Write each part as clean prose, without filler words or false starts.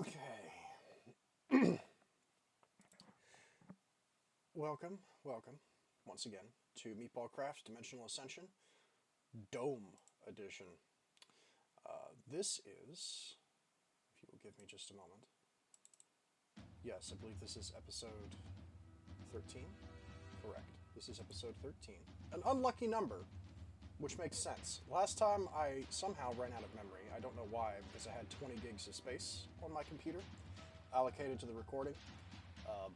Okay. welcome, once again to Meatballcraft Dimensional Ascension Dome Edition. This is, if you will give me just a moment. Yes, I believe this is episode 13. Correct. This is episode 13. An unlucky number, which makes sense. Last time I somehow ran out of memory. I don't know why, because I had 20 gigs of space on my computer allocated to the recording.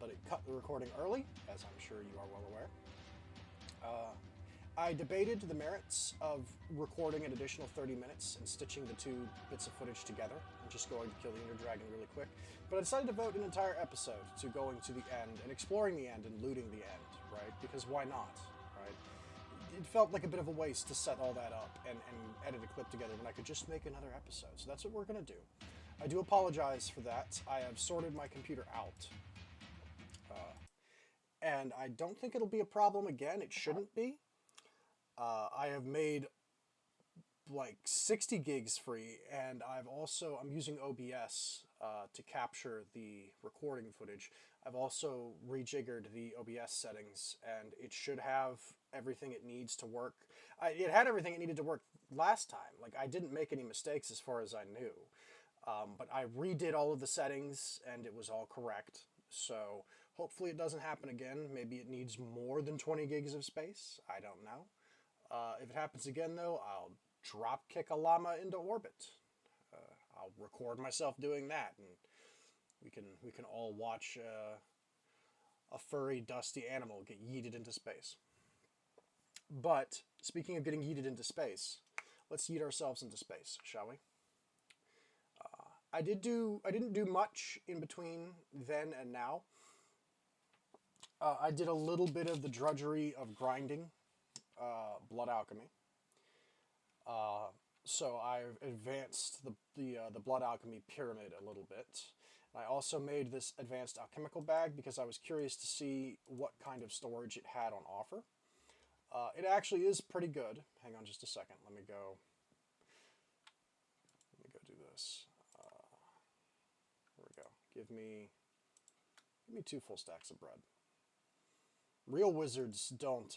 But it cut the recording early, as I'm sure you are well aware. I debated the merits of recording an additional 30 minutes and stitching the two bits of footage together and just going to kill the Ender Dragon really quick. But I decided to devote an entire episode to going to the end and exploring the end and looting the end, right? Because why not, right? It felt like a bit of a waste to set all that up and edit a clip together when I could just make another episode. So that's what we're going to do. I do apologize for that. I have sorted my computer out. And I don't think it'll be a problem again. It shouldn't be. I have made like 60 gigs free, and I'm using OBS to capture the recording footage. I've also rejiggered the OBS settings, and it should have everything it needs to work. It had everything it needed to work last time. Like, I didn't make any mistakes as far as I knew. But I redid all of the settings, and it was all correct. So hopefully it doesn't happen again. Maybe it needs more than 20 gigs of space. I don't know. If it happens again, though, I'll drop kick a llama into orbit. I'll record myself doing that, and we can all watch a furry, dusty animal get yeeted into space. But speaking of getting yeeted into space, let's yeet ourselves into space, shall we? I didn't do much in between then and now. I did a little bit of the drudgery of grinding blood alchemy. So I've advanced the blood alchemy pyramid a little bit. I also made this advanced alchemical bag because I was curious to see what kind of storage it had on offer. It actually is pretty good. Hang on just a second. Let me go do this. There we go. Give me 2 full stacks of bread. Real wizards don't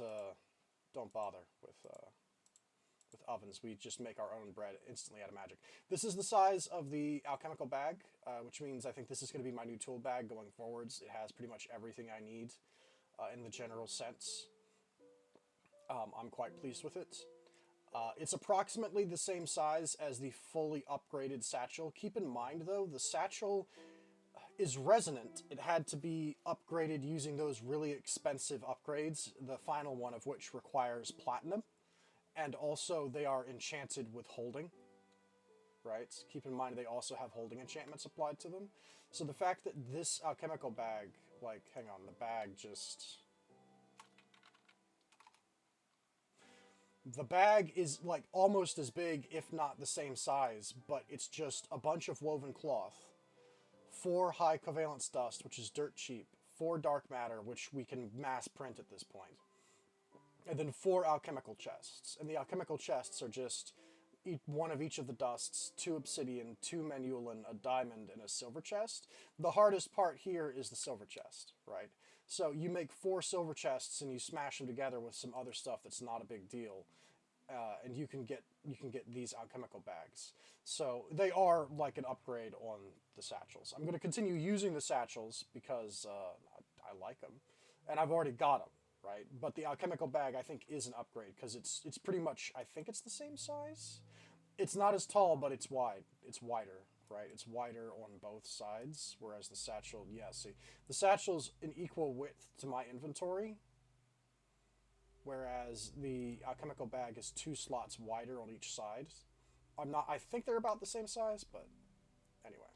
bother with ovens. We just make our own bread instantly out of magic. This is the size of the alchemical bag, which means I think this is going to be my new tool bag going forwards. It has pretty much everything I need in the general sense. I'm quite pleased with it. It's approximately the same size as the fully upgraded satchel. Keep in mind, though, the satchel is resonant. It had to be upgraded using those really expensive upgrades, the final one of which requires platinum, and also they are enchanted with holding, right? Keep in mind they also have holding enchantments applied to them. So the fact that this alchemical bag, like, hang on, the bag is like almost as big, if not the same size, but it's just a bunch of woven cloth, 4 high covalence dust, which is dirt cheap, 4 dark matter, which we can mass print at this point, and then 4 alchemical chests. And the alchemical chests are just one of each of the dusts, 2 obsidian, 2 manulan, a diamond, and a silver chest. The hardest part here is the silver chest, right? So you make 4 silver chests and you smash them together with some other stuff that's not a big deal, and you can get these alchemical bags. So they are like an upgrade on the satchels. I'm going to continue using the satchels because I like them, and I've already got them, right? But the alchemical bag I think is an upgrade because it's pretty much, I think it's the same size. It's not as tall, but it's wide. It's wider, right? It's wider on both sides, whereas the satchel, yeah, see, the satchel's an equal width to my inventory, whereas the alchemical bag is 2 slots wider on each side. I think they're about the same size, but anyway.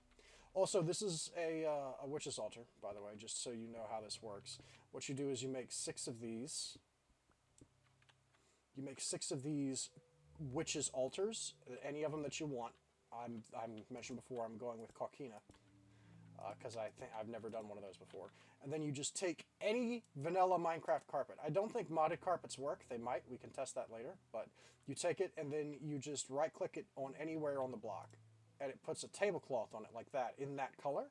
Also, this is a witch's altar, by the way, just so you know how this works. What you do is you make 6 of these. You make 6 of these witches' altars, any of them that you want. I mentioned before I'm going with Coquina, because I think I've never done one of those before. And then you just take any vanilla Minecraft carpet. I don't think modded carpets work. They might. We can test that later. But you take it and then you just right-click it on anywhere on the block. and it puts a tablecloth on it like that, in that color,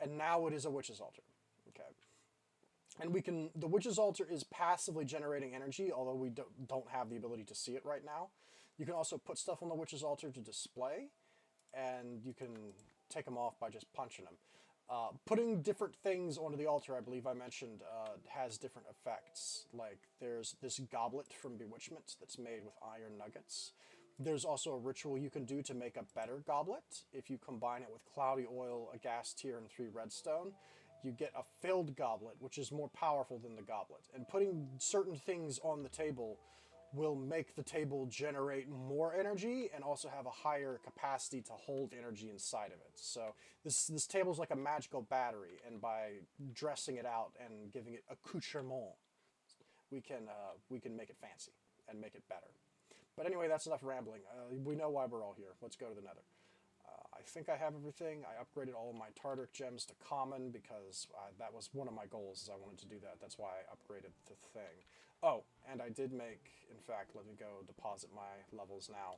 and now it is a witch's altar. Okay. And the witch's altar is passively generating energy, although we don't have the ability to see it right now. You can also put stuff on the witch's altar to display, and you can take them off by just punching them. Putting different things onto the altar, I believe I mentioned, has different effects. Like, there's this goblet from Bewitchment that's made with iron nuggets. There's also a ritual you can do to make a better goblet. If you combine it with cloudy oil, a gas tier, and 3 redstone, you get a filled goblet, which is more powerful than the goblet. And putting certain things on the table will make the table generate more energy and also have a higher capacity to hold energy inside of it. So this table is like a magical battery, and by dressing it out and giving it accoutrement, we can make it fancy and make it better. But anyway, that's enough rambling. We know why we're all here. Let's go to the Nether. I think I have everything. I upgraded all of my Tartaric gems to common because that was one of my goals, is I wanted to do that. That's why I upgraded the thing. Oh, and I did make, in fact, let me go deposit my levels now.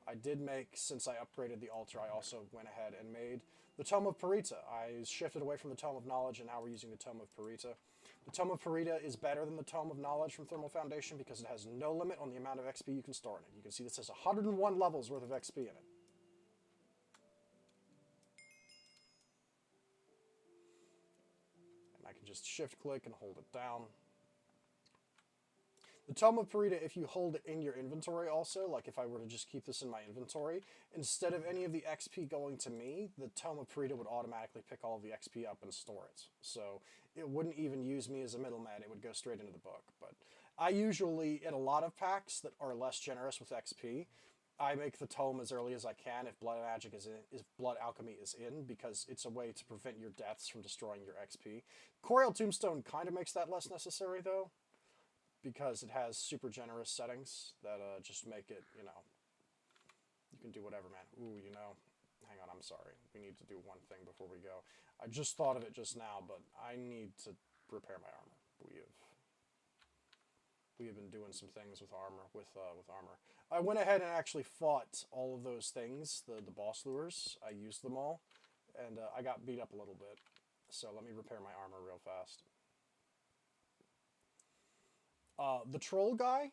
I did make, since I upgraded the altar, I also went ahead and made the Tome of Peritia. I shifted away from the Tome of Knowledge, and now we're using the Tome of Peritia. The Tome of Peritia is better than the Tome of Knowledge from Thermal Foundation because it has no limit on the amount of XP you can store in it. You can see this has 101 levels worth of XP in it. I can just shift click and hold it down. The Tome of Peritia, if you hold it in your inventory also, like if I were to just keep this in my inventory, instead of any of the XP going to me, the Tome of Peritia would automatically pick all of the XP up and store it. So it wouldn't even use me as a middleman, it would go straight into the book. But I usually, in a lot of packs that are less generous with XP, I make the tome as early as I can if blood magic is in, if blood alchemy is in, because it's a way to prevent your deaths from destroying your XP. Coriel Tombstone kind of makes that less necessary though, because it has super generous settings that just make it, you know, you can do whatever, man. Ooh, you know, hang on, I'm sorry. We need to do one thing before we go. I just thought of it just now, but I need to repair my armor. We have been doing some things with armor, with armor. I went ahead and actually fought all of those things, the boss lures. I used them all, and I got beat up a little bit. So let me repair my armor real fast. The troll guy,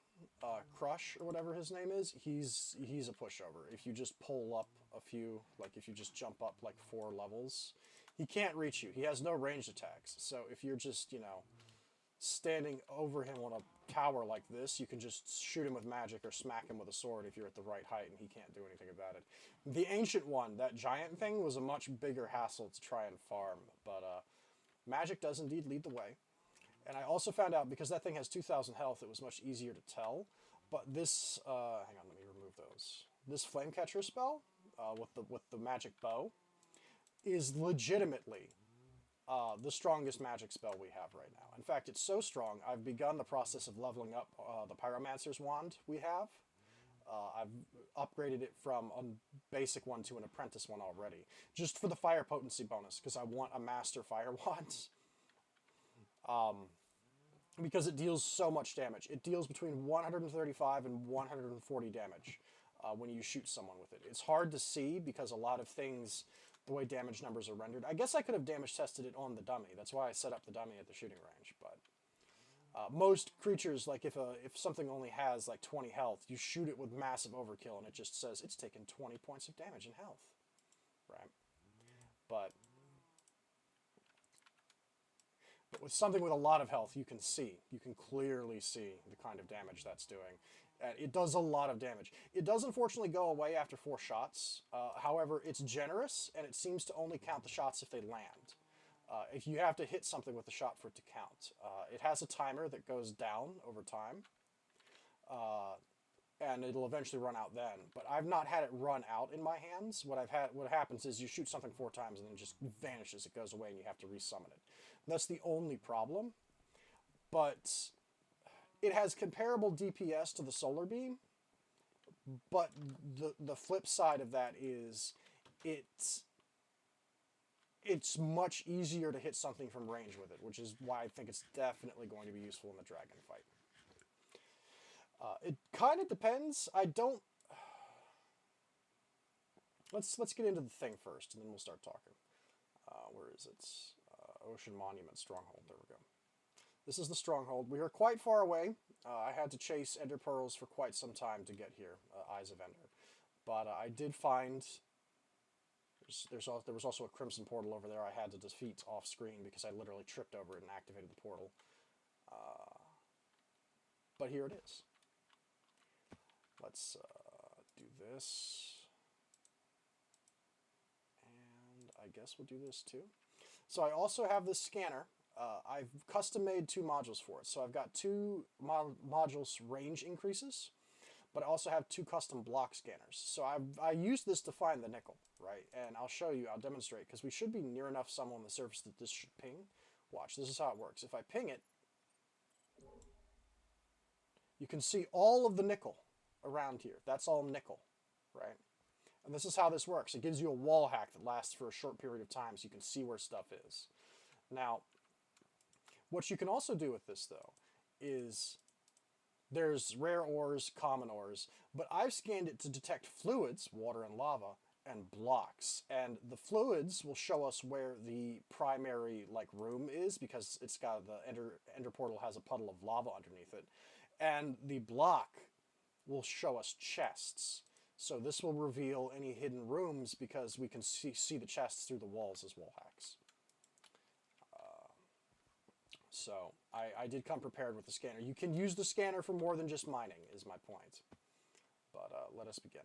Crush or whatever his name is, he's a pushover. If you just pull up a few, like if you just jump up like 4 levels, he can't reach you. He has no ranged attacks. So if you're just, you know, standing over him on a tower like this, you can just shoot him with magic or smack him with a sword if you're at the right height, and he can't do anything about it. The ancient one, that giant thing, was a much bigger hassle to try and farm, but magic does indeed lead the way. And I also found out, because that thing has 2,000 health, it was much easier to tell. But this, hang on, let me remove those. This Flamecatcher spell, with the magic bow, is legitimately the strongest magic spell we have right now. In fact, it's so strong, I've begun the process of leveling up the Pyromancer's wand we have. I've upgraded it from a basic one to an apprentice one already, just for the fire potency bonus, because I want a master fire wand. Because it deals so much damage. It deals between 135 and 140 damage when you shoot someone with it. It's hard to see because a lot of things, the way damage numbers are rendered. I guess I could have damage tested it on the dummy. That's why I set up the dummy at the shooting range. But most creatures, like if something only has like 20 health, you shoot it with massive overkill and it just says it's taken 20 points of damage in health. Right? But with something with a lot of health, you can clearly see the kind of damage that's doing. It does a lot of damage. It does unfortunately go away after 4 shots. However, it's generous, and it seems to only count the shots if they land. If you have to hit something with the shot for it to count. It has a timer that goes down over time. And it'll eventually run out then. But I've not had it run out in my hands. What happens is you shoot something 4 times and then it just vanishes. It goes away and you have to resummon it. That's the only problem. But it has comparable DPS to the solar beam. But the flip side of that is it's much easier to hit something from range with it, which is why I think it's definitely going to be useful in the dragon fight. It kind of depends. let's get into the thing first, and then we'll start talking. Where is it? Ocean Monument Stronghold. There we go. This is the Stronghold. We are quite far away. I had to chase Ender Pearls for quite some time to get here, Eyes of Ender. But I did find... there was also a Crimson Portal over there I had to defeat off-screen because I literally tripped over it and activated the portal. But here it is. Let's do this. And I guess we'll do this too. So I also have this scanner. I've custom made 2 modules for it. So I've got 2 modules range increases, but I also have 2 custom block scanners. So I used this to find the nickel, right? And I'll show you, I'll demonstrate, because we should be near enough somewhere on the surface that this should ping. Watch, this is how it works. If I ping it, you can see all of the nickel around here. That's all nickel, right? And this is how this works. It gives you a wall hack that lasts for a short period of time so you can see where stuff is. Now, what you can also do with this, though, is there's rare ores, common ores, but I've scanned it to detect fluids, water and lava, and blocks. And the fluids will show us where the primary room is because it's got the Ender Portal has a puddle of lava underneath it. And the block will show us chests. So this will reveal any hidden rooms because we can see the chests through the walls as wall hacks. So I did come prepared with the scanner. You can use the scanner for more than just mining, is my point. But let us begin.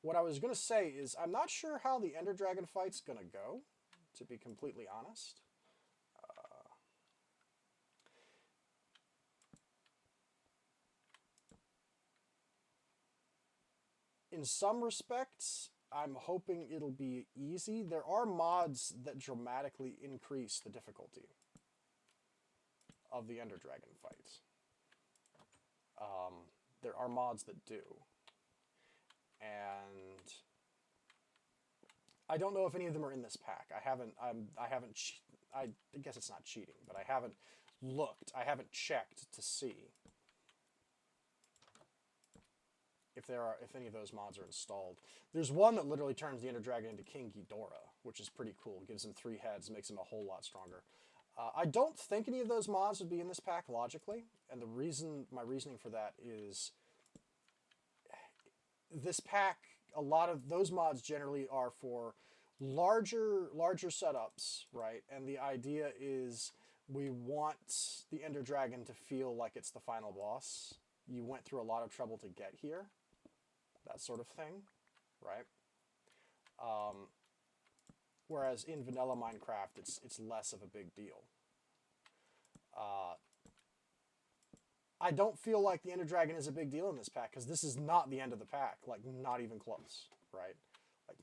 What I was going to say is I'm not sure how the Ender Dragon fight's going to go, to be completely honest. In some respects, I'm hoping it'll be easy. There are mods that dramatically increase the difficulty of the Ender Dragon fights. There are mods that do. And I don't know if any of them are in this pack. I guess it's not cheating, but I haven't looked. I haven't checked to see if any of those mods are installed. There's one that literally turns the Ender Dragon into King Ghidorah, which is pretty cool. Gives him 3 heads, makes him a whole lot stronger. I don't think any of those mods would be in this pack logically, and my reasoning for that is this pack, a lot of those mods generally are for larger setups, right? And the idea is we want the Ender Dragon to feel like it's the final boss. You went through a lot of trouble to get here. That sort of thing, right? Whereas in vanilla Minecraft, it's less of a big deal. I don't feel like the Ender Dragon is a big deal in this pack, because this is not the end of the pack. Not even close, right?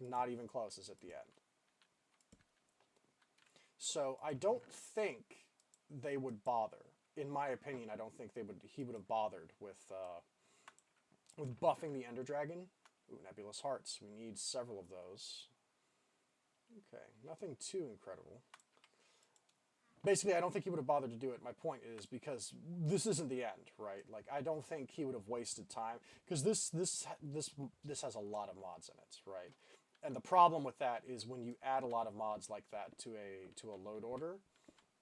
Not even close is at the end. So I don't think they would bother. In my opinion, I don't think he would have bothered with buffing the Ender Dragon. Ooh, Nebulous Hearts. We need several of those. Okay, nothing too incredible. Basically, I don't think he would have bothered to do it. My point is because this isn't the end, right? I don't think he would have wasted time because this has a lot of mods in it, right? And the problem with that is when you add a lot of mods like that to a load order,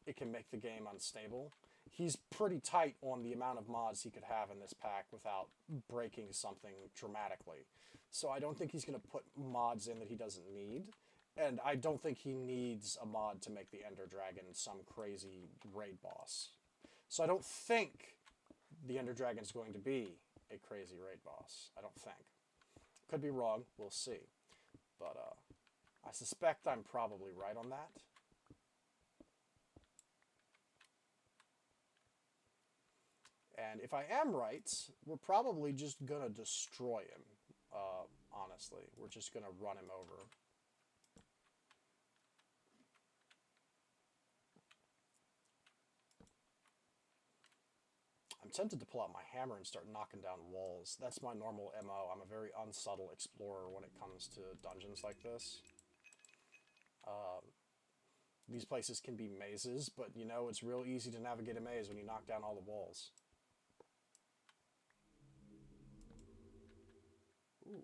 it can make the game unstable. He's pretty tight on the amount of mods he could have in this pack without breaking something dramatically. So I don't think he's going to put mods in that he doesn't need. And I don't think he needs a mod to make the Ender Dragon some crazy raid boss. So I don't think the Ender Dragon is going to be a crazy raid boss. I don't think. Could be wrong. We'll see. But I suspect I'm probably right on that. And if I am right, we're probably just going to destroy him, honestly. We're just going to run him over. I'm tempted to pull out my hammer and start knocking down walls. That's my normal MO. I'm a very unsubtle explorer when it comes to dungeons like this. These places can be mazes, but you know, it's real easy to navigate a maze when you knock down all the walls. Ooh.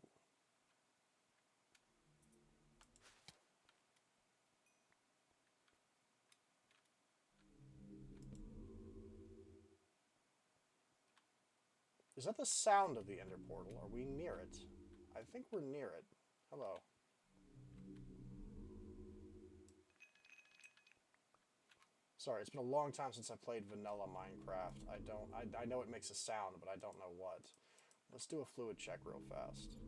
Is that the sound of the ender portal? Are we near it? I think we're near it. Hello. Sorry, it's been a long time since I played vanilla Minecraft. I know it makes a sound, but I don't know what. Let's do a fluid check real fast.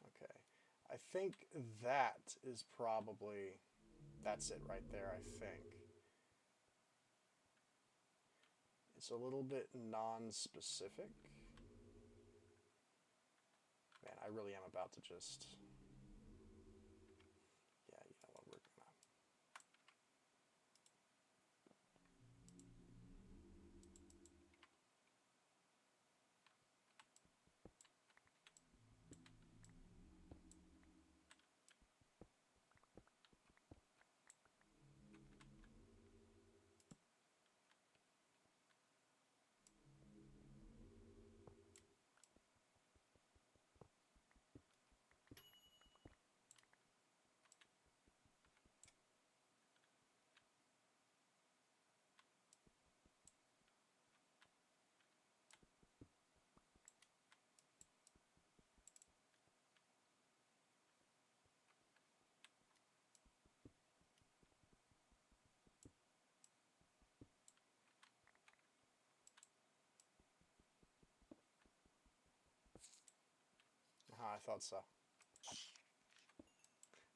Okay. I think that is probably... That's it right there, I think. It's a little bit non-specific. Man, I really am about to just... Yeah, you know what, we're gonna... I thought so.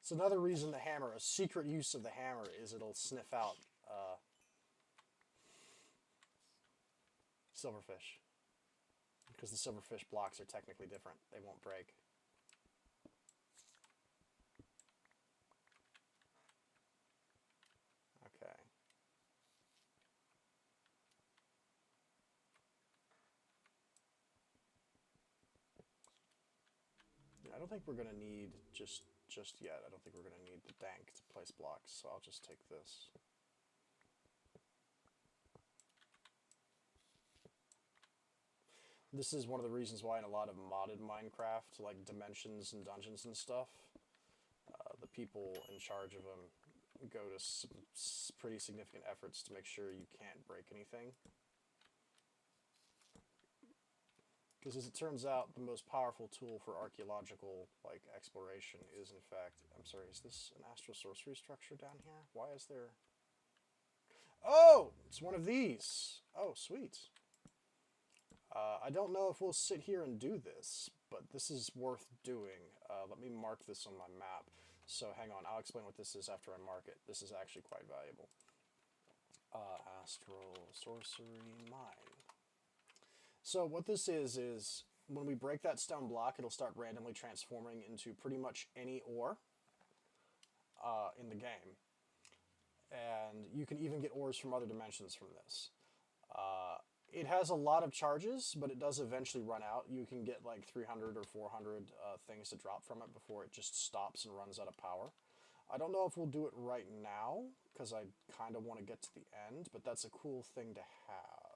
It's another reason the hammer, a secret use of the hammer is it'll sniff out silverfish. Because the silverfish blocks are technically different. They won't break. Okay. I don't think we're going to need just yet. I don't think we're going to need the dank to place blocks, so I'll just take this. This is one of the reasons why in a lot of modded Minecraft, like dimensions and dungeons and stuff, the people in charge of them go to some pretty significant efforts to make sure you can't break anything. Because as it turns out, the most powerful tool for archaeological exploration is in fact... I'm sorry, is this an astral sorcery structure down here? Why is there... Oh! It's one of these! Oh, sweet. I don't know if we'll sit here and do this, but this is worth doing. Let me mark this on my map. So hang on, I'll explain what this is after I mark it. This is actually quite valuable. Astral sorcery mine. So what this is when we break that stone block, it'll start randomly transforming into pretty much any ore in the game. And you can even get ores from other dimensions from this. It has a lot of charges, but it does eventually run out. You can get like 300 or 400 things to drop from it before it just stops and runs out of power. I don't know if we'll do it right now, because I kind of want to get to the end, but that's a cool thing to have.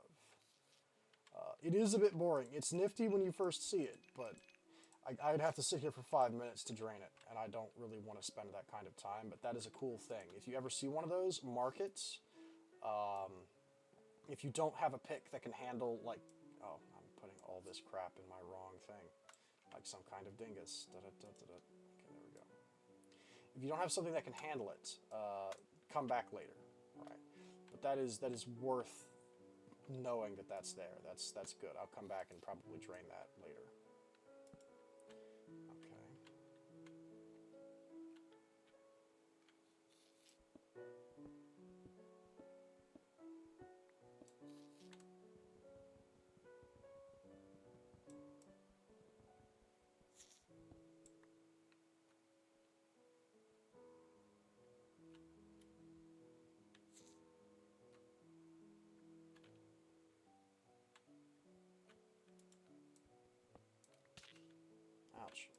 It is a bit boring. It's nifty when you first see it, but I'd have to sit here for 5 minutes to drain it, and I don't really want to spend that kind of time, but that is a cool thing. If you ever see one of those, mark it. If you don't have a pick that can handle, like... Oh, I'm putting all this crap in my wrong thing. Like some kind of dingus. Okay, there we go. If you don't have something that can handle it, come back later. Right? But that is worth knowing that that's there. That's good. I'll come back and probably drain that later. Okay. Ouch.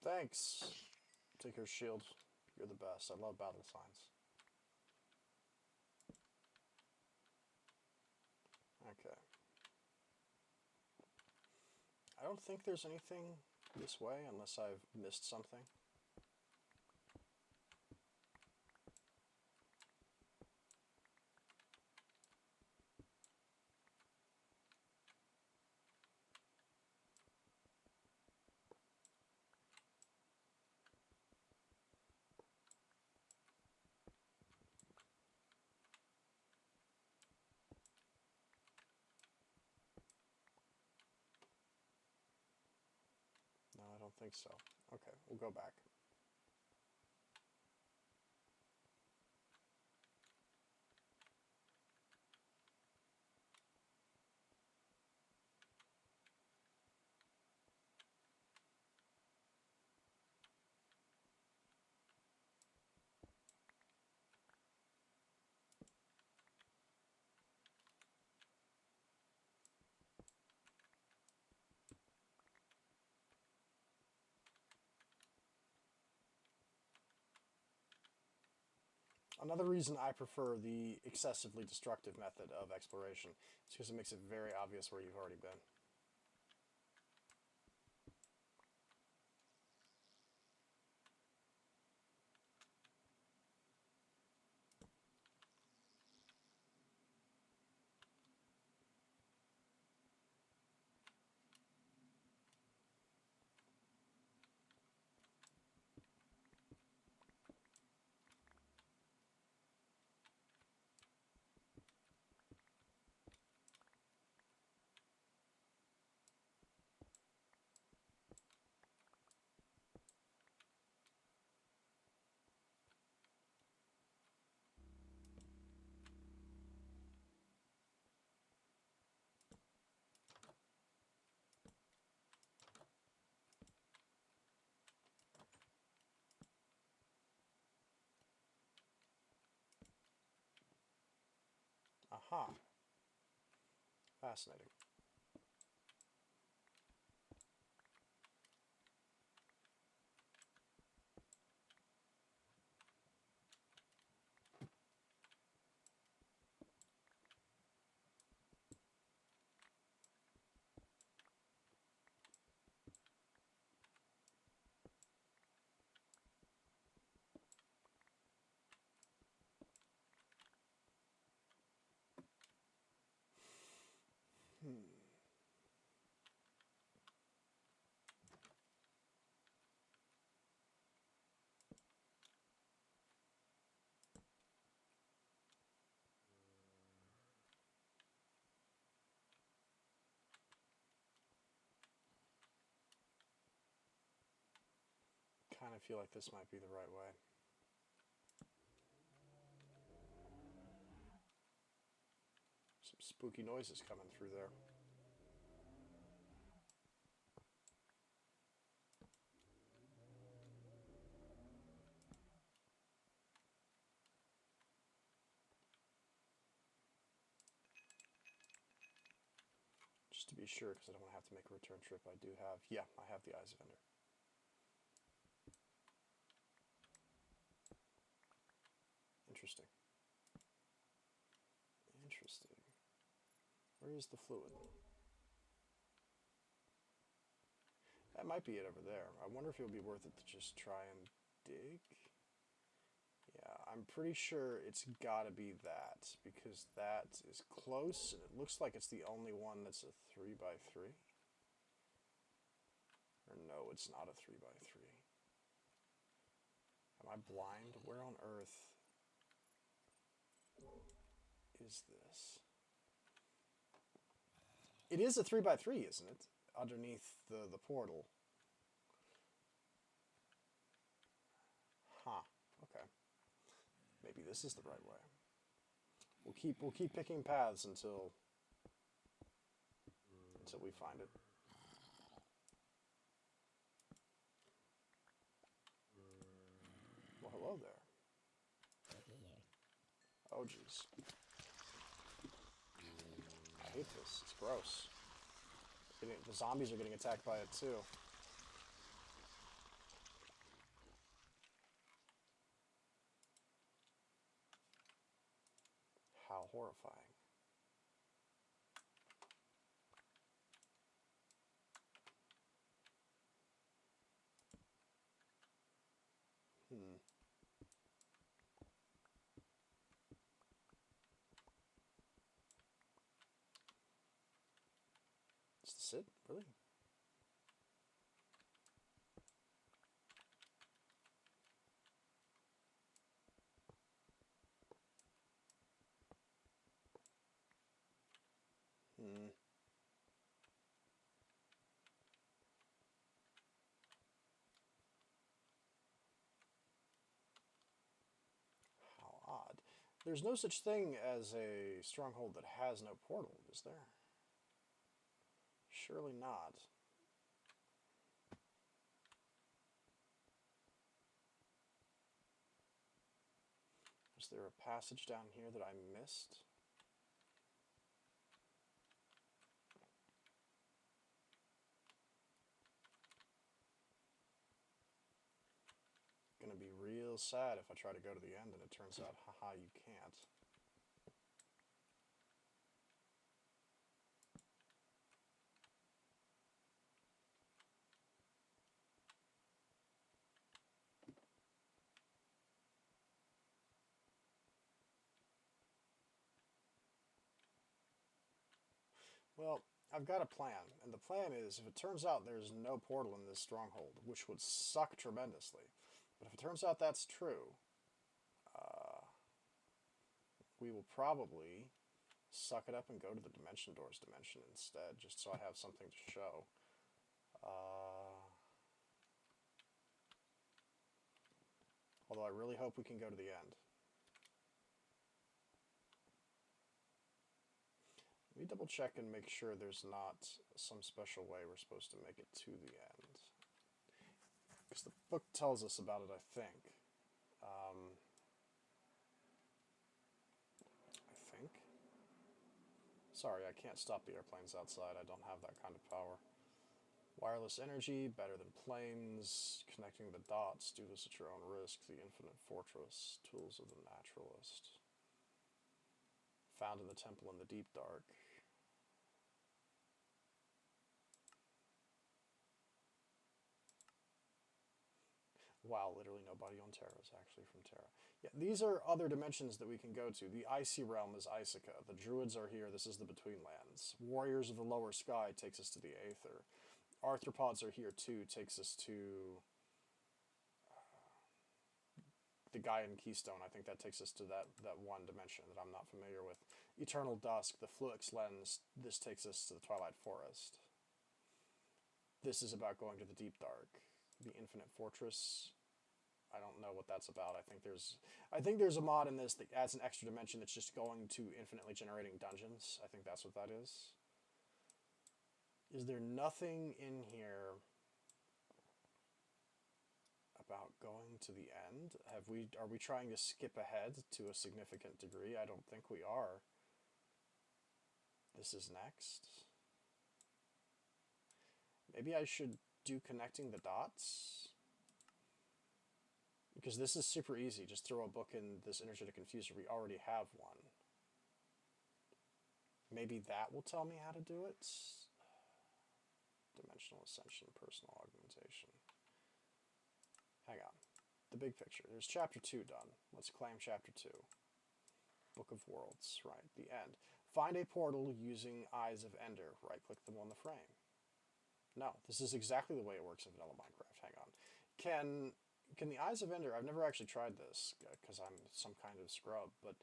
Thanks. Take your shield. You're the best. I love battle signs. Okay. I don't think there's anything this way unless I've missed something. No, I don't think so. Okay, we'll go back. Another reason I prefer the excessively destructive method of exploration is because it makes it very obvious where you've already been. Aha. Fascinating. Kind of feel like this might be the right way. Some spooky noises coming through there. Just to be sure, because I don't want to have to make a return trip, I do have, yeah, I have the Eyes of Ender. Interesting. Interesting. Where is the fluid? That might be it over there. I wonder if it would be worth it to just try and dig. Yeah, I'm pretty sure it's gotta be that, because that is close, and it looks like it's the only one that's a 3x3. Or no, it's not a 3x3. Am I blind? Where on earth is this? It is a 3x3, isn't it? Underneath the portal. Huh. Okay. Maybe this is the right way. We'll keep picking paths until we find it. Well, hello there. Oh, jeez. I hate this. It's gross. The zombies are getting attacked by it, too. horrifying. Is this it? Really? How odd. There's no such thing as a stronghold that has no portal, is there? Surely not. Is there a passage down here that I missed? Gonna be real sad if I try to go to the end and it turns out, haha, you can't. Well, I've got a plan, and the plan is if it turns out there's no portal in this stronghold, which would suck tremendously, but if it turns out that's true, we will probably suck it up and go to the Dimension Doors dimension instead, just so I have something to show. Although I really hope we can go to the end. Let me double check and make sure there's not some special way we're supposed to make it to the end. Because the book tells us about it, I think. I think. Sorry, I can't stop the airplanes outside. I don't have that kind of power. Wireless energy, better than planes. Connecting the dots, do this at your own risk. The infinite fortress, tools of the naturalist. Found in the temple in the deep dark. Wow, literally nobody on Terra is actually from Terra. Yeah, these are other dimensions that we can go to. The icy realm is Icica. The druids are here. This is the Betweenlands. Warriors of the lower sky takes us to the Aether. Arthropods are here too. Takes us to the Gaian Keystone. I think that takes us to that one dimension that I'm not familiar with. Eternal Dusk, the Fluix Lens. This takes us to the Twilight Forest. This is about going to the Deep Dark. The Infinite Fortress. I don't know what that's about. I think there's a mod in this that adds an extra dimension that's just going to infinitely generating dungeons. I think that's what that is. Is there nothing in here about going to the end? Are we trying to skip ahead to a significant degree? I don't think we are. This is next. Maybe I should do connecting the dots? Because this is super easy. Just throw a book in this energetic infuser. We already have one. Maybe that will tell me how to do it. Dimensional Ascension, Personal Augmentation. Hang on. The big picture. There's chapter 2 done. Let's claim chapter 2. Book of Worlds. Right. The end. Find a portal using Eyes of Ender. Right-click them on the frame. No, this is exactly the way it works in vanilla Minecraft. Hang on. Can the Eyes of Ender... I've never actually tried this, because I'm some kind of scrub, but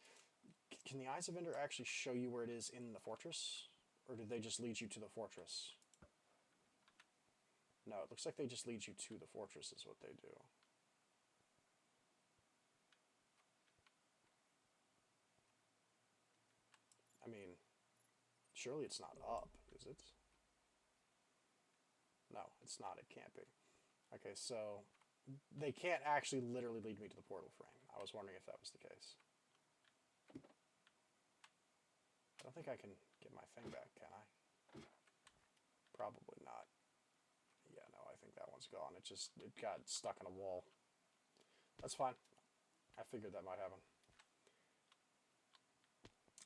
can the Eyes of Ender actually show you where it is in the fortress? Or do they just lead you to the fortress? No, it looks like they just lead you to the fortress is what they do. I mean, surely it's not up, is it? No, it's not. It can't be. Okay, so they can't actually literally lead me to the portal frame. I was wondering if that was the case. I don't think I can get my thing back, can I? Probably not. Yeah, no, I think that one's gone. It got stuck in a wall. That's fine. I figured that might happen.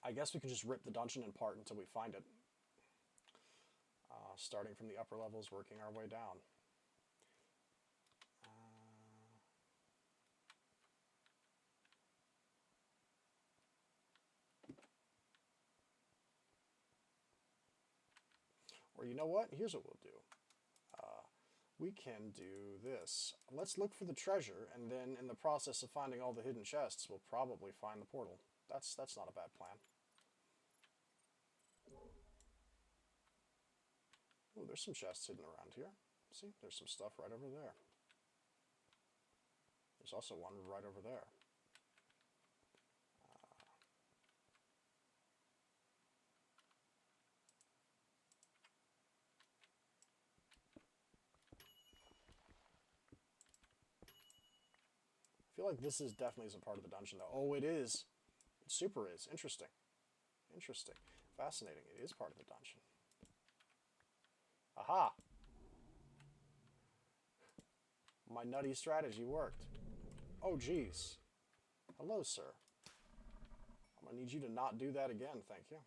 I guess we can just rip the dungeon apart until we find it. Starting from the upper levels, working our way down. Or you know what? Here's what we'll do. We can do this. Let's look for the treasure, and then in the process of finding all the hidden chests, we'll probably find the portal. That's not a bad plan. Oh, there's some chests hidden around here. See, there's some stuff right over there. There's also one right over there. I feel like this is definitely a part of the dungeon, though. Oh, it is. It super is. Interesting. Interesting. Fascinating. It is part of the dungeon. Aha! My nutty strategy worked. Oh, geez. Hello, sir. I'm gonna need you to not do that again, thank you.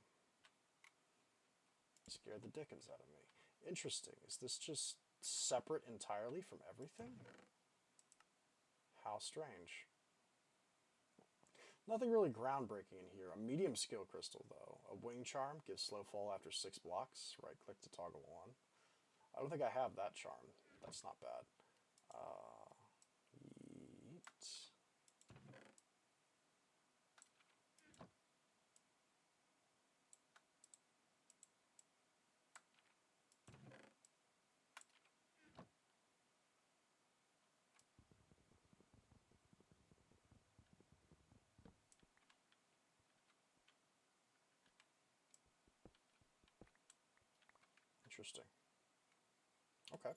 Scared the dickens out of me. Interesting. Is this just separate entirely from everything? How strange. Nothing really groundbreaking in here. A medium skill crystal, though. A wing charm gives slow fall after 6 blocks. Right click to toggle on. I don't think I have that charm. That's not bad. Yeet. Interesting. Okay.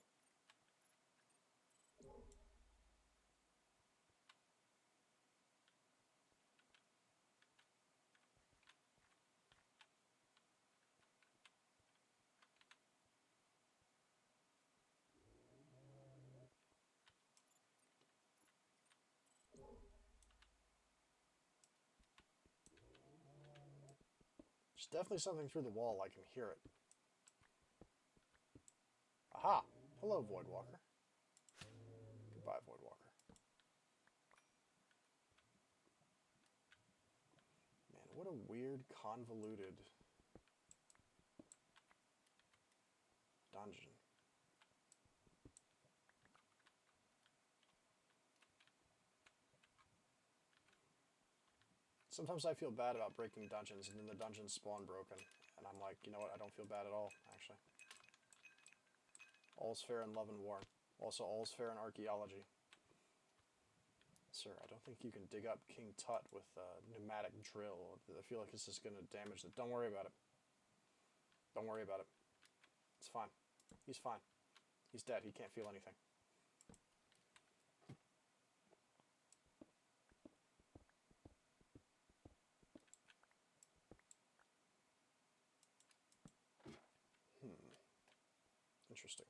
There's definitely something through the wall. I can hear it. Aha! Hello, Voidwalker. Goodbye, Voidwalker. Man, what a weird, convoluted dungeon. Sometimes I feel bad about breaking dungeons, and then the dungeons spawn broken. And I'm like, you know what, I don't feel bad at all, actually. All's fair in love and war. Also, all's fair in archaeology. Sir, I don't think you can dig up King Tut with a pneumatic drill. I feel like this is going to damage the... Don't worry about it. Don't worry about it. It's fine. He's fine. He's dead. He can't feel anything. Interesting.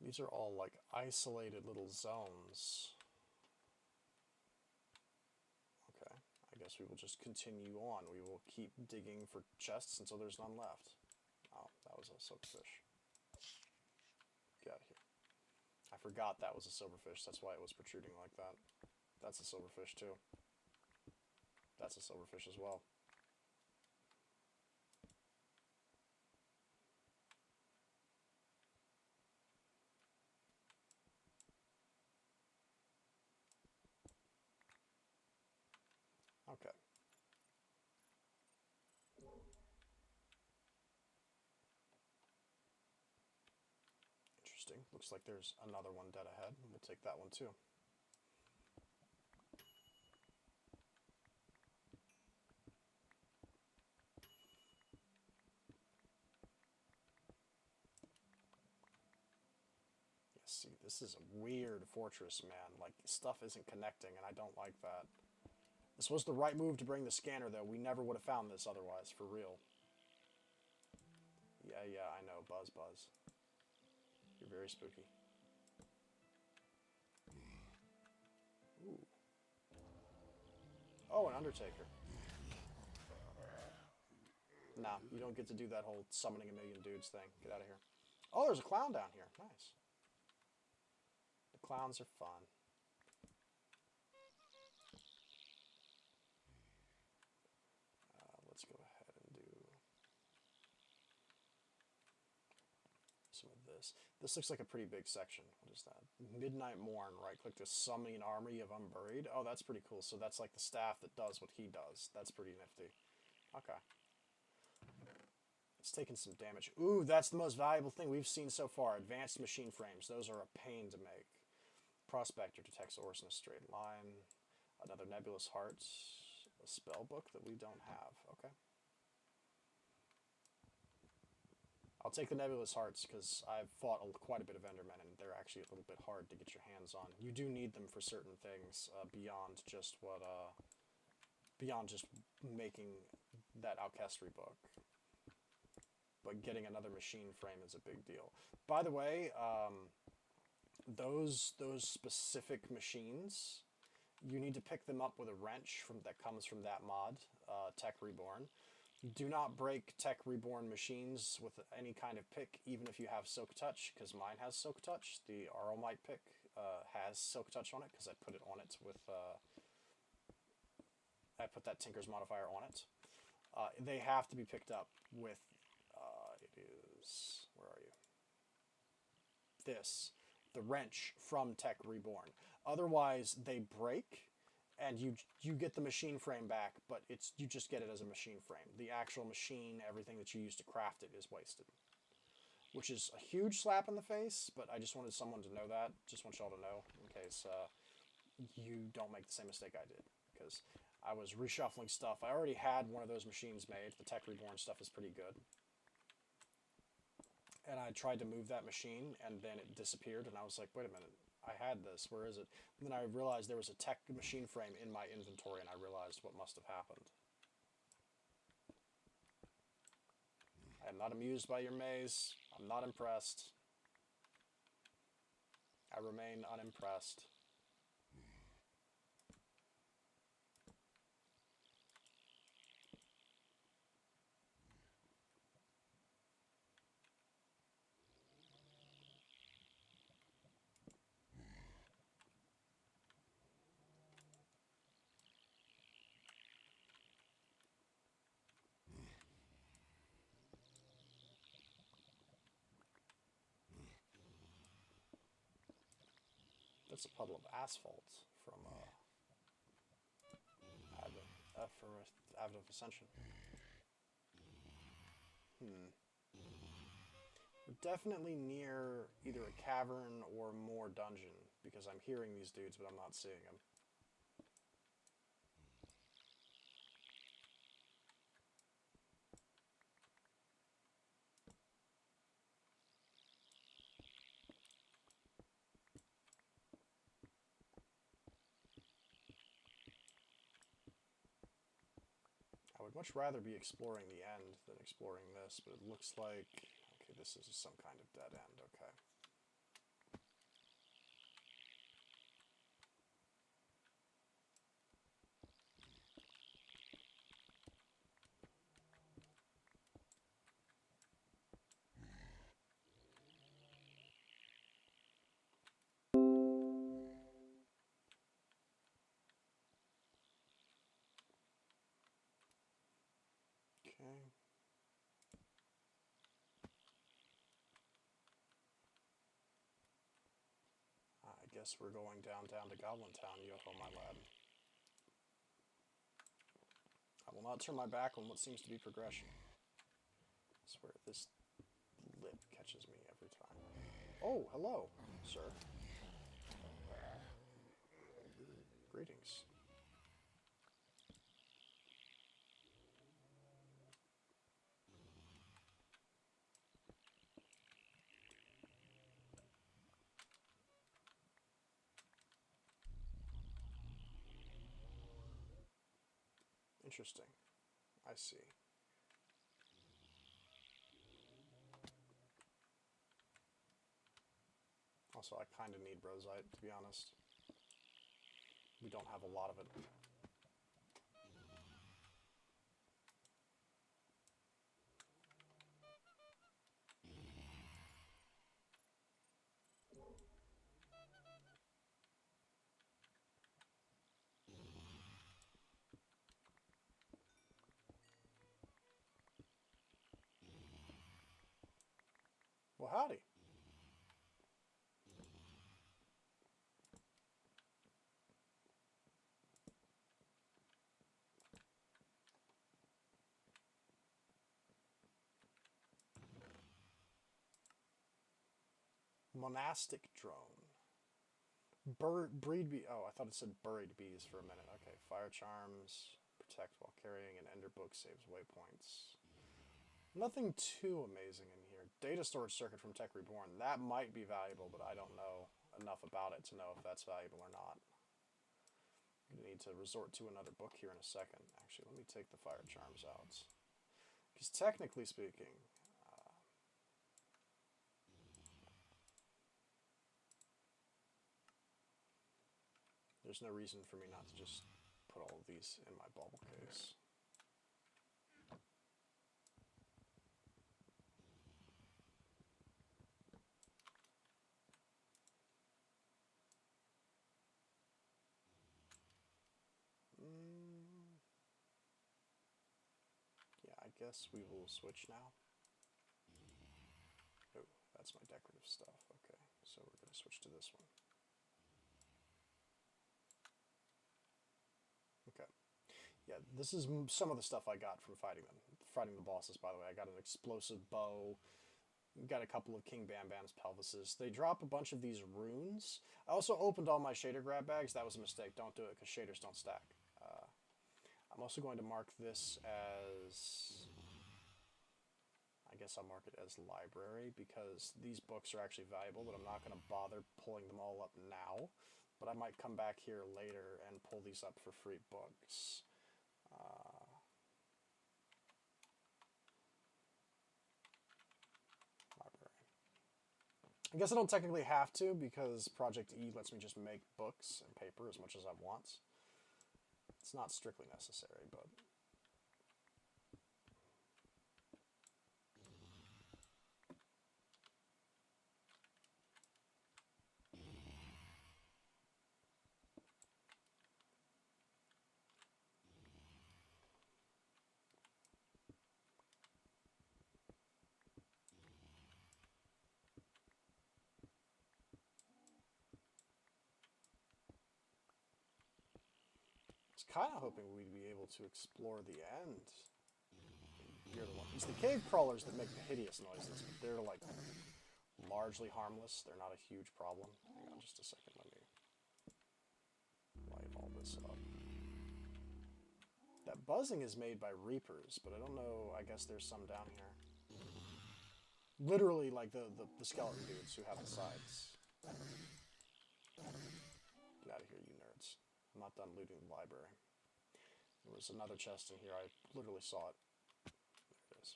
These are all like isolated little zones. Okay, I guess we will just continue on. We will keep digging for chests until there's none left. Oh, that was a silverfish. Get out of here. I forgot that was a silverfish. That's why it was protruding like that. That's a silverfish too. That's a silverfish as well. Okay. Interesting. Looks like there's another one dead ahead. We'll take that one too. Yeah, see, this is a weird fortress, man. Like, stuff isn't connecting, and I don't like that. This was the right move to bring the scanner, though. We never would have found this otherwise, for real. Yeah, I know. Buzz. You're very spooky. Ooh. Oh, an Undertaker. Nah, you don't get to do that whole summoning a million dudes thing. Get out of here. Oh, there's a clown down here. Nice. The clowns are fun. Let's go ahead and do some of this. This looks like a pretty big section. What is that? Midnight Morn. Right-click to summon an army of unburied. Oh, that's pretty cool. So that's like the staff that does what he does. That's pretty nifty. Okay. It's taking some damage. Ooh, that's the most valuable thing we've seen so far. Advanced machine frames. Those are a pain to make. Prospector detects ores in a straight line. Another Nebulous Heart. A spell book that we don't have. Okay. I'll take the Nebulous Hearts because I've fought quite a bit of Endermen and they're actually a little bit hard to get your hands on. You do need them for certain things beyond just what beyond just making that Alchemy book. But getting another machine frame is a big deal. By the way, those specific machines, you need to pick them up with a wrench that comes from that mod, Tech Reborn. Do not break Tech Reborn machines with any kind of pick, even if you have Silk Touch, because mine has Silk Touch. The Arrowmite pick has Silk Touch on it, because I put it on it with... I put that Tinker's modifier on it. They have to be picked up with... it is... Where are you? This. The wrench from Tech Reborn. Otherwise, they break... and you get the machine frame back, but you just get it as a machine frame. The actual machine, everything that you use to craft it is wasted. Which is a huge slap in the face, but I just wanted someone to know that. Just want y'all to know, in case you don't make the same mistake I did. Because I was reshuffling stuff. I already had one of those machines made. The Tech Reborn stuff is pretty good. And I tried to move that machine, and then it disappeared, and I was like, wait a minute. I had this, where is it? And then I realized there was a tech machine frame in my inventory, and I realized what must have happened. I am not amused by your maze. I'm not impressed. I remain unimpressed. That's a puddle of asphalt from Advent of Ascension. We're definitely near either a cavern or more dungeon, because I'm hearing these dudes, but I'm not seeing them. I would much rather be exploring the end than exploring this, but it looks like... Okay, this is some kind of dead end, okay. Okay. I guess we're going downtown to Goblin Town, Yoho, my lad. I will not turn my back on what seems to be progression. I swear, this lip catches me every time. Oh, hello, sir. Greetings. Interesting. I see. Also, I kind of need brosite, to be honest. We don't have a lot of it. Howdy. Monastic drone. Breed bee. Oh, I thought it said buried bees for a minute. Okay, fire charms, protect while carrying, an ender book saves waypoints. Nothing too amazing in here. Data storage circuit from Tech Reborn. That might be valuable, but I don't know enough about it to know if that's valuable or not. I'm going to need to resort to another book here in a second. Actually, let me take the fire charms out. Because technically speaking, there's no reason for me not to just put all of these in my bauble case. Yeah, I guess we will switch now. Oh, that's my decorative stuff. Okay, so we're going to switch to this one. Okay. Yeah, this is some of the stuff I got from fighting them. Fighting the bosses, by the way. I got an explosive bow. Got a couple of King Bam Bam's pelvises. They drop a bunch of these runes. I also opened all my shader grab bags. That was a mistake. Don't do it because shaders don't stack. I'm also going to mark this as... I guess I'll mark it as library because these books are actually valuable, but I'm not going to bother pulling them all up now. But I might come back here later and pull these up for free books. Library. I guess I don't technically have to because Project E lets me just make books and paper as much as I want. It's not strictly necessary, but... kind of hoping we'd be able to explore the end. You're the one. It's the cave crawlers that make the hideous noises, but they're like largely harmless. They're not a huge problem. Hang on just a second. Let me light all this up. That buzzing is made by reapers, but I don't know. I guess there's some down here. Literally like the skeleton dudes who have the sides. Get out of here, you nerds. I'm not done looting the library. There was another chest in here. I literally saw it. There it is.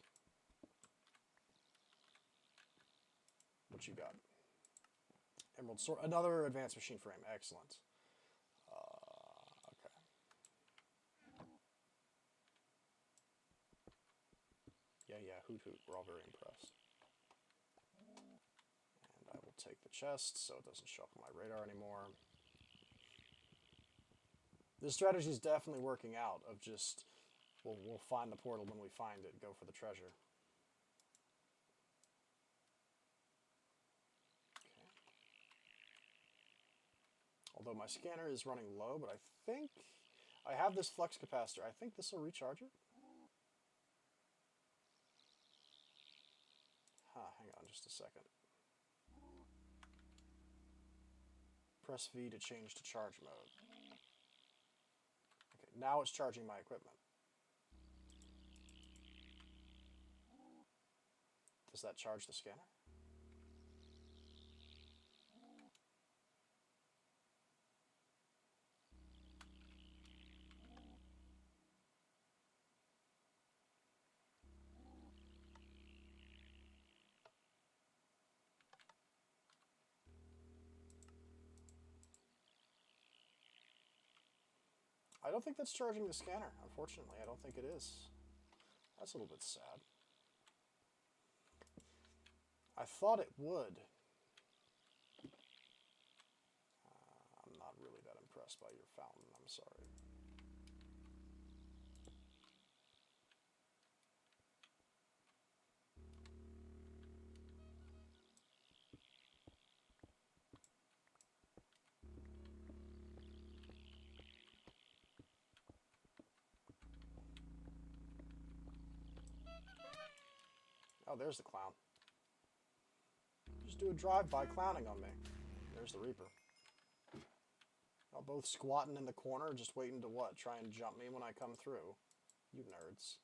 What you got? Emerald sword. Another advanced machine frame. Excellent. Okay. Yeah, hoot hoot. We're all very impressed. And I will take the chest so it doesn't show up on my radar anymore. This strategy is definitely working out of just, we'll find the portal when we find it, go for the treasure. Okay. Although my scanner is running low, but I think I have this flux capacitor. I think this will recharge it. Hang on just a second. Press V to change to charge mode. Okay, now it's charging my equipment. Does that charge the scanner? I don't think that's charging the scanner, unfortunately. I don't think it is. That's a little bit sad. I thought it would. I'm not really that impressed by your fountain, I'm sorry. Oh, there's the clown. Just do a drive-by clowning on me. There's the Reaper. Y'all both squatting in the corner, just waiting to what? Try and jump me when I come through. You nerds.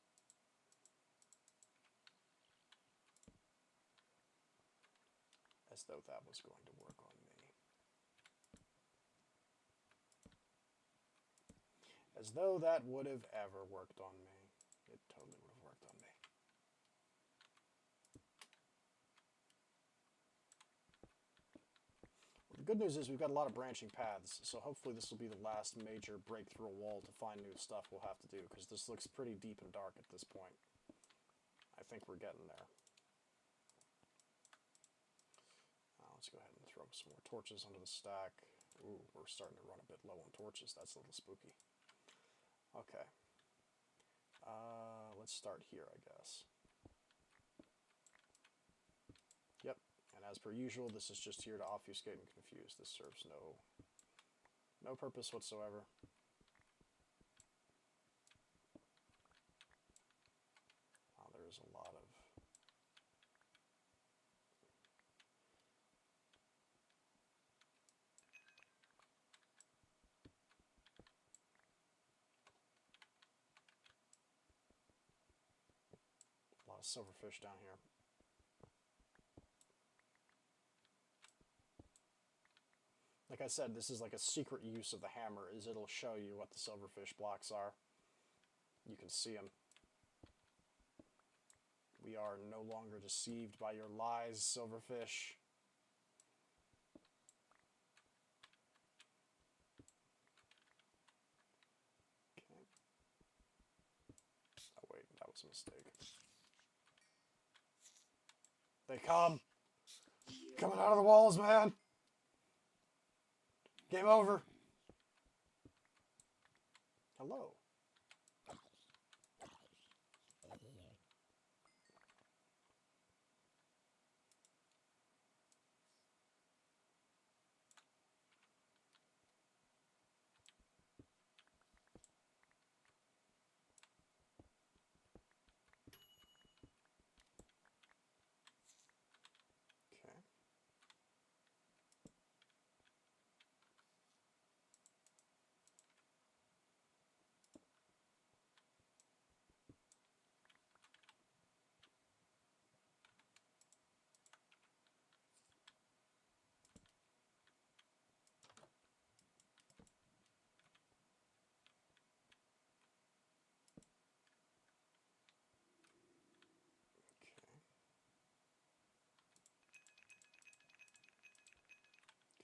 As though that was going to work on me. As though that would have ever worked on me. It totally would have worked on me. Well, the good news is we've got a lot of branching paths, so hopefully this will be the last major break through a wall to find new stuff we'll have to do, because this looks pretty deep and dark at this point. I think we're getting there. Let's go ahead and throw some more torches onto the stack. Ooh, we're starting to run a bit low on torches. That's a little spooky. Okay. Let's start here, I guess. Yep. And as per usual, this is just here to obfuscate and confuse. This serves no purpose whatsoever. Wow, there is a lot of... silverfish down here. Like I said, this is like a secret use of the hammer, is it'll show you what the silverfish blocks are. You can see them. We are no longer deceived by your lies, silverfish. Okay. Oh wait, that was a mistake. They come! Coming out of the walls, man! Game over! Hello.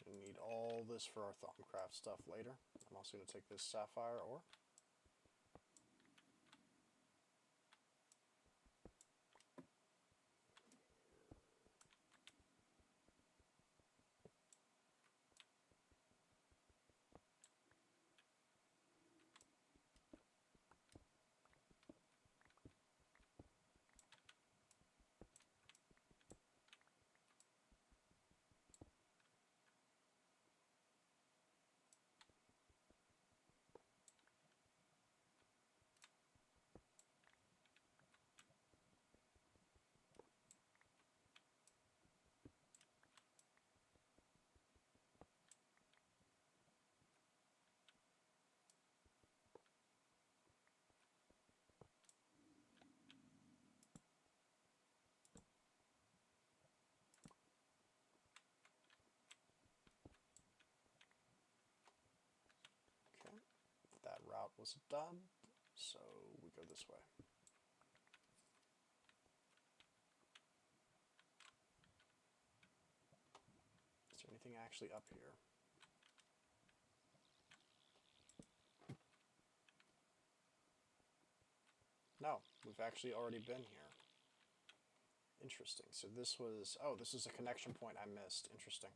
Gonna need all this for our Thaumcraft stuff later. I'm also going to take this sapphire ore. That route was done, so we go this way. Is there anything actually up here? No, we've actually already been here. Interesting. So this was... Oh, this is a connection point I missed. Interesting.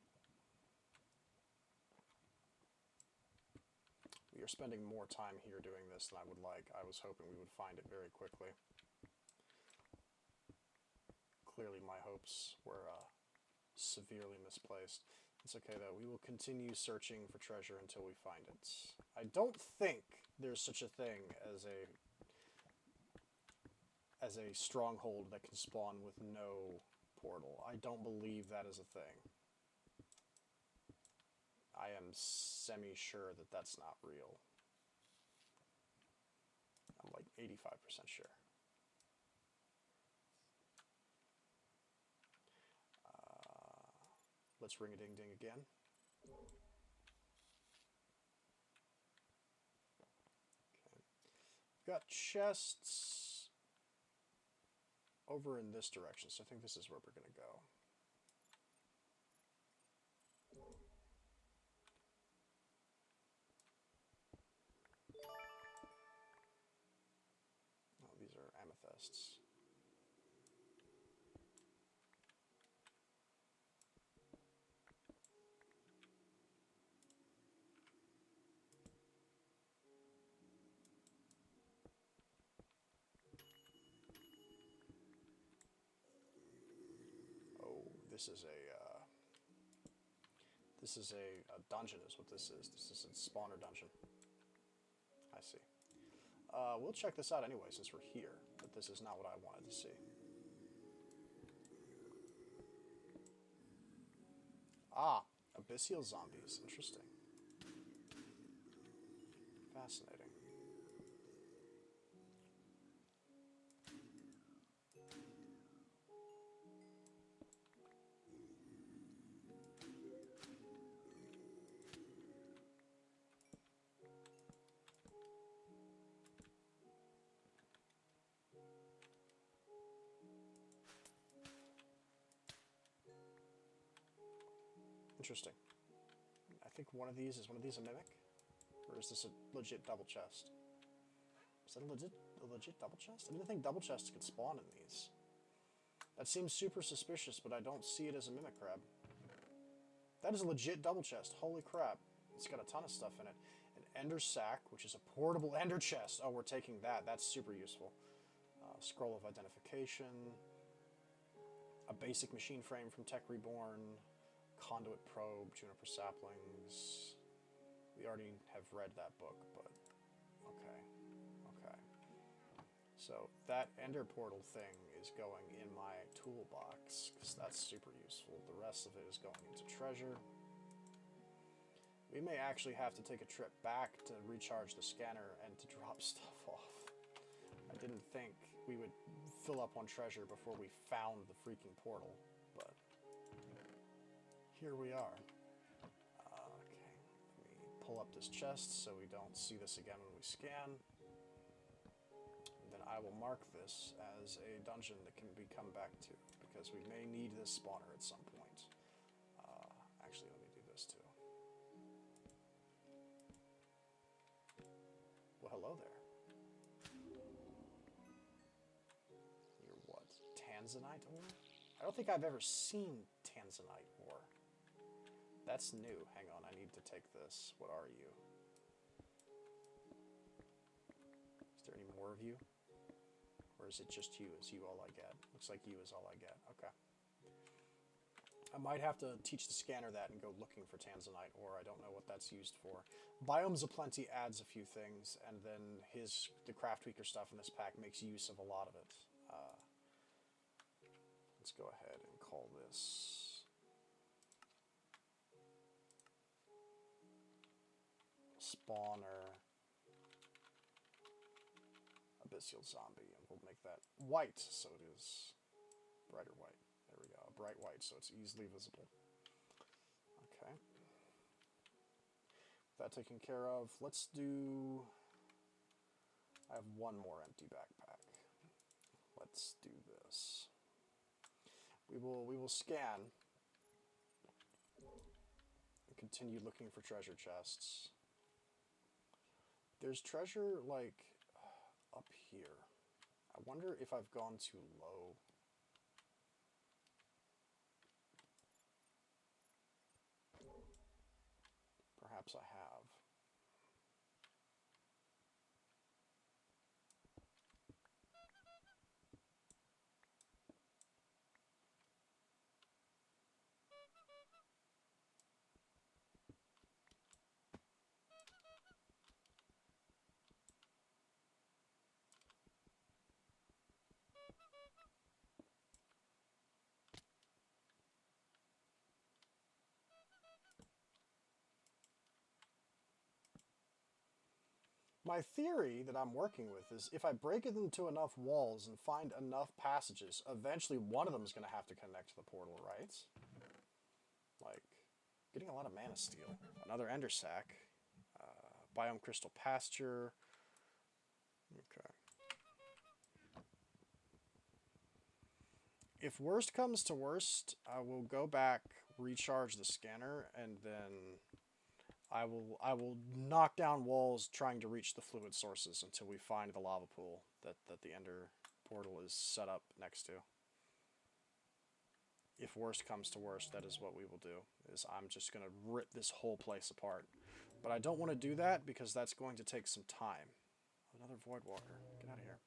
We are spending more time here doing this than I would like. I was hoping we would find it very quickly. Clearly my hopes were severely misplaced. It's okay though, we will continue searching for treasure until we find it. I don't think there's such a thing as a stronghold that can spawn with no portal. I don't believe that is a thing. I am semi-sure that that's not real. I'm like 85% sure. Let's ring-a-ding-ding again. Okay. We've got chests over in this direction, so I think this is where we're going to go. Oh, these are amethysts. This is a dungeon is what this is. This is a spawner dungeon. I see. We'll check this out anyway since we're here, but this is not what I wanted to see. Ah, abyssal zombies. Interesting. Fascinating. Interesting. I think one of these a mimic? Or is this a legit double chest? Is that a legit double chest? I didn't think double chests could spawn in these. That seems super suspicious, but I don't see it as a mimic crab. That is a legit double chest. Holy crap. It's got a ton of stuff in it. An ender sack, which is a portable ender chest. Oh, we're taking that. That's super useful. Scroll of identification. A basic machine frame from Tech Reborn. Conduit probe, juniper saplings. We already have read that book, but okay. So that ender portal thing is going in my toolbox, because that's super useful. The rest of it is going into treasure. We may actually have to take a trip back to recharge the scanner and to drop stuff off. I didn't think we would fill up on treasure before we found the freaking portal, but here we are. Okay, let me pull up this chest so we don't see this again when we scan. And then I will mark this as a dungeon that can be come back to, because we may need this spawner at some point. Actually, let me do this too. Well, hello there. You're what? Tanzanite ore? I don't think I've ever seen Tanzanite ore. That's new. Hang on, I need to take this. What are you? Is there any more of you? Or is it just you? Is you all I get? Looks like you is all I get. Okay. I might have to teach the scanner that and go looking for Tanzanite ore. I don't know what that's used for. Biomes Aplenty adds a few things, and then the Craft Tweaker stuff in this pack makes use of a lot of it. Let's go ahead and call this spawner abyssal zombie, and we'll make that white so it is brighter white. There we go, bright white so it's easily visible. Okay. With that taken care of, let's do... I have one more empty backpack. Let's do this. We will scan and continue looking for treasure chests. There's treasure, like, up here. I wonder if I've gone too low. Perhaps I have. My theory that I'm working with is if I break it into enough walls and find enough passages, eventually one of them is going to have to connect to the portal, right? Like, getting a lot of mana steel. Another ender sac. Biome crystal pasture. Okay. If worst comes to worst, I will go back, recharge the scanner, and then I will knock down walls trying to reach the fluid sources until we find the lava pool that the ender portal is set up next to. If worst comes to worst, that is what we will do. Is I'm just going to rip this whole place apart. But I don't want to do that because that's going to take some time. Another Void Walker. Get out of here.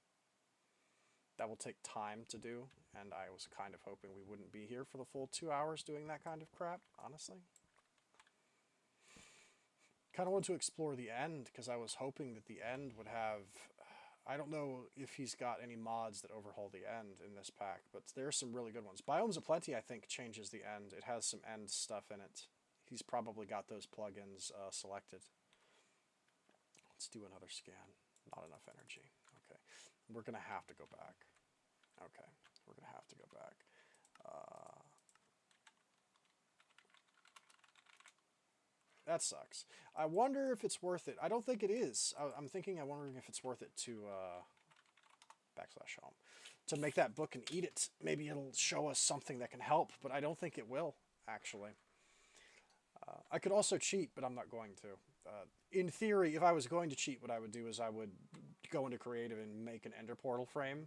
That will take time to do, and I was kind of hoping we wouldn't be here for the full 2 hours doing that kind of crap, honestly. Kind of wanted to explore the end, because I was hoping that the end would have... I don't know if he's got any mods that overhaul the end in this pack, but there are some really good ones. Biomes of Plenty, I think, changes the end. It has some end stuff in it. He's probably got those plugins selected. Let's do another scan. Not enough energy. Okay. We're going to have to go back. Okay. We're going to have to go back. That sucks. I wonder if it's worth it. I don't think it is. I'm wondering if it's worth it to /home to make that book and eat it. Maybe it'll show us something that can help, but I don't think it will, actually. I could also cheat, but I'm not going to. In theory, if I was going to cheat, what I would do is I would go into creative and make an ender portal frame.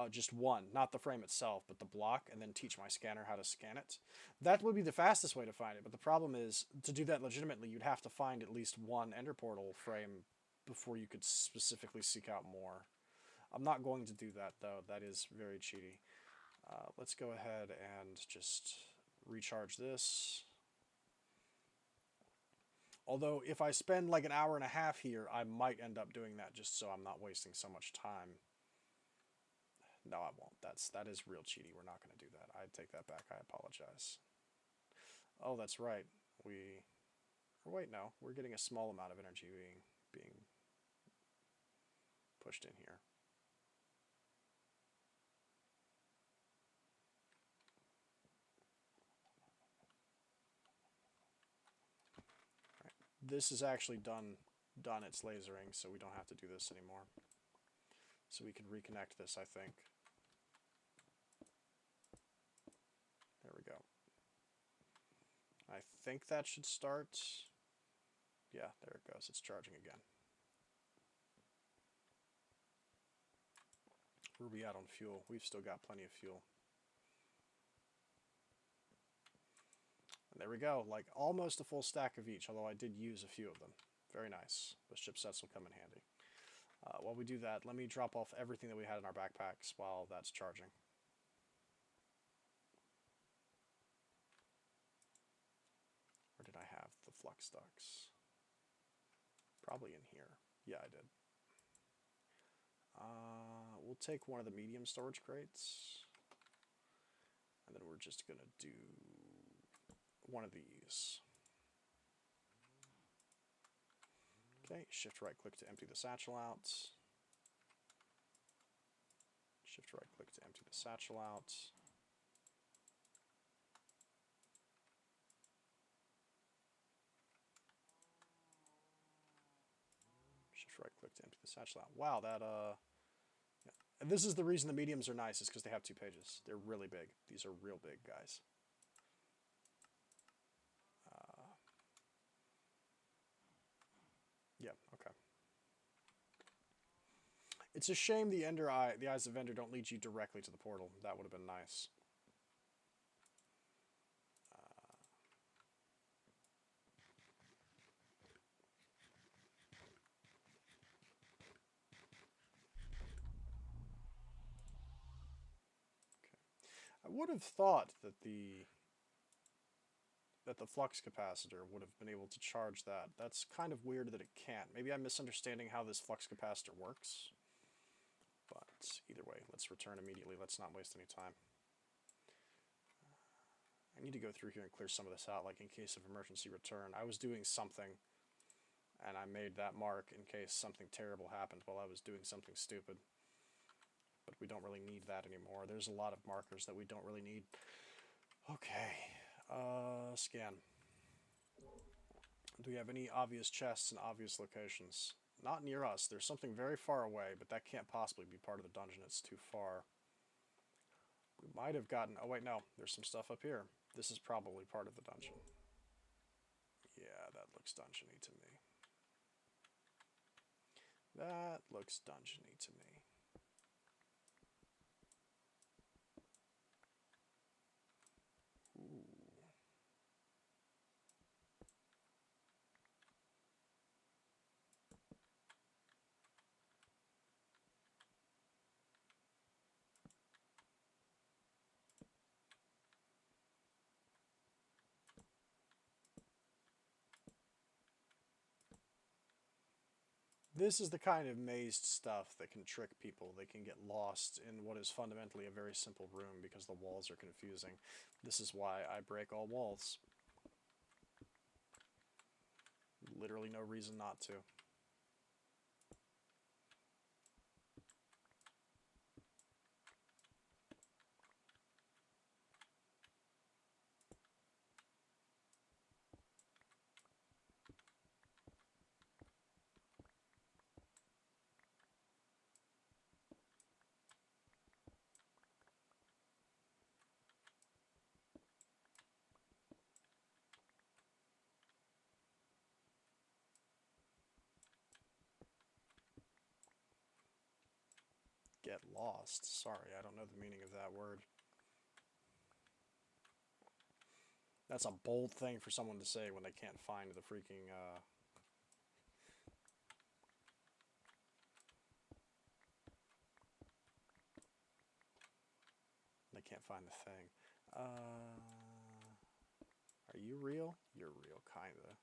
Just one, not the frame itself, but the block, and then teach my scanner how to scan it. That would be the fastest way to find it, but the problem is, to do that legitimately, you'd have to find at least one ender portal frame before you could specifically seek out more. I'm not going to do that, though. That is very cheaty. Let's go ahead and just recharge this. Although, if I spend like an hour and a half here, I might end up doing that just so I'm not wasting so much time. No, I won't. That is real cheaty. We're not going to do that. I take that back. I apologize. Oh, that's right. Wait, no. We're getting a small amount of energy being pushed in here. All right. This is actually done its lasering, so we don't have to do this anymore. So we can reconnect this, I think. There we go. I think that should start. Yeah, there it goes. It's charging again. Where are we at on fuel? We've still got plenty of fuel. And there we go. Like almost a full stack of each, although I did use a few of them. Very nice. Those chipsets will come in handy. While we do that, let me drop off everything that we had in our backpacks while that's charging. Or did I have the flux ducts? Probably in here. Yeah, I did. We'll take one of the medium storage crates. And then we're just going to do one of these. Okay, shift right click to empty the satchel out. Shift right click to empty the satchel out. Shift right click to empty the satchel out. Wow, that yeah. And this is the reason the mediums are nice, is because they have 2 pages. They're really big. These are real big, guys. Yeah, okay. It's a shame the Eyes of Ender don't lead you directly to the portal. That would have been nice. I would have thought that the flux capacitor would have been able to charge that. That's kind of weird that it can't. Maybe I'm misunderstanding how this flux capacitor works. But either way, let's return immediately. Let's not waste any time. I need to go through here and clear some of this out, like in case of emergency return. I was doing something, and I made that mark in case something terrible happened while I was doing something stupid. But we don't really need that anymore. There's a lot of markers that we don't really need. Okay, scan. Do we have any obvious chests and obvious locations? Not near us. There's something very far away, but that can't possibly be part of the dungeon. It's too far. We might have gotten... Oh, wait, no. There's some stuff up here. This is probably part of the dungeon. Yeah, that looks dungeony to me. That looks dungeony to me. Ooh. This is the kind of mazed stuff that can trick people. They can get lost in what is fundamentally a very simple room because the walls are confusing. This is why I break all walls. Literally no reason not to. Get lost. Sorry, I don't know the meaning of that word. That's a bold thing for someone to say when they can't find the freaking, They can't find the thing. Are you real? You're real, kinda.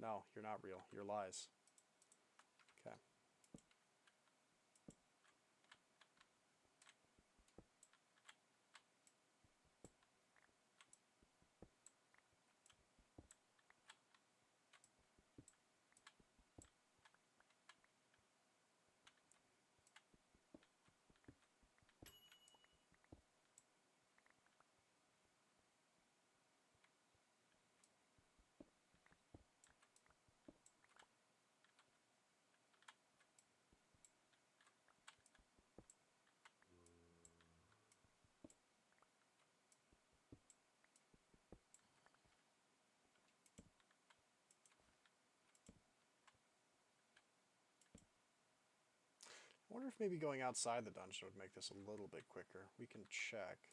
No, you're not real. You're lies. Okay. I wonder if maybe going outside the dungeon would make this a little bit quicker. We can check.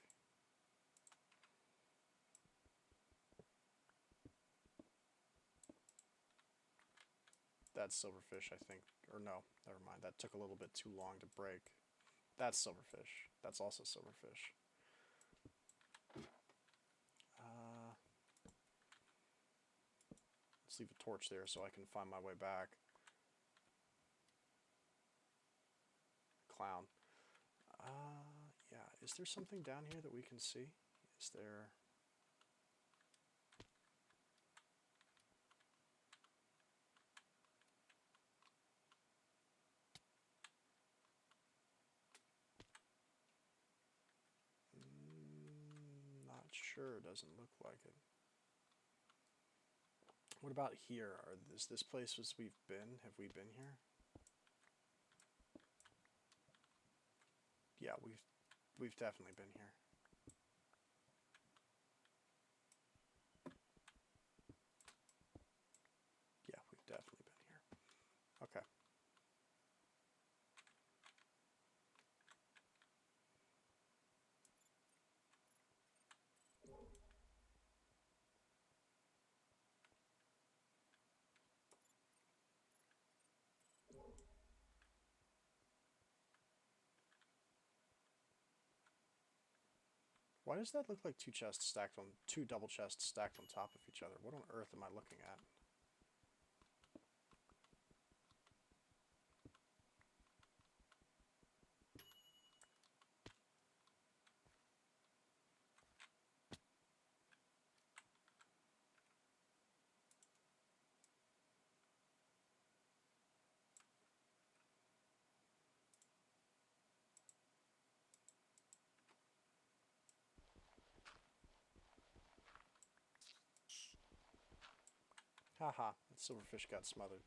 That's silverfish, I think. Or no, never mind. That took a little bit too long to break. That's silverfish. That's also silverfish. Let's leave a torch there so I can find my way back. Clown. Yeah. Is there something down here that we can see? Is there... Not sure. Doesn't look like it. What about here? Is this place as we've been? Have we been here? Yeah, we've definitely been here. Yeah, we've definitely been here. Okay. Why does that look like two double chests stacked on top of each other? What on earth am I looking at? Haha, that silverfish got smothered.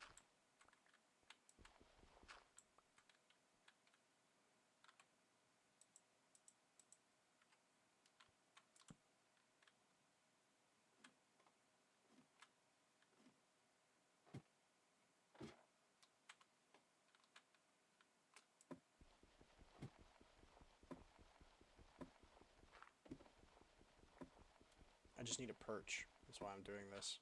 I just need a perch. That's why I'm doing this.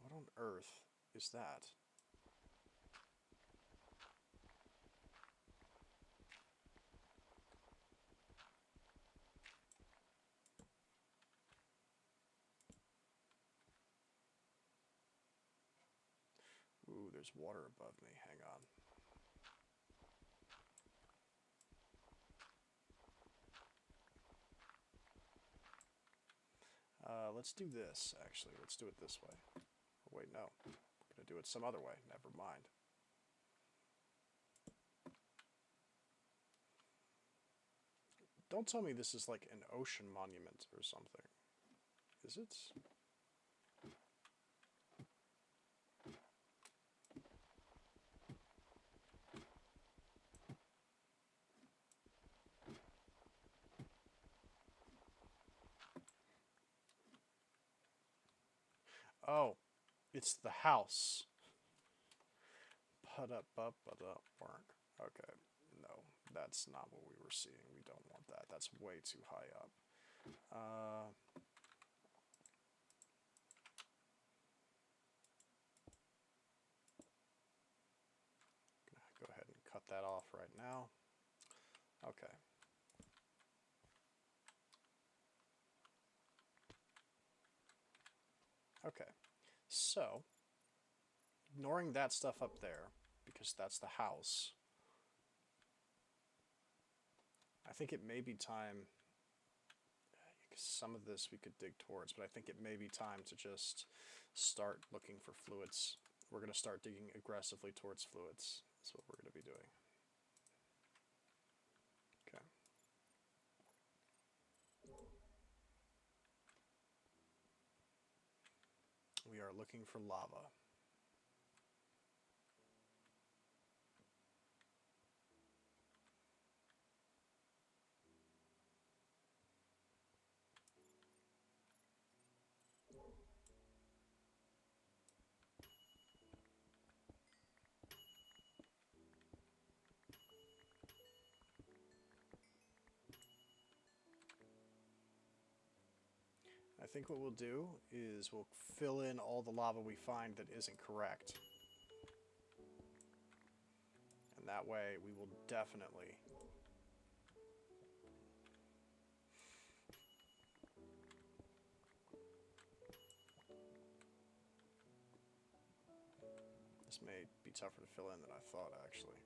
What on earth is that? Ooh, there's water above me. Hang on. Let's do this, actually. Let's do it this way. Or wait, no. We're going to do it some other way. Never mind. Don't tell me this is like an ocean monument or something. Is it? Oh, it's the house. Okay, no, that's not what we were seeing. We don't want that. That's way too high up. Go ahead and cut that off right now. Okay. Okay, so ignoring that stuff up there, because that's the house, I think it may be time, because some of this we could dig towards, but I think it may be time to just start looking for fluids. We're going to start digging aggressively towards fluids. That's what we're going to be doing. Okay. We are looking for lava. I think what we'll do is we'll fill in all the lava we find that isn't correct. And that way we will definitely... This may be tougher to fill in than I thought, actually.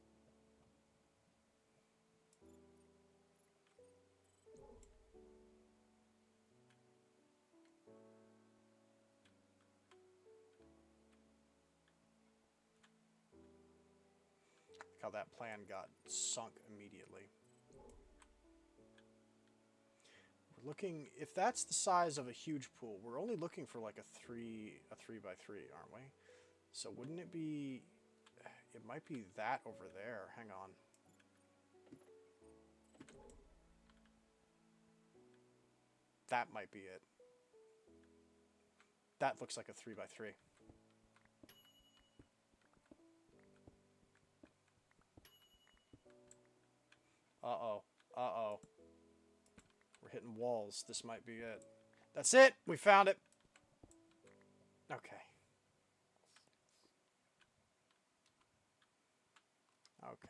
How that plan got sunk immediately. We're looking, if that's the size of a huge pool, we're only looking for like a 3 by 3, aren't we? So wouldn't it be, it might be that over there. Hang on. That might be it. That looks like a 3 by 3. Uh-oh. Uh-oh. We're hitting walls. This might be it. That's it! We found it! Okay. Okay.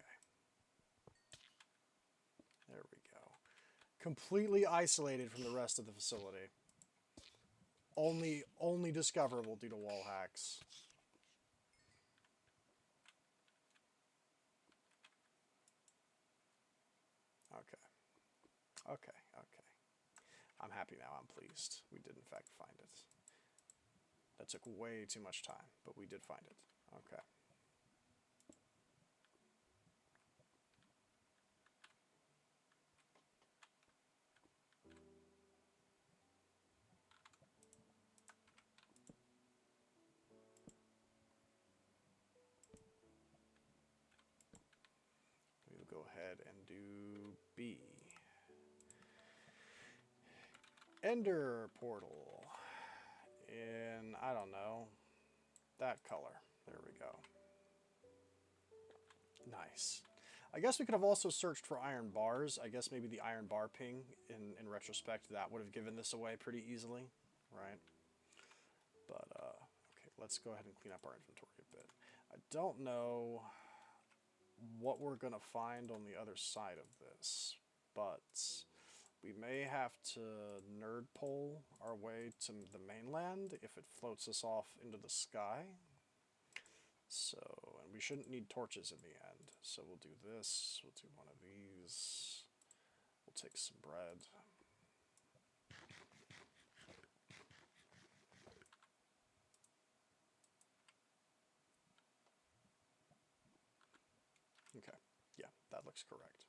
There we go. Completely isolated from the rest of the facility. Only discoverable due to wall hacks. Okay. Okay. Okay. I'm happy now. I'm pleased. We did in fact find it. That took way too much time, but we did find it. Okay. go ahead and do B. Ender portal. In, I don't know, that color. There we go. Nice. I guess we could have also searched for iron bars. I guess maybe the iron bar ping, in retrospect, that would have given this away pretty easily, right? But, okay, let's go ahead and clean up our inventory a bit. I don't know what we're going to find on the other side of this, but we may have to nerd pole our way to the mainland if it floats us off into the sky. So, and we shouldn't need torches in the end. So we'll do this, we'll do one of these, we'll take some bread. Okay, yeah, that looks correct.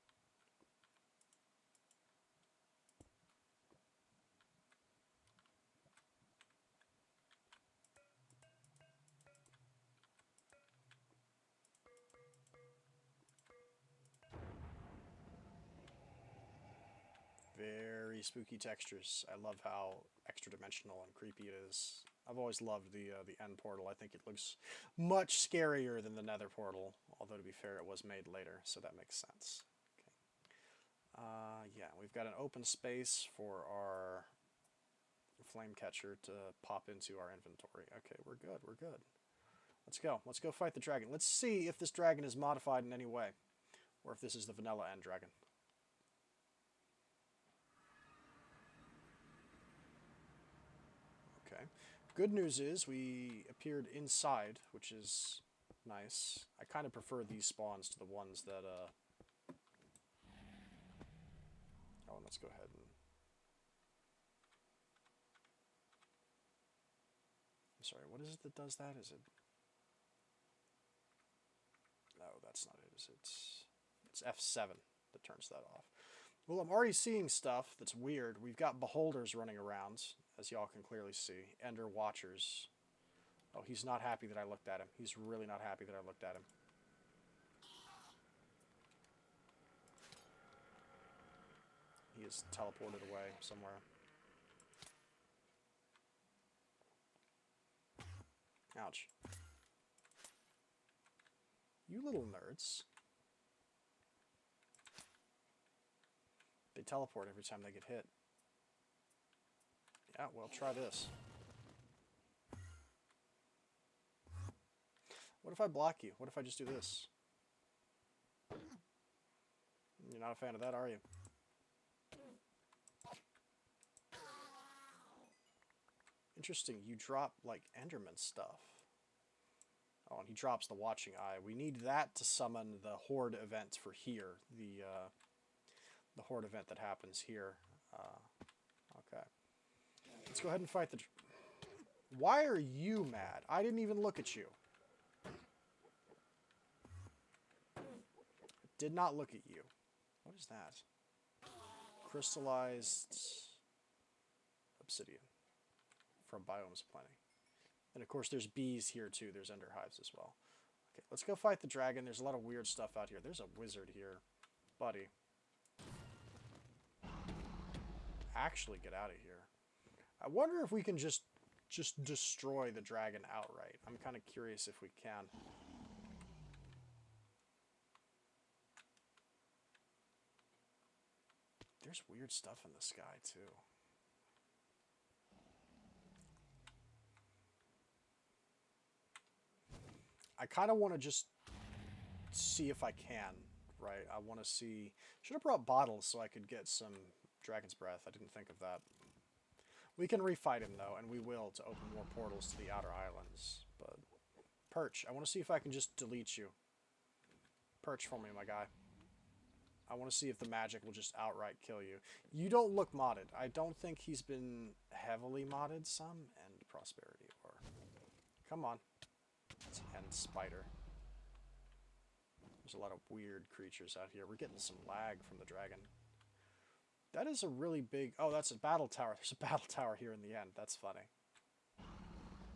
Very spooky textures. I love how extra dimensional and creepy it is. I've always loved the end portal. I think it looks much scarier than the Nether portal. Although to be fair, it was made later, so that makes sense. Okay. Yeah, we've got an open space for our flame catcher to pop into our inventory. Okay, we're good. We're good. Let's go. Let's go fight the dragon. Let's see if this dragon is modified in any way, or if this is the vanilla end dragon. Okay. Good news is we appeared inside, which is nice. I kind of prefer these spawns to the ones that, Oh, let's go ahead and... I'm sorry, what is it that does that? Is it... No, that's not it, is it? It's F7 that turns that off. Well, I'm already seeing stuff that's weird. We've got beholders running around, as y'all can clearly see. Ender watchers. Oh, he's not happy that I looked at him. He's really not happy that I looked at him. He is teleported away somewhere. Ouch. You little nerds. They teleport every time they get hit. Yeah, well, try this. What if I block you? What if I just do this? You're not a fan of that, are you? Interesting, you drop, like, Enderman stuff. Oh, and he drops the Watching Eye. We need that to summon the Horde event for here. The Horde event that happens here. Okay. Let's go ahead and fight the... Why are you mad? I didn't even look at you. I did not look at you. What is that? Crystallized obsidian from Biomes Plenty. And of course there's bees here too. There's ender hives as well. Okay, let's go fight the dragon. There's a lot of weird stuff out here. There's a wizard here. Buddy. Actually get out of here. I wonder if we can just destroy the dragon outright. I'm kind of curious if we can. There's weird stuff in the sky too. I kind of want to just see if I can, right? I want to see... Should have brought bottles so I could get some dragon's breath. I didn't think of that. We can refight him, though, and we will to open more portals to the outer islands. But Perch, I want to see if I can just delete you. Perch for me, my guy. I want to see if the magic will just outright kill you. You don't look modded. I don't think he's been heavily modded some. And prosperity, or... Come on. Let's end spider. There's a lot of weird creatures out here. We're getting some lag from the dragon. That is a really big... Oh, that's a battle tower. There's a battle tower here in the end. That's funny.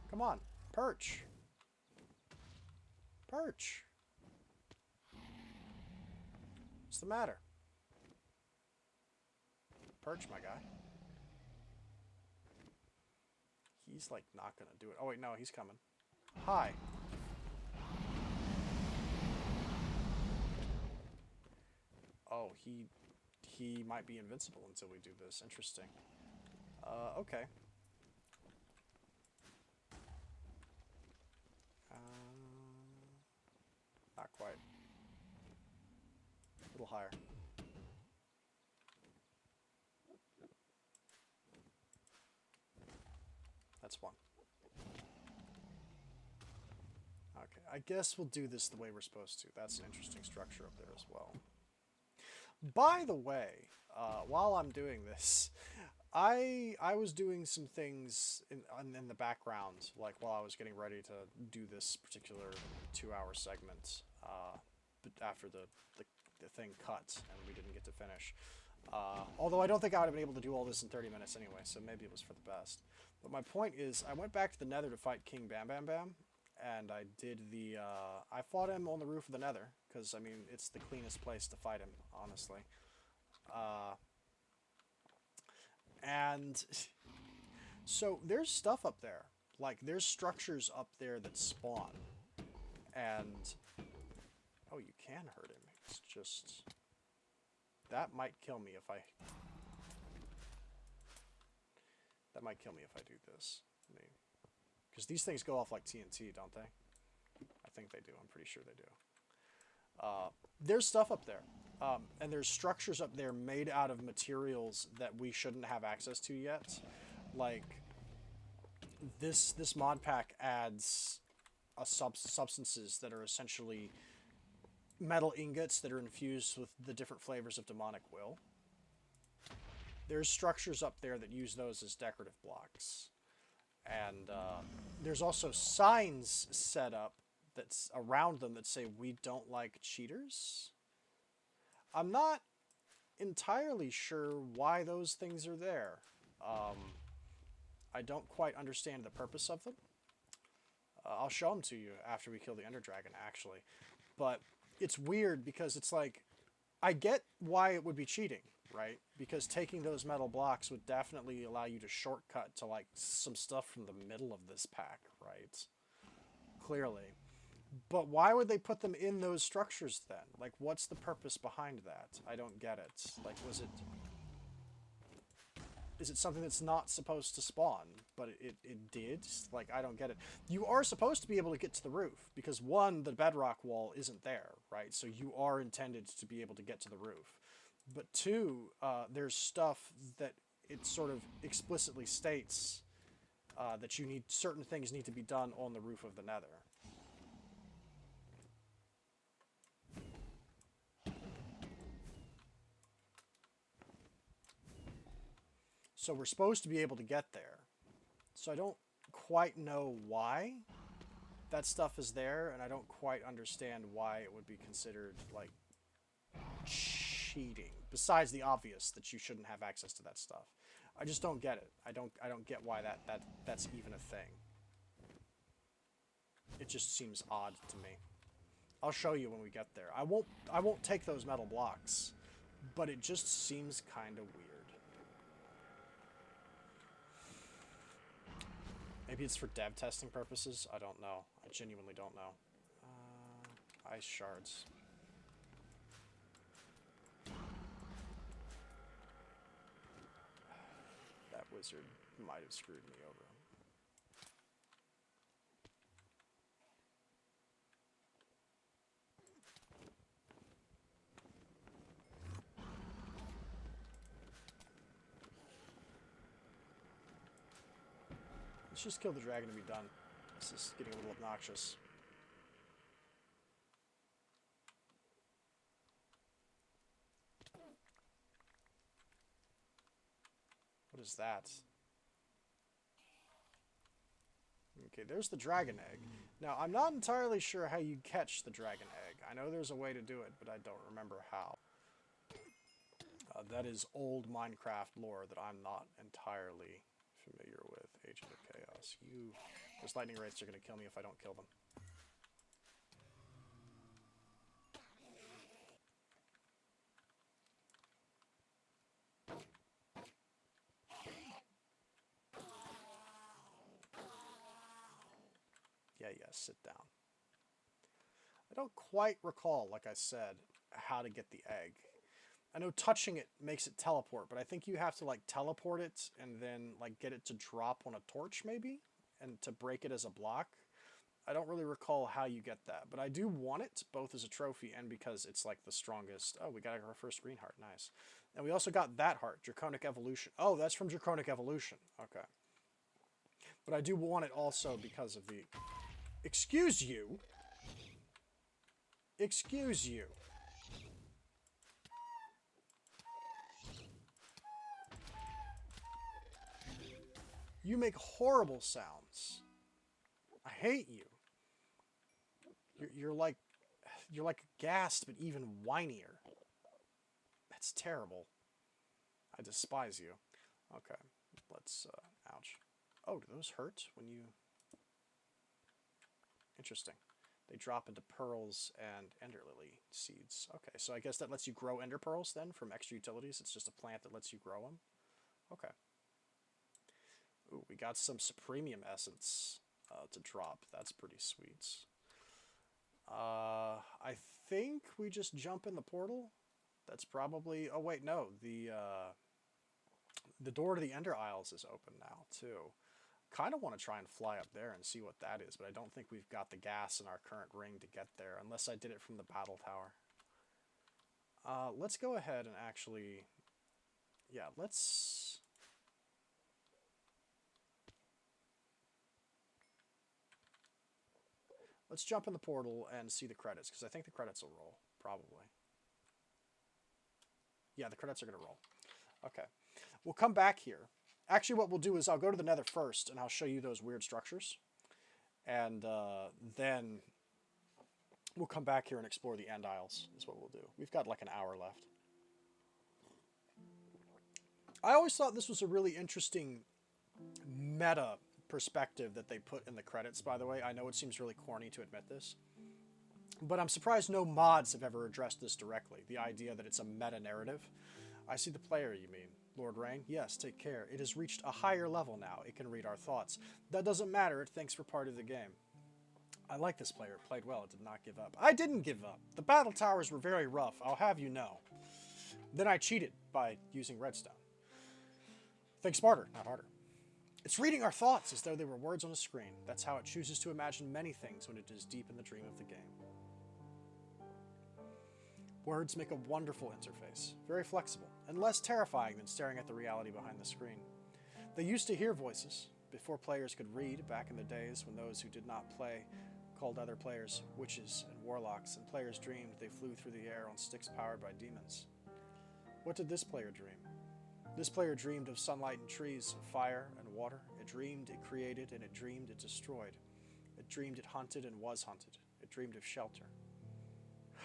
Come on. Perch. Perch. What's the matter? Perch, my guy. He's like not gonna do it. Oh wait, no, he's coming. Hi. Oh, he might be invincible until we do this. Interesting. Okay. Not quite. A little higher. That's one. Okay, I guess we'll do this the way we're supposed to. That's an interesting structure up there as well. By the way, while I'm doing this, I was doing some things in the background, like while I was getting ready to do this particular 2-hour segment, but after the thing cut and we didn't get to finish. Although I don't think I would have been able to do all this in 30 minutes anyway, so maybe it was for the best. But my point is, I went back to the Nether to fight King Bam Bam Bam, and I did the, I fought him on the roof of the Nether, because, I mean, it's the cleanest place to fight him, honestly. And so there's stuff up there. Like, there's structures up there that spawn. And, oh, you can hurt him. It's just, that might kill me if I... That might kill me if I do this. Because these things go off like TNT, don't they? I think they do. I'm pretty sure they do. There's stuff up there. And there's structures up there made out of materials that we shouldn't have access to yet. Like, this mod pack adds substances that are essentially metal ingots that are infused with the different flavors of demonic will. There's structures up there that use those as decorative blocks. And there's also signs set up that's around them that say, "We don't like cheaters." I'm not entirely sure why those things are there. I don't quite understand the purpose of them. I'll show them to you after we kill the Ender Dragon, actually. But it's weird because it's like, I get why it would be cheating, right? Because taking those metal blocks would definitely allow you to shortcut to like some stuff from the middle of this pack, right? Clearly. But why would they put them in those structures then? Like, what's the purpose behind that? I don't get it. Like, is it something that's not supposed to spawn, but it did? Like, I don't get it. You are supposed to be able to get to the roof, because one, the bedrock wall isn't there, right? So you are intended to be able to get to the roof. But two, there's stuff that it sort of explicitly states that certain things need to be done on the roof of the Nether. So we're supposed to be able to get there. So I don't quite know why that stuff is there, and I don't quite understand why it would be considered, like, cheating. Besides the obvious that you shouldn't have access to that stuff. I just don't get it. I don't get why that's even a thing. It just seems odd to me. I'll show you when we get there. I won't take those metal blocks, but it just seems kind of weird. Maybe it's for dev testing purposes? I don't know. I genuinely don't know. Ice shards. That wizard might have screwed me over. Let's just kill the dragon and be done. This is getting a little obnoxious. What is that? Okay, there's the dragon egg. Now, I'm not entirely sure how you catch the dragon egg. I know there's a way to do it, but I don't remember how. That is old Minecraft lore that I'm not entirely familiar with. Agent of Chaos. Those lightning wraiths are going to kill me if I don't kill them. yes, sit down. I don't quite recall, like I said, how to get the egg. I know touching it makes it teleport, but I think you have to like teleport it and then like get it to drop on a torch maybe and to break it as a block. I don't really recall how you get that, but I do want it both as a trophy and because it's like the strongest. Oh, we got our first green heart. Nice. And we also got that heart, Draconic Evolution. Oh, that's from Draconic Evolution. Okay. But I do want it also because of the... Excuse you. Excuse you. You make horrible sounds. I hate you. You're like gassed, but even whinier. That's terrible. I despise you. Okay, let's. Ouch. Oh, do those hurt when you? Interesting. They drop into pearls and ender lily seeds. Okay, so I guess that lets you grow ender pearls then from extra utilities. It's just a plant that lets you grow them. Okay. Ooh, we got some supremium essence to drop. That's pretty sweet. I think we just jump in the portal. That's probably... Oh, wait, no. The door to the Ender Isles is open now, too. Kind of want to try and fly up there and see what that is, but I don't think we've got the gas in our current ring to get there, unless I did it from the battle tower. Let's go ahead and actually... Yeah, let's... Let's jump in the portal and see the credits, because I think the credits will roll, probably. Yeah, the credits are going to roll. Okay. We'll come back here. Actually, what we'll do is I'll go to the Nether first, and I'll show you those weird structures. And then we'll come back here and explore the End Isles, is what we'll do. We've got like an hour left. I always thought this was a really interesting meta perspective that they put in the credits, by the way. I know it seems really corny to admit this, but I'm surprised no mods have ever addressed this directly. The idea that it's a meta-narrative. I see the player, you mean. Lord Rain? Yes, take care. It has reached a higher level now. It can read our thoughts. That doesn't matter. It thinks we're part of the game. I like this player. It played well. It did not give up. I didn't give up. The battle towers were very rough, I'll have you know. Then I cheated by using redstone. Think smarter, not harder. It's reading our thoughts as though they were words on a screen. That's how it chooses to imagine many things when it is deep in the dream of the game. Words make a wonderful interface, very flexible, and less terrifying than staring at the reality behind the screen. They used to hear voices, before players could read, back in the days when those who did not play called other players witches and warlocks, and players dreamed they flew through the air on sticks powered by demons. What did this player dream? This player dreamed of sunlight and trees, of fire and water. It dreamed it created, and it dreamed it destroyed. It dreamed it hunted and was hunted. It dreamed of shelter.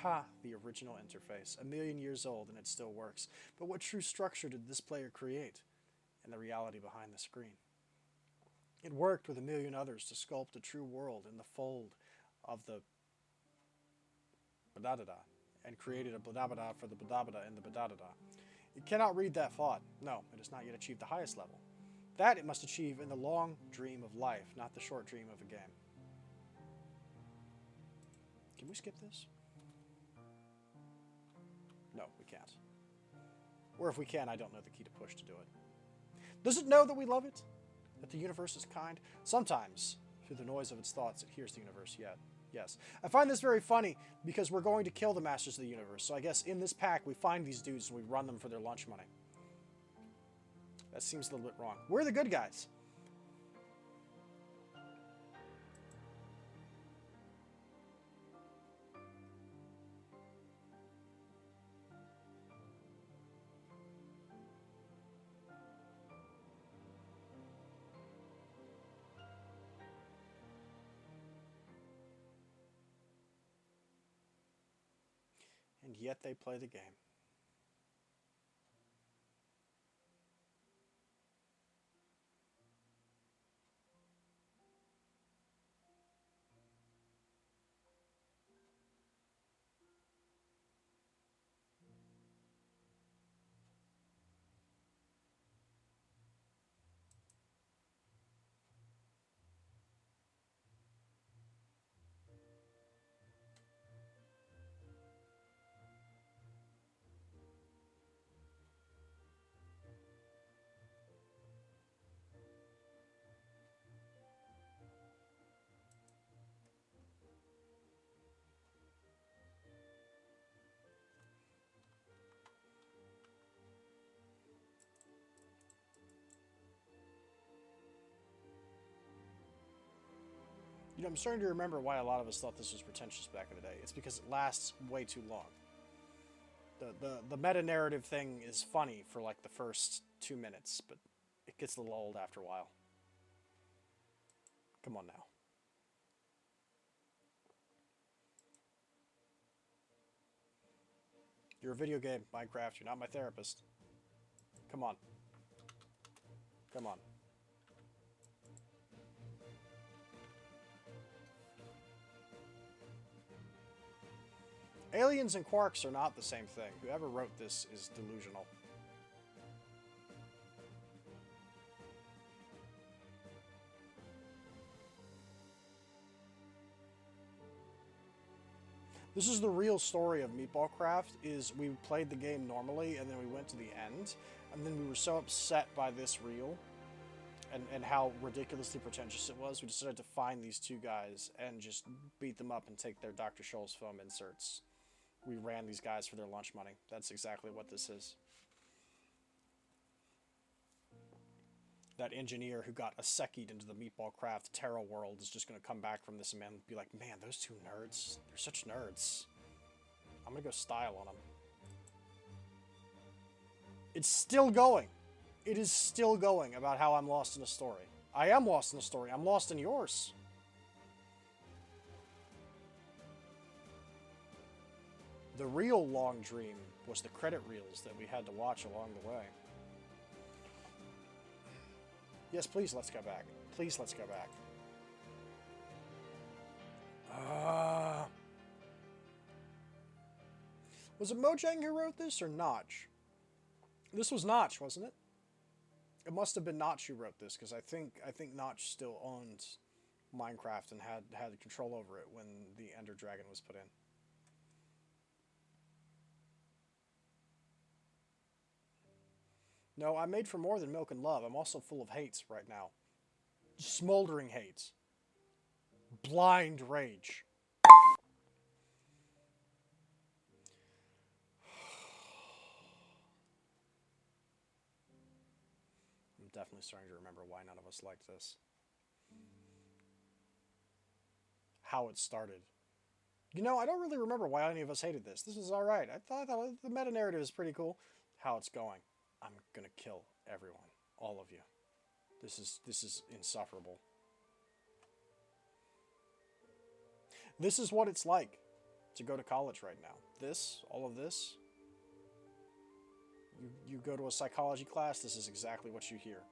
Ha! The original interface. 1,000,000 years old and it still works. But what true structure did this player create? And the reality behind the screen. It worked with 1,000,000 others to sculpt a true world in the fold of the Badadada, and created a Badabada for the Badabada in the Badadada. It cannot read that thought. No, it has not yet achieved the highest level. That it must achieve in the long dream of life, not the short dream of a game. Can we skip this? No, we can't. Or if we can, I don't know the key to push to do it. Does it know that we love it? That the universe is kind? Sometimes, through the noise of its thoughts, it hears the universe yet. Yes. I find this very funny because we're going to kill the Masters of the Universe. So I guess in this pack, we find these dudes and we run them for their lunch money. That seems a little bit wrong. We're the good guys. And yet they play the game. You know, I'm starting to remember why a lot of us thought this was pretentious back in the day. It's because it lasts way too long. The meta-narrative thing is funny for like the first 2 minutes, but it gets a little old after a while. Come on now. You're a video game, Minecraft. You're not my therapist. Come on. Come on. Aliens and quarks are not the same thing. Whoever wrote this is delusional. This is the real story of Meatballcraft, is we played the game normally, and then we went to the end, and then we were so upset by this reel, and how ridiculously pretentious it was, we decided to find these two guys and just beat them up and take their Dr. Scholl's foam inserts. We ran these guys for their lunch money. That's exactly what this is. That engineer who got Aseki'd into the Meatballcraft Terra world is just going to come back from this and be like, man, those two nerds, they're such nerds. I'm going to go style on them. It's still going. It is still going about how I'm lost in a story. I am lost in a story. I'm lost in yours. The real long dream was the credit reels that we had to watch along the way. Yes, please, let's go back. Please, let's go back. Was it Mojang who wrote this, or Notch? This was Notch, wasn't it? It must have been Notch who wrote this, because I think Notch still owned Minecraft and had control over it when the Ender Dragon was put in. No, I'm made for more than milk and love. I'm also full of hates right now. Smoldering hate. Blind rage. I'm definitely starting to remember why none of us liked this. How it started. You know, I don't really remember why any of us hated this. This was alright. I thought the meta-narrative is pretty cool. How it's going. I'm gonna kill everyone. All of you. This is insufferable. This is what it's like to go to college right now. This, all of this. You go to a psychology class, this is exactly what you hear.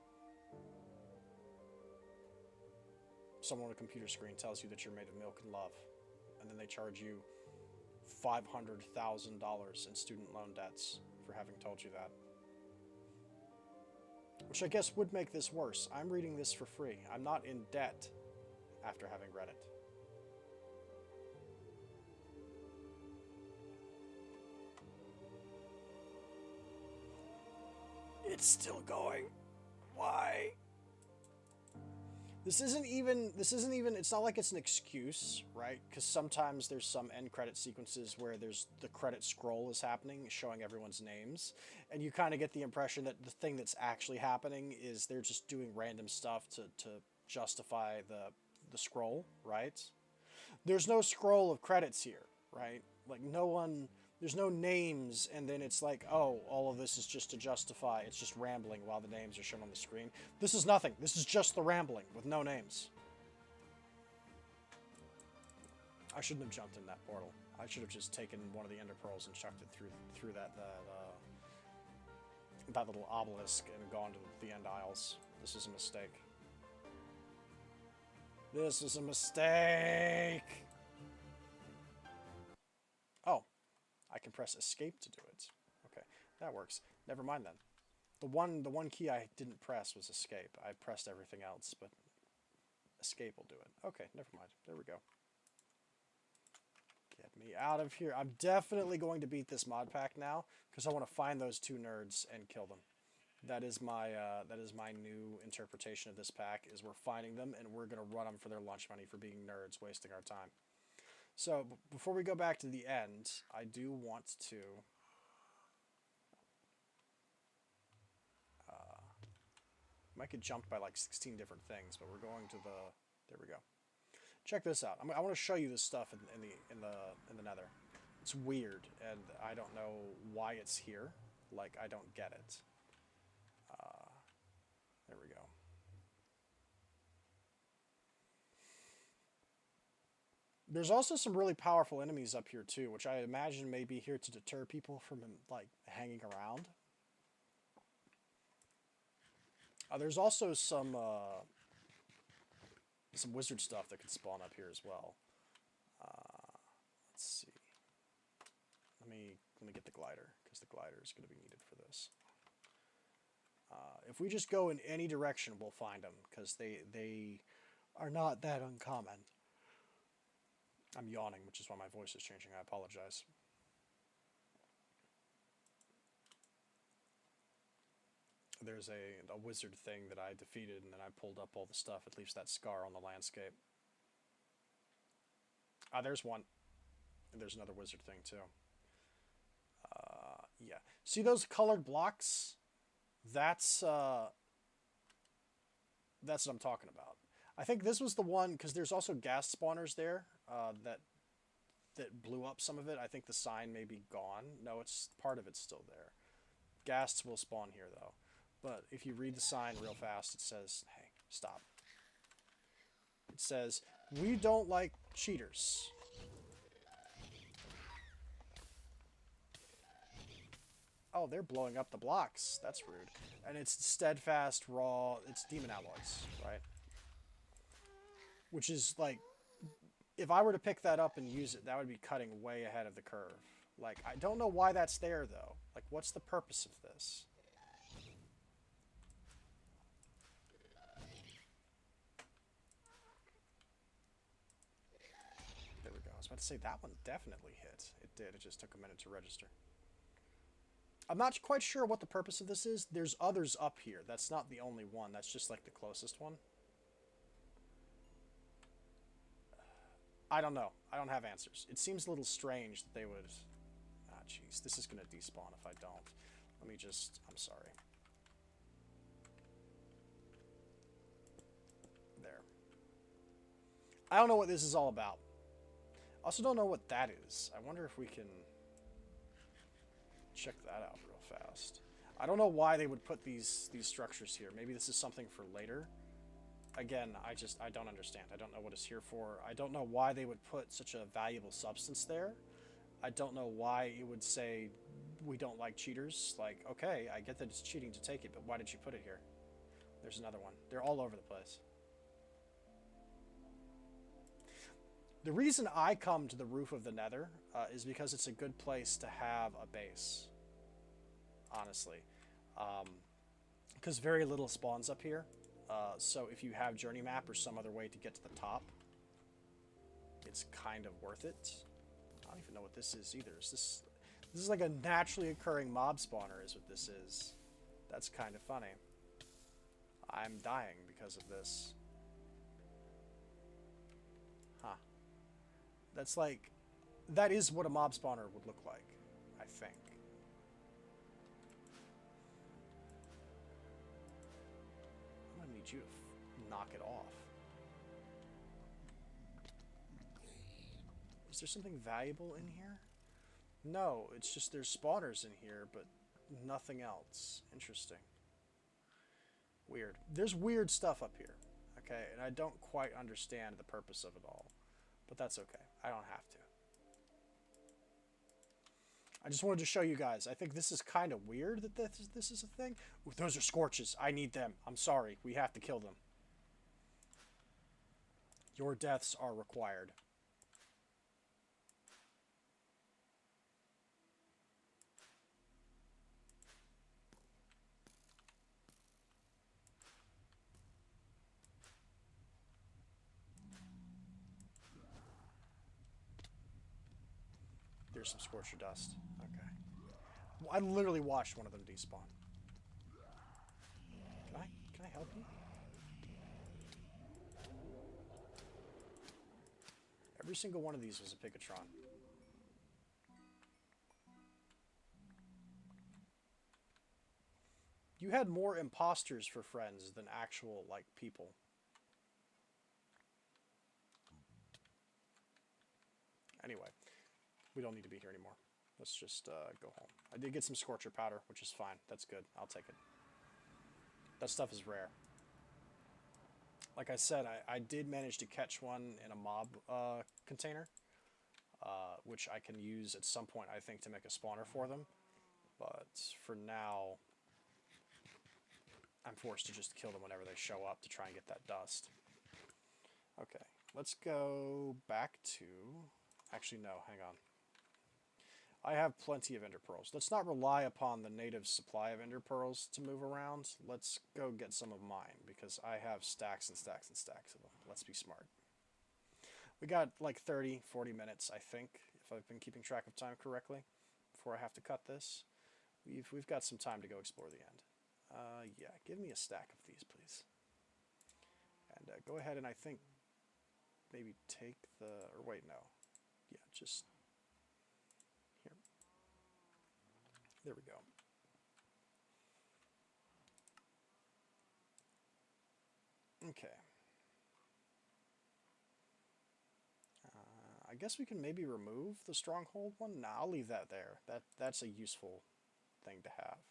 Someone on a computer screen tells you that you're made of milk and love, and then they charge you $500,000 in student loan debts for having told you that. Which I guess would make this worse. I'm reading this for free. I'm not in debt after having read it. It's still going. Why? This isn't even, it's not like it's an excuse, right? Because sometimes there's some end credit sequences where the credit scroll is happening, showing everyone's names, and you kind of get the impression that the thing that's actually happening is they're just doing random stuff to justify the scroll, right? There's no scroll of credits here, right? Like there's no names, and then it's like, oh, all of this is just to justify, it's just rambling while the names are shown on the screen. This is nothing. This is just the rambling with no names. I shouldn't have jumped in that portal. I should have just taken one of the ender pearls and chucked it through that little obelisk and gone to the end aisles. This is a mistake. This is a mistake! Oh. I can press escape to do it. Okay, that works. Never mind then. The one key I didn't press was escape. I pressed everything else, but escape will do it. Okay, never mind. There we go. Get me out of here. I'm definitely going to beat this mod pack now because I want to find those two nerds and kill them. That is my new interpretation of this pack. Is we're finding them and we're gonna run them for their lunch money for being nerds, wasting our time. So, before we go back to the end, I do want to might get jumped by like 16 different things, but we're going to there we go. Check this out. I want to show you this stuff in the Nether. It's weird, and I don't know why it's here. Like, I don't get it. There we go. There's also some really powerful enemies up here too, which I imagine may be here to deter people from like hanging around. There's also some wizard stuff that could spawn up here as well. Let's see. Let me get the glider, because the glider is going to be needed for this. If we just go in any direction, we'll find them, because they are not that uncommon. I'm yawning, which is why my voice is changing. I apologize. There's a wizard thing that I defeated, and then I pulled up all the stuff. It leaves that scar on the landscape. There's one. And there's another wizard thing, too. Yeah. See those colored blocks? That's what I'm talking about. I think this was the one, because there's also ghast spawners there that blew up some of it. I think the sign may be gone. No, it's part of it's still there. Ghasts will spawn here, though. But if you read the sign real fast, it says, hey, stop. It says, we don't like cheaters. Oh, they're blowing up the blocks. That's rude. And it's steadfast, raw, it's demon alloys, right? Which is, like, if I were to pick that up and use it, that would be cutting way ahead of the curve. Like, I don't know why that's there, though. Like, what's the purpose of this? There we go. I was about to say, that one definitely hit. It did. It just took a minute to register. I'm not quite sure what the purpose of this is. There's others up here. That's not the only one. That's just, like, the closest one. I don't know. I don't have answers. It seems a little strange that they would... Ah, jeez. This is going to despawn if I don't. Let me just... I'm sorry. There. I don't know what this is all about. I also don't know what that is. I wonder if we can... check that out real fast. I don't know why they would put these structures here. Maybe this is something for later. Again, I don't understand. I don't know what it's here for. I don't know why they would put such a valuable substance there. I don't know why it would say we don't like cheaters. Like, okay, I get that it's cheating to take it, but why did you put it here? There's another one. They're all over the place. The reason I come to the roof of the Nether is because it's a good place to have a base. Honestly. Because very little spawns up here. So if you have journey map or some other way to get to the top, it's kind of worth it. I don't even know what this is either. This is like a naturally occurring mob spawner is what this is. That's kind of funny. I'm dying because of this. Huh. That's like... That is what a mob spawner would look like, I think. I'm gonna need you to knock it off. Is there something valuable in here? No, it's just there's spawners in here, but nothing else. Interesting. Weird. There's weird stuff up here, okay? And I don't quite understand the purpose of it all. But that's okay. I don't have to. I just wanted to show you guys. I think this is kind of weird that this is a thing. Ooh, those are scorches. I need them. I'm sorry. We have to kill them. Your deaths are required. There's some scorcher dust. Okay. Well, I literally watched one of them despawn. Can I help you? Every single one of these was a Picatron. You had more imposters for friends than actual, like, people. Anyway, we don't need to be here anymore. Let's just go home. I did get some Scorcher powder, which is fine. That's good. I'll take it. That stuff is rare. Like I said, I did manage to catch one in a mob container, which I can use at some point, I think, to make a spawner for them. But for now, I'm forced to just kill them whenever they show up to try and get that dust. Okay, let's go back to... Actually, no, hang on. I have plenty of ender pearls. Let's not rely upon the native supply of ender pearls to move around. Let's go get some of mine, because I have stacks and stacks and stacks of them. Let's be smart. We got like 30, 40 minutes, I think, if I've been keeping track of time correctly, before I have to cut this. We've got some time to go explore the end. Yeah, give me a stack of these, please. And go ahead and I think maybe take the... Or wait, no. Yeah, just... Here. There we go. Okay. I guess we can maybe remove the Stronghold one. Nah, I'll leave that there. That's a useful thing to have.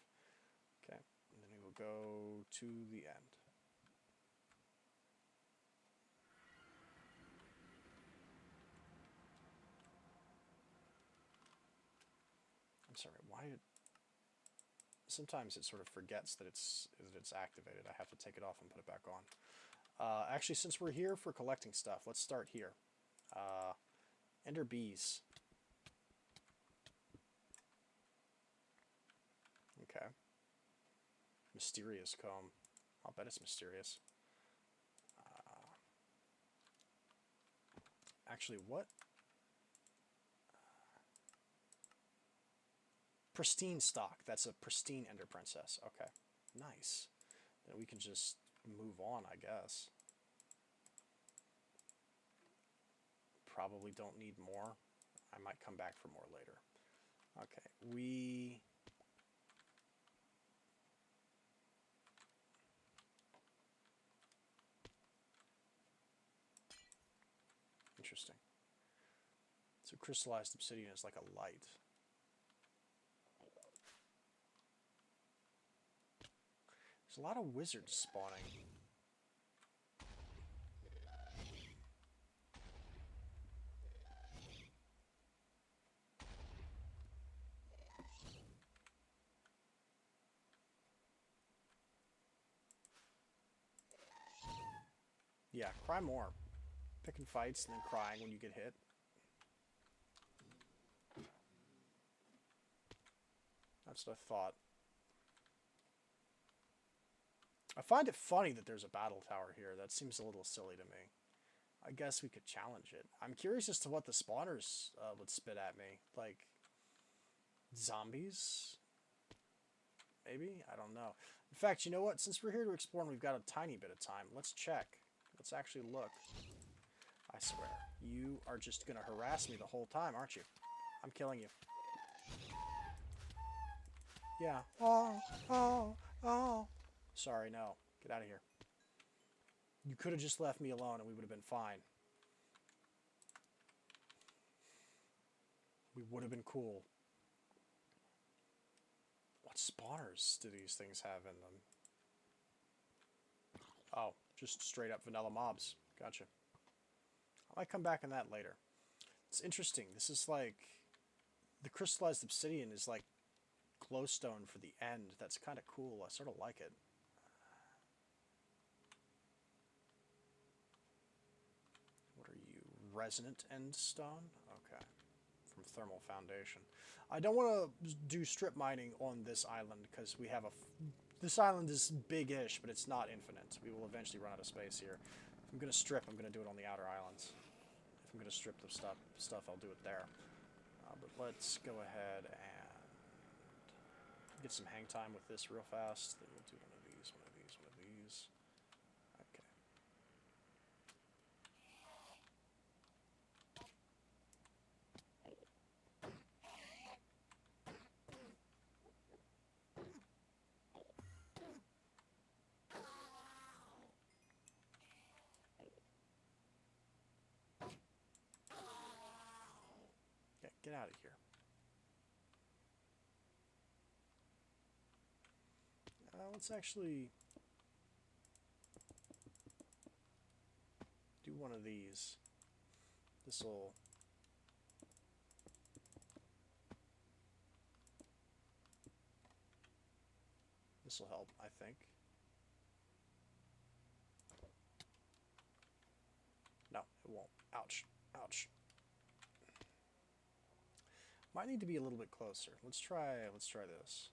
Okay, and then we will go to the end. I'm sorry, why did... Sometimes it sort of forgets that it's activated. I have to take it off and put it back on. Actually, since we're here for collecting stuff, let's start here. Ender bees. Okay. Mysterious comb. I'll bet it's mysterious. Actually, what? Pristine stock. That's a pristine ender princess. Okay. Nice. Then we can just move on, I guess. Probably don't need more. I might come back for more later. Okay, we... Interesting. So crystallized obsidian is like a light. There's a lot of wizards spawning. Yeah, cry more. Picking fights and then crying when you get hit. That's what I thought. I find it funny that there's a battle tower here. That seems a little silly to me. I guess we could challenge it. I'm curious as to what the spawners would spit at me. Like, zombies? Maybe? I don't know. In fact, you know what? Since we're here to explore and we've got a tiny bit of time, let's check. Let's actually look. I swear. You are just going to harass me the whole time, aren't you? I'm killing you. Yeah. Oh. Sorry, no. Get out of here. You could have just left me alone and we would have been fine. We would have been cool. What spawners do these things have in them? Oh, just straight up vanilla mobs. Gotcha. I might come back on that later. It's interesting. This is like... The crystallized obsidian is like glowstone for the end. That's kind of cool. I sort of like it. What are you? Resonant end stone? Okay. From thermal foundation. I don't want to do strip mining on this island because we have a... This island is big-ish, but it's not infinite. We will eventually run out of space here. If I'm going to strip, I'm going to do it on the outer islands. If I'm going to strip the stuff, I'll do it there. But let's go ahead and get some hang time with this real fast. Then we'll do one of these, one of these, one of these. Okay. Get out of here. Let's actually do one of these. This'll help, I think. No, it won't. Ouch. Ouch. Might need to be a little bit closer. Let's try this.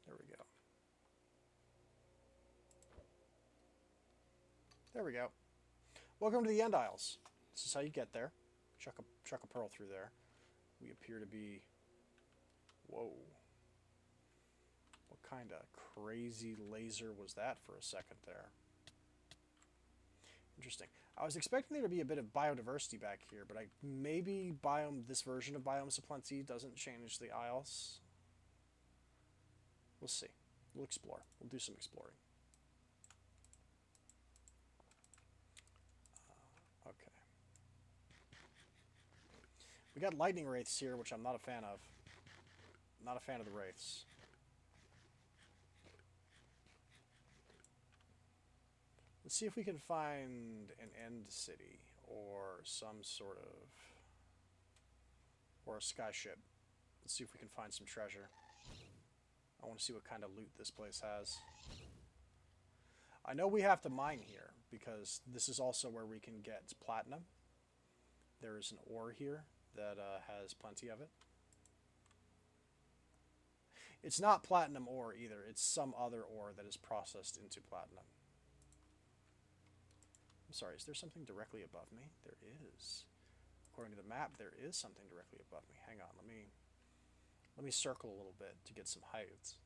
There we go. There we go. Welcome to the End Isles. This is how you get there. Chuck a pearl through there. We appear to be... Whoa. What kind of crazy laser was that for a second there? Interesting. I was expecting there to be a bit of biodiversity back here, but maybe this version of Biomes of Plenty doesn't change the Isles. We'll see. We'll explore. We'll do some exploring. Okay. We got lightning wraiths here, which I'm not a fan of. Not a fan of the wraiths. Let's see if we can find an end city or some sort of... or a skyship. Let's see if we can find some treasure. I want to see what kind of loot this place has. I know we have to mine here, because this is also where we can get platinum. There is an ore here that has plenty of it. It's not platinum ore either. It's some other ore that is processed into platinum. I'm sorry, is there something directly above me? There is. According to the map, there is something directly above me. Hang on, let me circle a little bit to get some heights.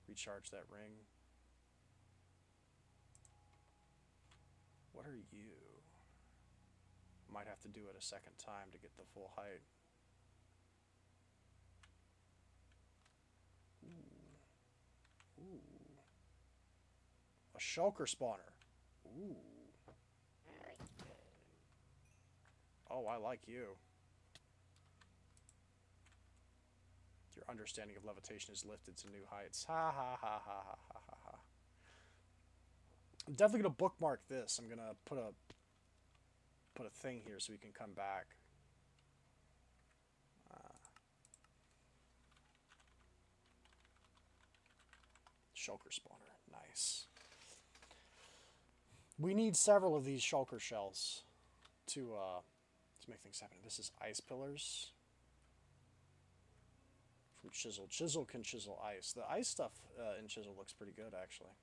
Recharge that ring. What are you? Might have to do it a second time to get the full height. Ooh. Ooh. A shulker spawner. Ooh. Oh, I like you. Your understanding of levitation is lifted to new heights. Ha ha ha ha ha ha ha ha. I'm definitely gonna bookmark this. I'm gonna put a thing here so we can come back. Shulker spawner, nice. We need several of these shulker shells to make things happen. This is ice pillars from Chisel. Chisel can chisel ice. The ice stuff in Chisel looks pretty good, actually.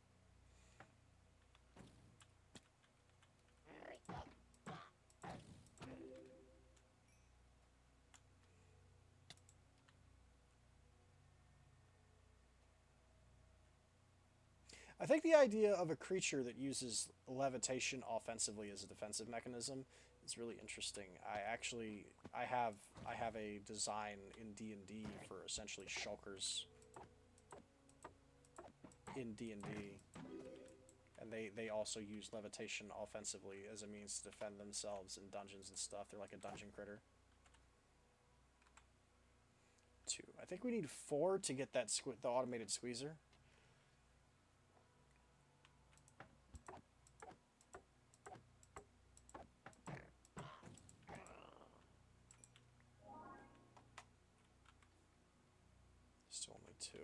I think the idea of a creature that uses levitation offensively as a defensive mechanism is really interesting. I have a design in D&D for essentially shulkers in D&D, and they also use levitation offensively as a means to defend themselves in dungeons and stuff. They're like a dungeon critter. 2. I think we need 4 to get that the automated squeezer. Still only 2.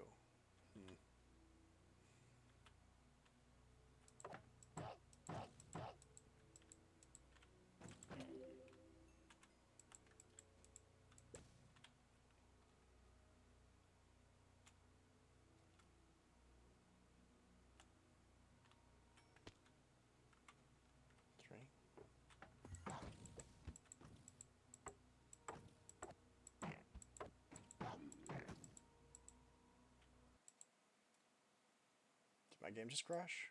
My game just crash?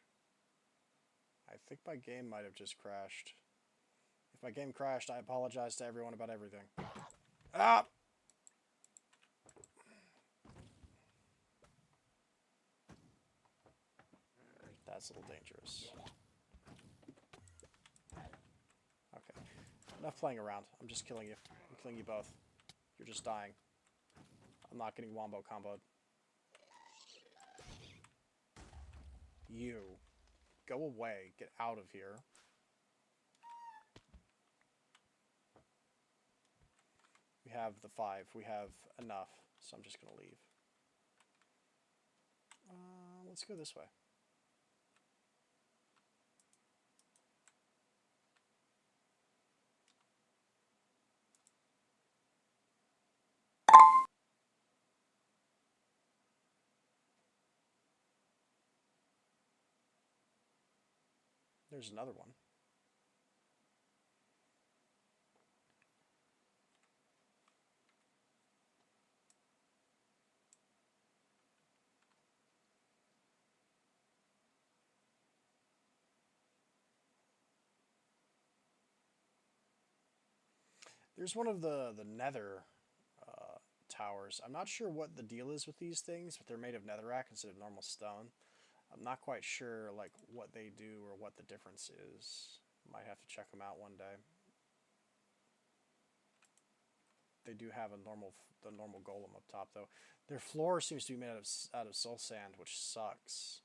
I think my game might have just crashed. If my game crashed, I apologize to everyone about everything. Ah! That's a little dangerous. Enough playing around. I'm just killing you. I'm killing you both. You're just dying. I'm not getting wombo comboed. You. Go away. Get out of here. We have the 5. We have enough. So I'm just going to leave. Let's go this way. There's another one. There's one of the Nether towers. I'm not sure what the deal is with these things, but they're made of netherrack instead of normal stone. I'm not quite sure like what they do or what the difference is. Might have to check them out one day. They do have the normal golem up top though. Their floor seems to be made out of soul sand, which sucks.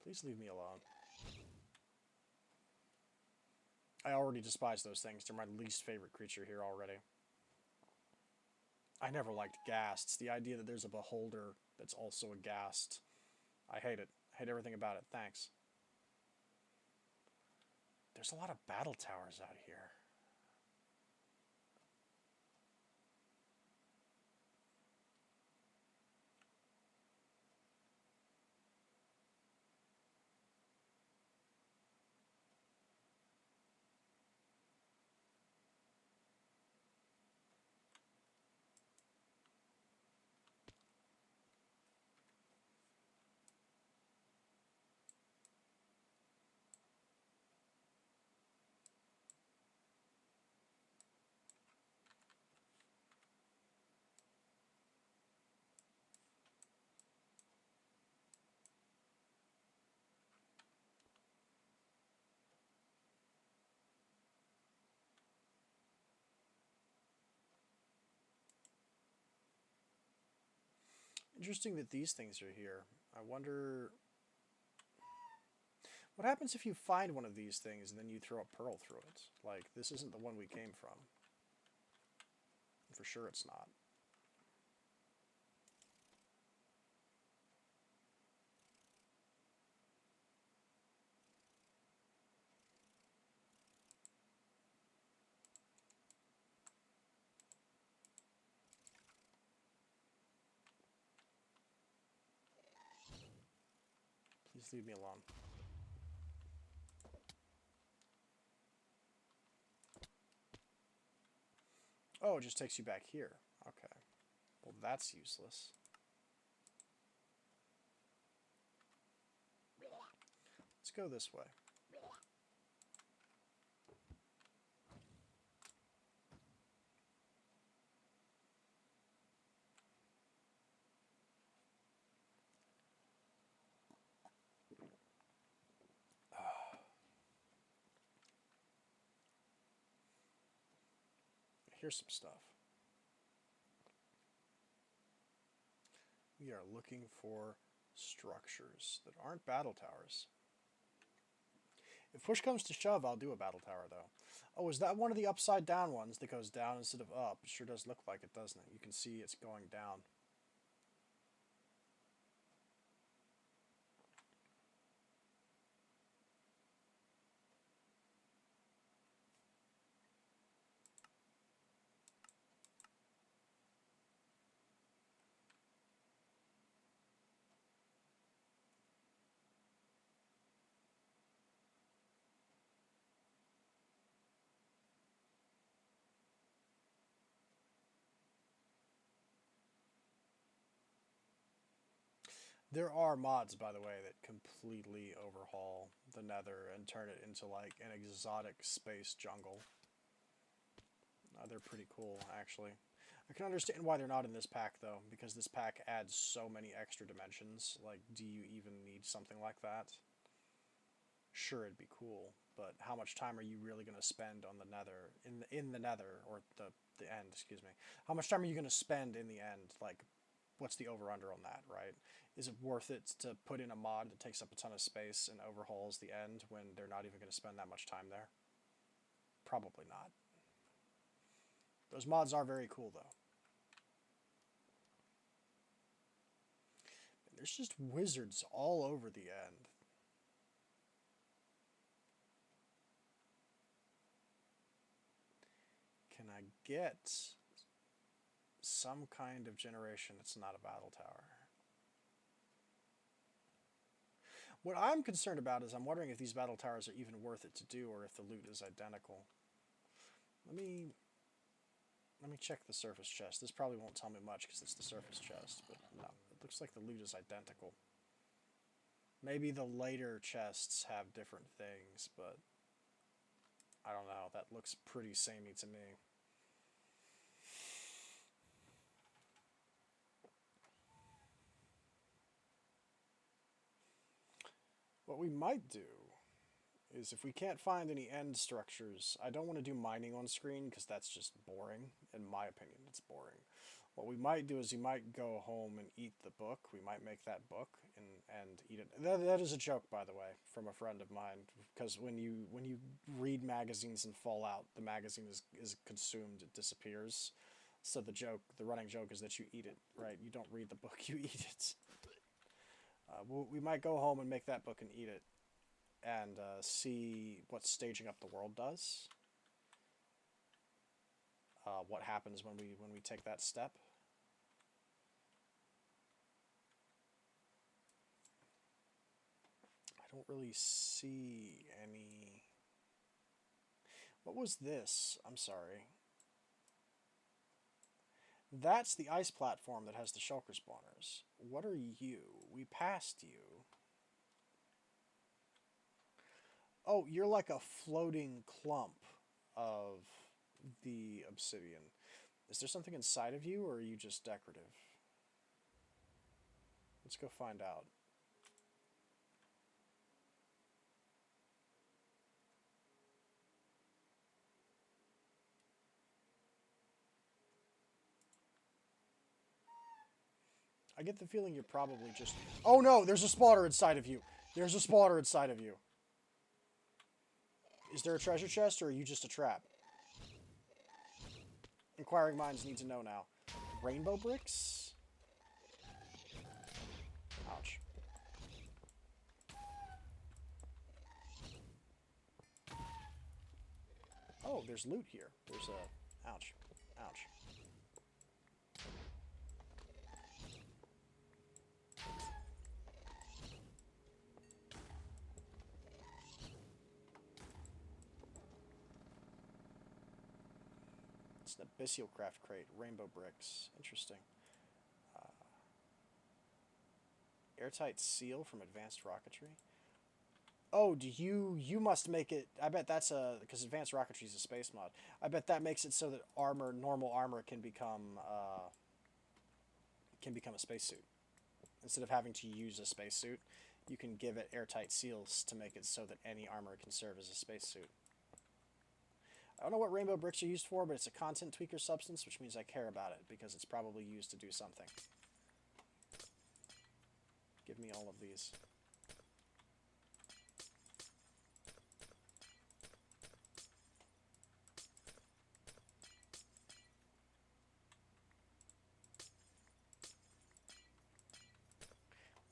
Please leave me alone. I already despise those things. They're my least favorite creature here already. I never liked ghasts. The idea that there's a beholder that's also a ghast. I hate it. I hate everything about it. Thanks. There's a lot of battle towers out here. Interesting that these things are here. I wonder what happens if you find one of these things and then you throw a pearl through it. Like, this isn't the one we came from. For sure it's not. Please leave me alone. Oh, it just takes you back here. Okay. Well, that's useless. Let's go this way. Here's some stuff. We are looking for structures that aren't battle towers. If push comes to shove, I'll do a battle tower, though. Oh, is that one of the upside down ones that goes down instead of up? It sure does look like it, doesn't it? You can see it's going down. There are mods, by the way, that completely overhaul the Nether and turn it into like an exotic space jungle. They're pretty cool, actually. I can understand why they're not in this pack, though, because this pack adds so many extra dimensions. Like, do you even need something like that? Sure, it'd be cool, but how much time are you really going to spend on the Nether, in the Nether, or the end, excuse me. How much time are you going to spend in the end? Like, what's the over-under on that, right? Is it worth it to put in a mod that takes up a ton of space and overhauls the end when they're not even going to spend that much time there? Probably not. Those mods are very cool, though. There's just wizards all over the end. Can I get some kind of generation that's not a battle tower? What I'm concerned about is I'm wondering if these battle towers are even worth it to do, or if the loot is identical. Let me check the surface chest. This probably won't tell me much because it's the surface chest, but no, it looks like the loot is identical. Maybe the later chests have different things, but I don't know. That looks pretty samey to me. What we might do is, if we can't find any end structures, I don't want to do mining on screen because that's just boring. In my opinion, it's boring. What we might do is we might go home and eat the book. We might make that book and eat it. That is a joke, by the way, from a friend of mine. Because when you read magazines in Fallout, the magazine is consumed. It disappears. So the running joke is that you eat it, right? You don't read the book, you eat it. We might go home and make that book and eat it, and see what staging up the world does. What happens when we take that step. I don't really see any. What was this? I'm sorry. That's the ice platform that has the shulker spawners. What are you? We passed you. Oh, you're like a floating clump of the obsidian. Is there something inside of you, or are you just decorative? Let's go find out. I get the feeling you're probably just... Oh no, there's a spawner inside of you. There's a spawner inside of you. Is there a treasure chest, or are you just a trap? Inquiring minds need to know now. Rainbow bricks? Ouch. Oh, there's loot here. There's a... Ouch. Ouch. It's an Meatballcraft crate. Rainbow bricks. Interesting. Airtight seal from advanced rocketry. Oh, you must make it... I bet that's a... Because advanced rocketry is a space mod. I bet that makes it so that normal armor can become a spacesuit. Instead of having to use a spacesuit, you can give it airtight seals to make it so that any armor can serve as a spacesuit. I don't know what rainbow bricks are used for, but it's a content tweaker substance, which means I care about it, because it's probably used to do something. Give me all of these.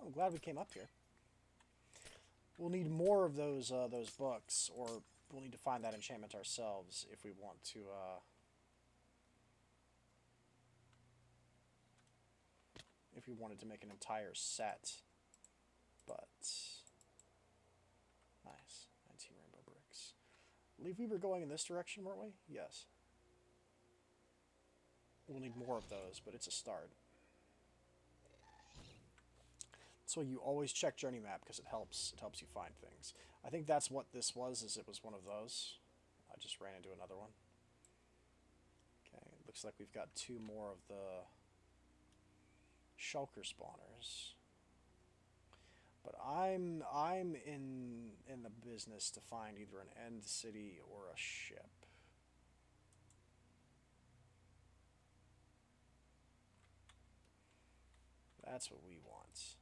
I'm glad we came up here. We'll need more of those books, or we'll need to find that enchantment ourselves if we want to. If we wanted to make an entire set, but nice 19 rainbow bricks. I believe we were going in this direction, weren't we? Yes. We'll need more of those, but it's a start. So you always check journey map because it helps you find things. I think that's what this was, is it was one of those. I just ran into another one. Okay, Looks like we've got 2 more of the shulker spawners. But I'm in the business to find either an end city or a ship. That's what we want.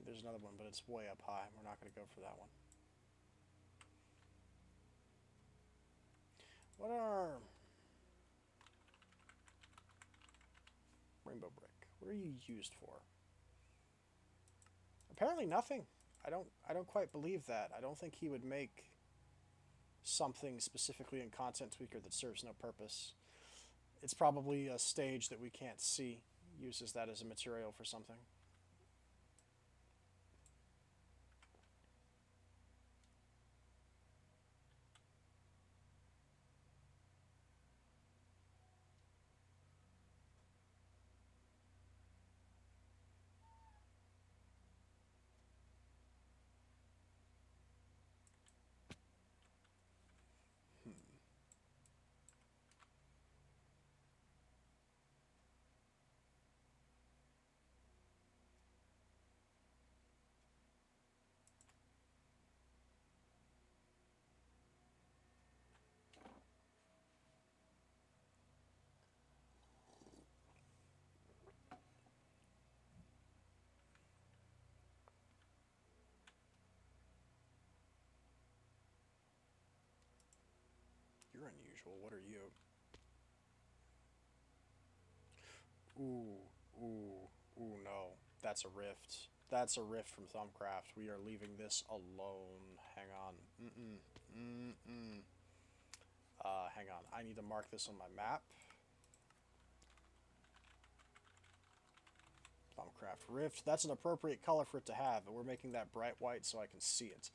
There's another one, but it's way up high. We're not going to go for that one. What are... Rainbow brick. What are you used for? Apparently nothing. I don't quite believe that. I don't think he would make something specifically in Content Tweaker that serves no purpose. It's probably a stage that we can't see. Uses that as a material for something. You're unusual. What are you? Ooh, no. That's a rift. That's a rift from Thumbcraft. We are leaving this alone. Hang on. Hang on. I need to mark this on my map. Thumbcraft rift. That's an appropriate color for it to have, but we're making that bright white so I can see it.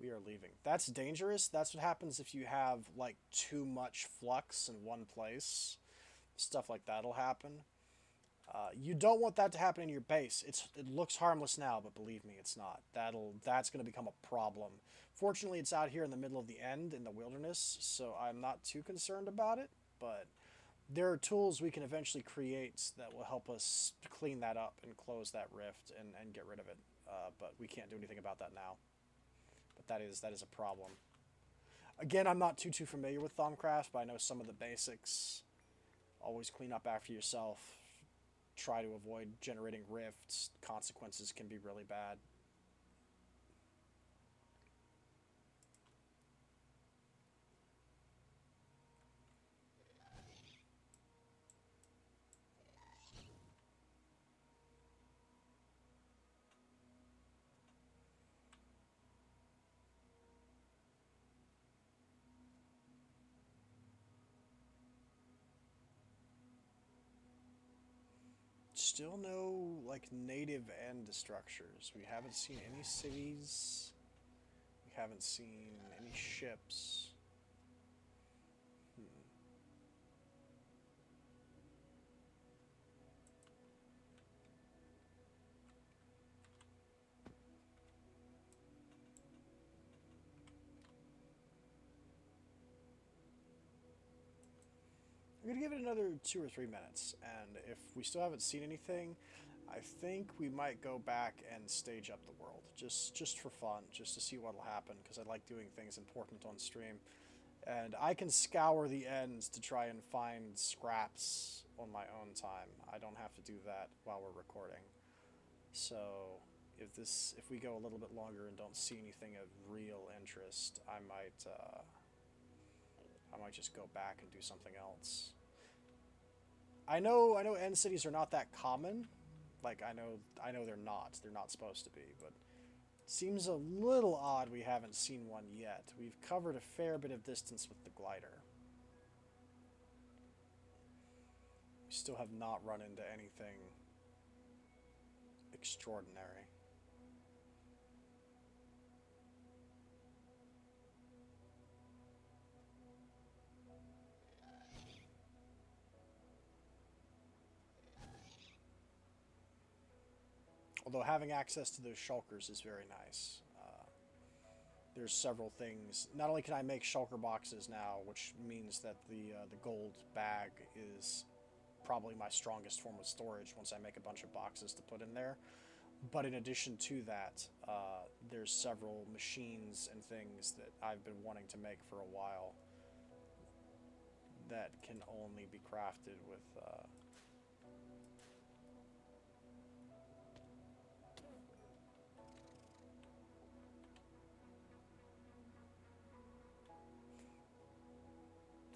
We are leaving. That's dangerous. That's what happens if you have, like, too much flux in one place. Stuff like that'll happen. You don't want that to happen in your base. It looks harmless now, but believe me, it's not. That's going to become a problem. Fortunately, it's out here in the middle of the end in the wilderness, so I'm not too concerned about it. But there are tools we can eventually create that will help us clean that up and close that rift and get rid of it. But we can't do anything about that now. But that is a problem. Again, I'm not too familiar with Thumbcraft, but I know some of the basics. Always clean up after yourself. Try to avoid generating rifts. Consequences can be really bad. Still no, like, native end structures. We haven't seen any cities. We haven't seen any ships. I'm gonna give it another 2 or 3 minutes, and if we still haven't seen anything, I think we might go back and stage up the world, just for fun, just to see what'll happen, because I like doing things important on stream. And I can scour the ends to try and find scraps on my own time. I don't have to do that while we're recording. So if we go a little bit longer and don't see anything of real interest, I might just go back and do something else. I know end cities are not that common, Like, I know they're not. They're not supposed to be, but it seems a little odd we haven't seen one yet. We've covered a fair bit of distance with the glider. We still have not run into anything extraordinary. Although having access to those shulkers is very nice. There's several things. Not only can I make shulker boxes now, which means that the gold bag is probably my strongest form of storage once I make a bunch of boxes to put in there. But in addition to that, there's several machines and things that I've been wanting to make for a while that can only be crafted with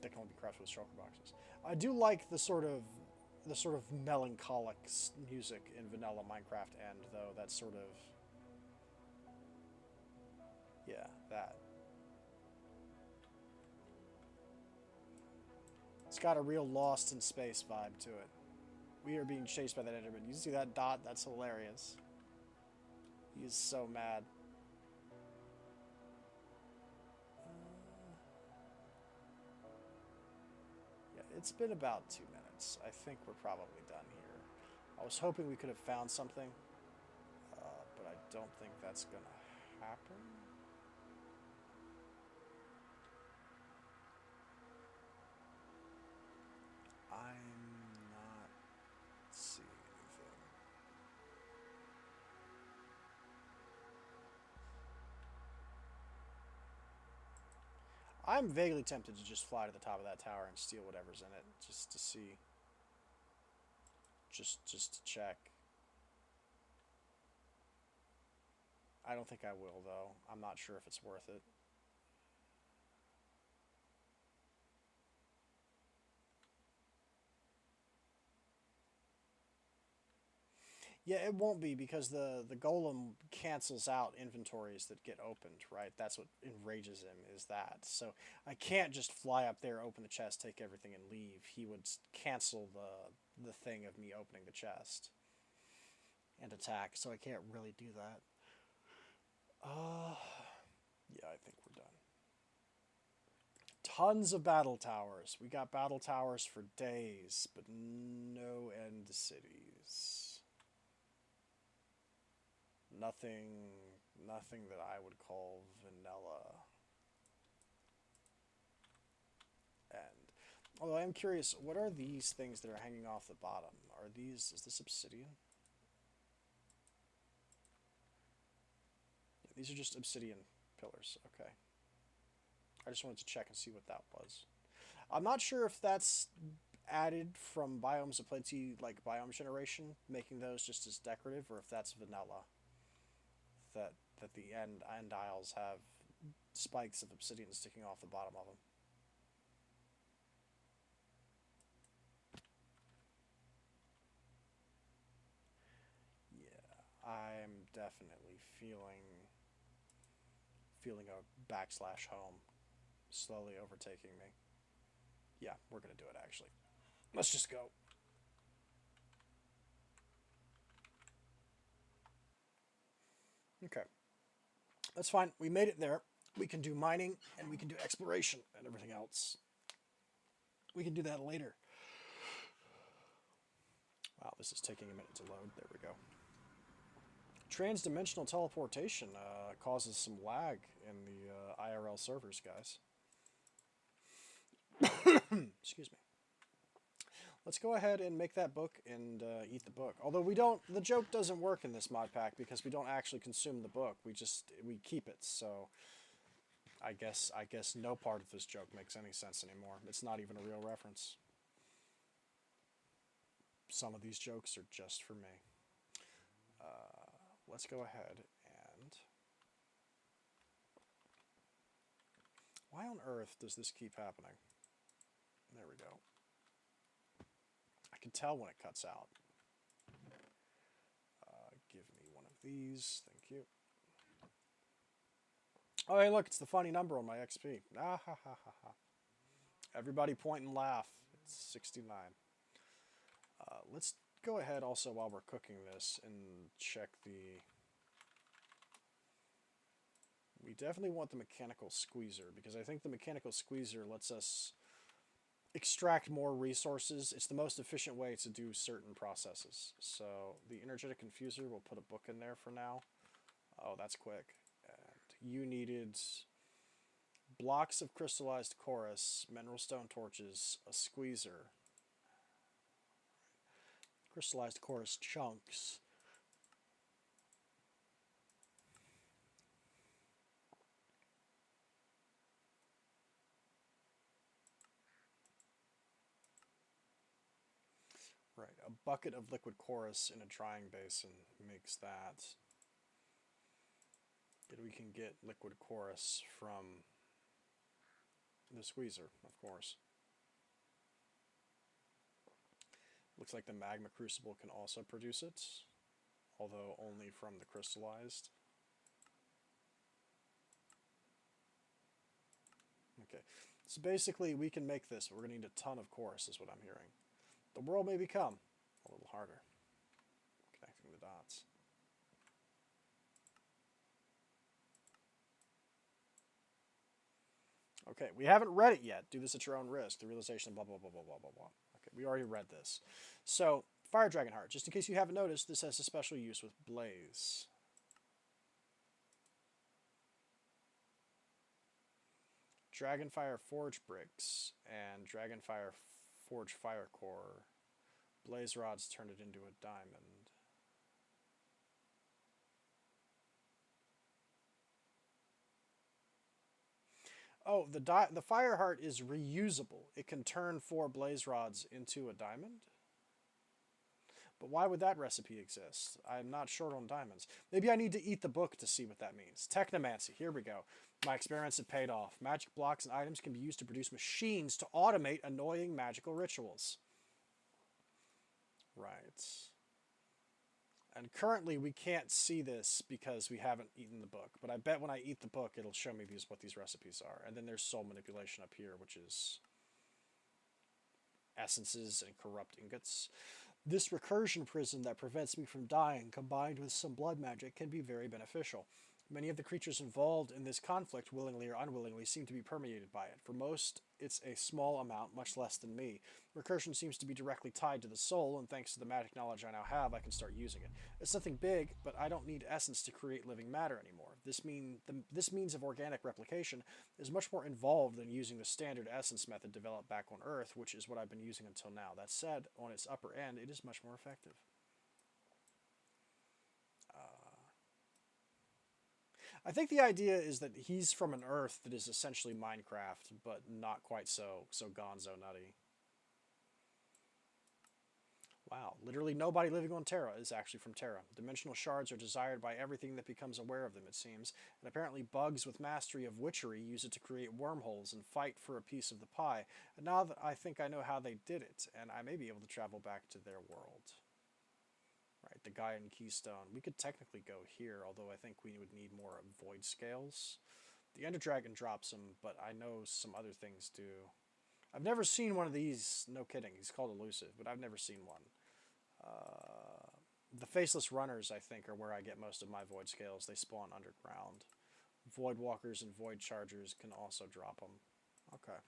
that can only be crafted with shulker boxes. I do like the sort of melancholic music in vanilla Minecraft end, though. That sort of, yeah, that. It's got a real Lost in Space vibe to it. We are being chased by that Enderman. You see that dot? That's hilarious. He is so mad. Yeah, it's been about 2 minutes. I think we're probably done here. I was hoping we could have found something, but I don't think that's going to happen. I'm not seeing anything. I'm vaguely tempted to just fly to the top of that tower and steal whatever's in it, just to see. Just to check. I don't think I will, though. I'm not sure if it's worth it. Yeah, it won't be because the golem cancels out inventories that get opened, right? That's what enrages him, is that. So I can't just fly up there, open the chest, take everything, and leave. He would cancel the thing of me opening the chest and attack, so I can't really do that. Yeah, I think we're done. Tons of battle towers. We got battle towers for days, but no end cities. Nothing that I would call vanilla. And although I am curious, what are these things that are hanging off the bottom? Are these, is this obsidian? Yeah, these are just obsidian pillars. Okay. I just wanted to check and see what that was. I'm not sure if that's added from Biomes of Plenty, like biome generation, making those just as decorative, or if that's vanilla. That the end aisles have spikes of obsidian sticking off the bottom of them. Yeah, I'm definitely feeling a backslash home slowly overtaking me. Yeah, we're gonna do it actually. Let's just go. Okay. That's fine. We made it there. We can do mining and we can do exploration and everything else. We can do that later. Wow, this is taking a minute to load. There we go. Trans-dimensional teleportation causes some lag in the IRL servers, guys. Excuse me. Let's go ahead and make that book and eat the book. Although the joke doesn't work in this mod pack because we don't actually consume the book. We keep it. So I guess no part of this joke makes any sense anymore. It's not even a real reference. Some of these jokes are just for me. Let's go ahead and... Why on earth does this keep happening? There we go. I can tell when it cuts out. these. Thank you. Oh, hey, look, it's the funny number on my XP. Ah, ha, ha, ha, ha. Everybody point and laugh. It's 69. Let's go ahead also while we're cooking this and check the... We definitely want the mechanical squeezer, because I think the mechanical squeezer lets us extract more resources. It's the most efficient way to do certain processes. So the energetic infuser, we'll put a book in there for now. Oh, that's quick. And you needed blocks of crystallized chorus, mineral stone torches, a squeezer, crystallized chorus chunks. Right, a bucket of liquid chorus in a drying basin makes that. We can get liquid chorus from the squeezer, of course. Looks like the magma crucible can also produce it, although only from the crystallized. Okay, so basically we can make this, but we're going to need a ton of chorus, is what I'm hearing. The world may become a little harder. Connecting the dots. Okay, we haven't read it yet. Do this at your own risk. The realization, blah, blah, blah, blah, blah, blah, blah. Okay, we already read this. So, Fire Dragon Heart. Just in case you haven't noticed, this has a special use with Blaze. Dragonfire Forge Bricks and Dragonfire Forge Fire Core. Blaze Rods turn it into a diamond. Oh, the Fire Heart is reusable. It can turn 4 Blaze Rods into a diamond? But why would that recipe exist? I'm not short on diamonds. Maybe I need to eat the book to see what that means. Technomancy, here we go. My experiments have paid off. Magic blocks and items can be used to produce machines to automate annoying magical rituals. Right. And currently we can't see this because we haven't eaten the book. But I bet when I eat the book, it'll show me what these recipes are. And then there's soul manipulation up here, which is essences and corrupt ingots. This recursion prism that prevents me from dying, combined with some blood magic, can be very beneficial. Many of the creatures involved in this conflict, willingly or unwillingly, seem to be permeated by it. For most, it's a small amount, much less than me. Recursion seems to be directly tied to the soul, and thanks to the magic knowledge I now have, I can start using it. It's nothing big, but I don't need essence to create living matter anymore. This means of organic replication is much more involved than using the standard essence method developed back on Earth, which is what I've been using until now. That said, on its upper end, it is much more effective. I think the idea is that he's from an Earth that is essentially Minecraft, but not quite so gonzo nutty. Wow, literally nobody living on Terra is actually from Terra. Dimensional shards are desired by everything that becomes aware of them, it seems, and apparently bugs with mastery of witchery use it to create wormholes and fight for a piece of the pie. And now that I think I know how they did it, and I may be able to travel back to their world. Right, the guy in Keystone. We could technically go here, although I think we would need more void scales. The Ender Dragon drops them, but I know some other things do. I've never seen one of these, no kidding. He's called elusive, but I've never seen one. The Faceless Runners, I think, are where I get most of my void scales. They spawn underground. Void Walkers and Void Chargers can also drop them. Okay.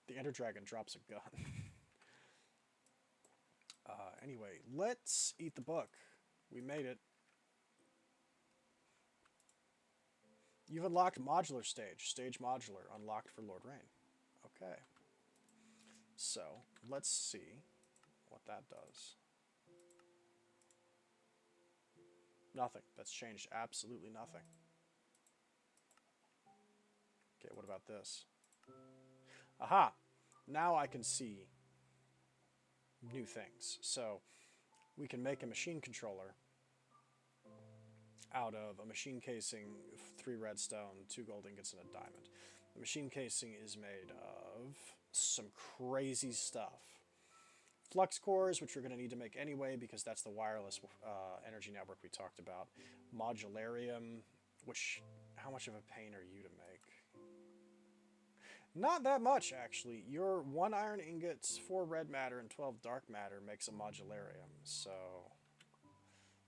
The Ender Dragon drops a gun. Anyway, let's eat the book. We made it. You've unlocked modular stage. Stage modular. Unlocked for Lord Rain. Okay. So, let's see what that does. Nothing. That's changed absolutely nothing. Okay, what about this? Aha! Now I can see new things. So, we can make a machine controller out of a machine casing, 3 redstone, 2 gold ingots, and a diamond. The machine casing is made of some crazy stuff. flux cores, which we're going to need to make anyway because that's the wireless energy network we talked about. Modularium, which, how much of a pain are you to make? Not that much, actually. Your 1 iron ingots, 4 red matter, and 12 dark matter makes a modularium, so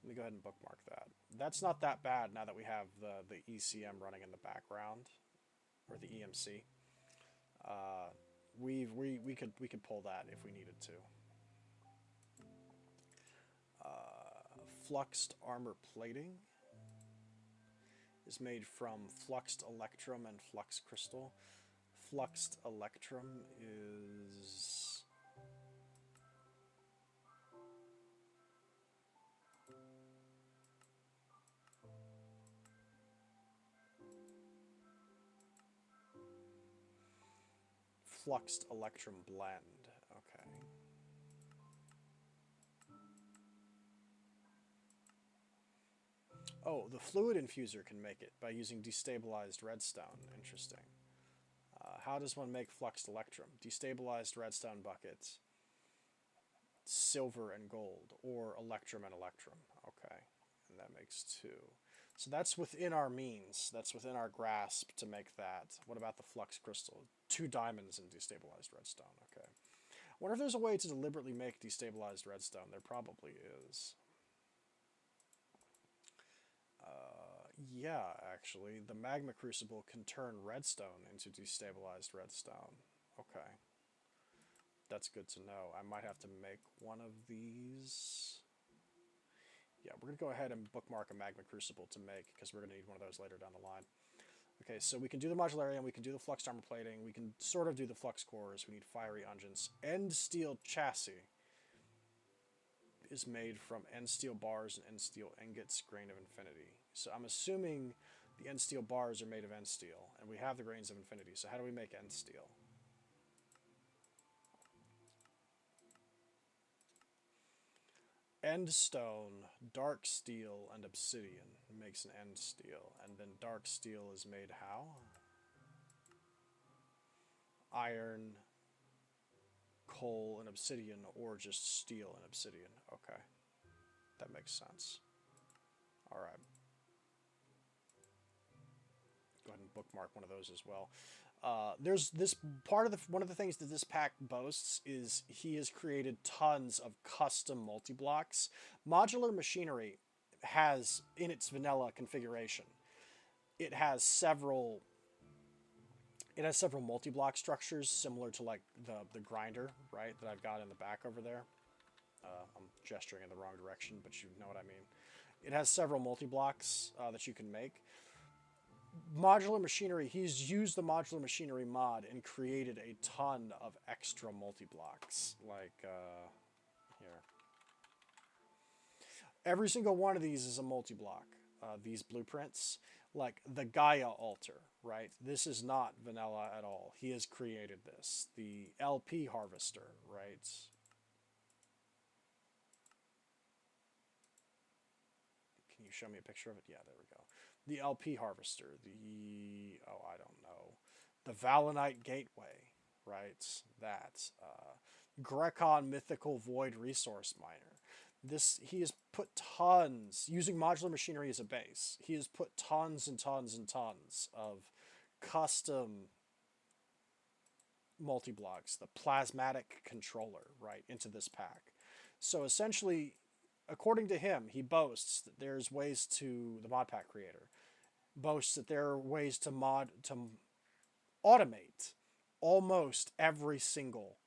let me go ahead and bookmark that. That's not that bad now that we have the ECM running in the background, or the EMC. We could pull that if we needed to. Fluxed armor plating is made from fluxed electrum and flux crystal. Fluxed electrum is fluxed electrum blend. Okay. Oh, the fluid infuser can make it by using destabilized redstone. Interesting. How does one make fluxed electrum? Destabilized redstone buckets, silver and gold, or electrum and electrum. Okay, and that makes 2. So that's within our means. That's within our grasp to make that. What about the flux crystal? 2 diamonds and destabilized redstone. Okay. I wonder if there's a way to deliberately make destabilized redstone. There probably is. Yeah, actually, the magma crucible can turn redstone into destabilized redstone. Okay. That's good to know. I might have to make one of these. Yeah, we're going to go ahead and bookmark a magma crucible to make, because we're going to need one of those later down the line. Okay, so we can do the modularium, we can do the flux armor plating, we can sort of do the flux cores, we need fiery unguents. End steel chassis is made from end steel bars and end steel ingots, grain of infinity. So I'm assuming the end steel bars are made of end steel, and we have the grains of infinity. So how do we make end steel? End stone, dark steel, and obsidian makes an end steel. And then dark steel is made how? Iron, coal, and obsidian, or just steel and obsidian. Okay. That makes sense. Alright. Go ahead and bookmark one of those as well. There's this part of one of the things that this pack boasts is he has created tons of custom multi-blocks. Modular machinery has, in its vanilla configuration, it has several multi-block structures similar to like the grinder, right, that I've got in the back over there. I'm gesturing in the wrong direction, but you know what I mean. It has several multi-blocks that you can make. Modular machinery, he's used the modular machinery mod and created a ton of extra multi-blocks. Like, here. Every single one of these is a multi-block. These blueprints, like the Gaia altar, right? This is not vanilla at all. He has created this. The LP harvester, right? Can you show me a picture of it? Yeah, there we go. The LP harvester, oh, I don't know. The Valinite gateway, right? That. Grecon mythical void resource miner. He has put tons, using modular machinery as a base, he has put tons and tons and tons of custom multi-blocks, the plasmatic controller, right, into this pack. So essentially, according to him, he boasts that there's ways to, the modpack creator, boasts that there are ways to automate almost every single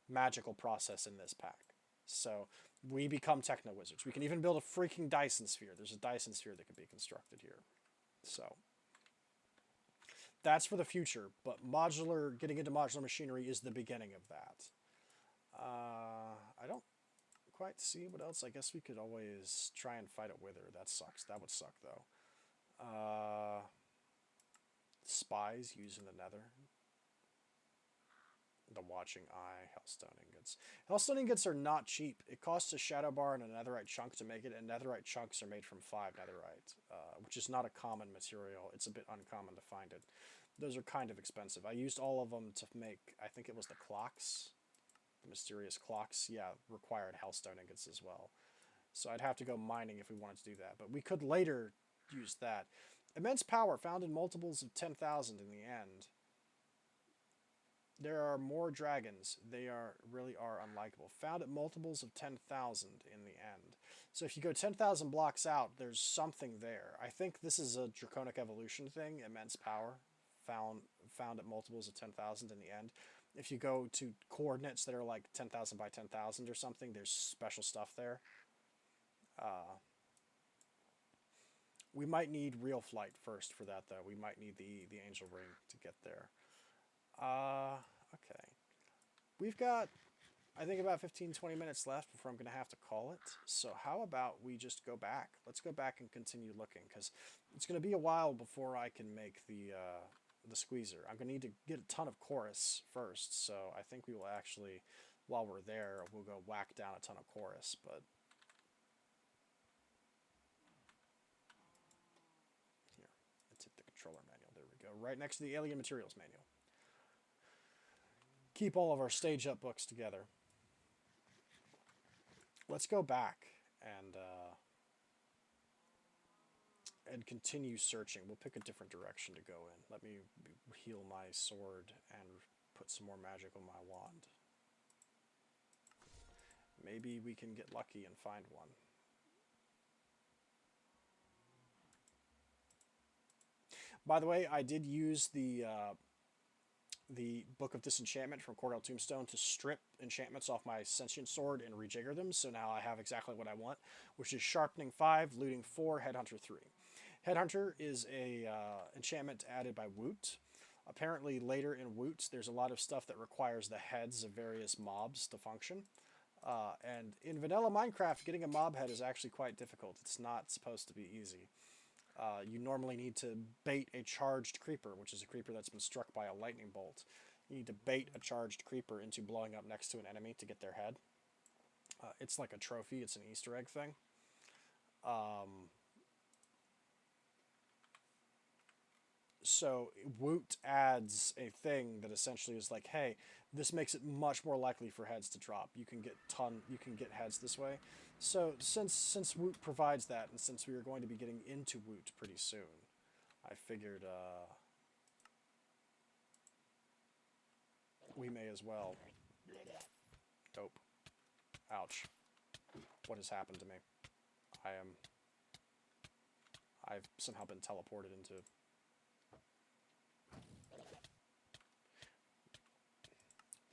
magical process in this pack. So we become techno wizards. We can even build a freaking Dyson sphere. There's a Dyson sphere that can be constructed here. So that's for the future, but getting into modular machinery is the beginning of that. I don't quite see what else. I guess we could always try and fight a wither. That sucks. That would suck, though. Spies used in the Nether. The Watching Eye, Hellstone ingots. Hellstone ingots are not cheap. It costs a shadow bar and a netherite chunk to make it, and netherite chunks are made from 5 netherite, which is not a common material. It's a bit uncommon to find it. Those are kind of expensive. I used all of them to make, I think it was the clocks. The mysterious clocks, yeah, required hellstone ingots as well. So I'd have to go mining if we wanted to do that. But we could later use that. Immense power found in multiples of 10,000 in the end. There are more dragons. They really are unlikable. Found at multiples of 10,000 in the end. So if you go 10,000 blocks out, there's something there. I think this is a draconic evolution thing. Immense power found at multiples of 10,000 in the end. If you go to coordinates that are like 10,000 by 10,000 or something, there's special stuff there. We might need real flight first for that, though. We might need the angel ring to get there. Okay. We've got, I think, about 15-20 minutes left before I'm going to have to call it. So how about we just go back? Let's go back and continue looking, because it's going to be a while before I can make the squeezer. I'm going to need to get a ton of chorus first, so I think we will actually, while we're there, we'll go whack down a ton of chorus, but... Here, let's hit the controller manual. There we go. Right next to the alien materials manual. Keep all of our stage up books together. Let's go back and continue searching. We'll pick a different direction to go in. Let me heal my sword and put some more magic on my wand. Maybe we can get lucky and find one. By the way, I did use the Book of Disenchantment from Cordell Tombstone to strip enchantments off my Ascension sword and rejigger them, so now I have exactly what I want, which is Sharpening 5, Looting 4, Headhunter 3. Headhunter is a enchantment added by Woot. Apparently later in Woot, there's a lot of stuff that requires the heads of various mobs to function. And in vanilla Minecraft, getting a mob head is actually quite difficult. It's not supposed to be easy. You normally need to bait a charged creeper, which is a creeper that's been struck by a lightning bolt. You need to bait a charged creeper into blowing up next to an enemy to get their head. It's like a trophy. It's an Easter egg thing. So Woot adds a thing that essentially is like, hey, this makes it much more likely for heads to drop. You can get heads this way. So since Woot provides that, and since we are going to be getting into Woot pretty soon, I figured we may as well. Dope. Ouch. What has happened to me? I've somehow been teleported into...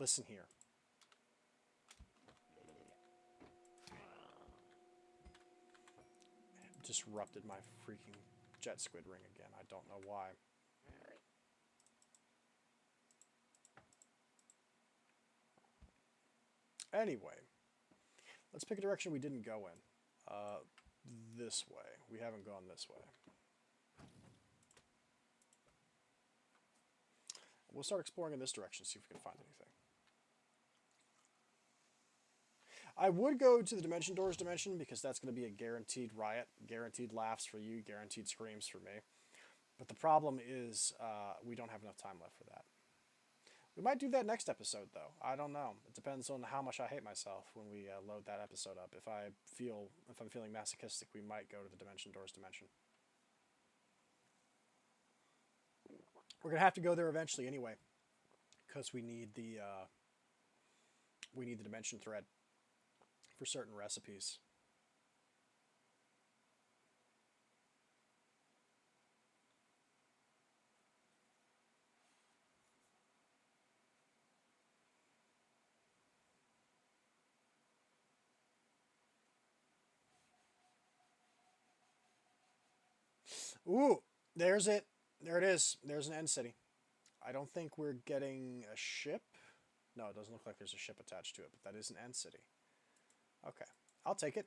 Listen here. It disrupted my freaking jet squid ring again. I don't know why. Anyway, let's pick a direction we didn't go in. This way. We haven't gone this way. We'll start exploring in this direction, see if we can find anything. I would go to the Dimension Doors dimension because that's going to be a guaranteed riot, guaranteed laughs for you, guaranteed screams for me. But the problem is we don't have enough time left for that. We might do that next episode, though. I don't know. It depends on how much I hate myself when we load that episode up. If I'm feeling masochistic, we might go to the Dimension Doors dimension. We're gonna have to go there eventually anyway, because we need the dimension thread for certain recipes. Ooh, there's it. There it is. There's an end city. I don't think we're getting a ship. No, it doesn't look like there's a ship attached to it, but that is an end city. Okay. I'll take it.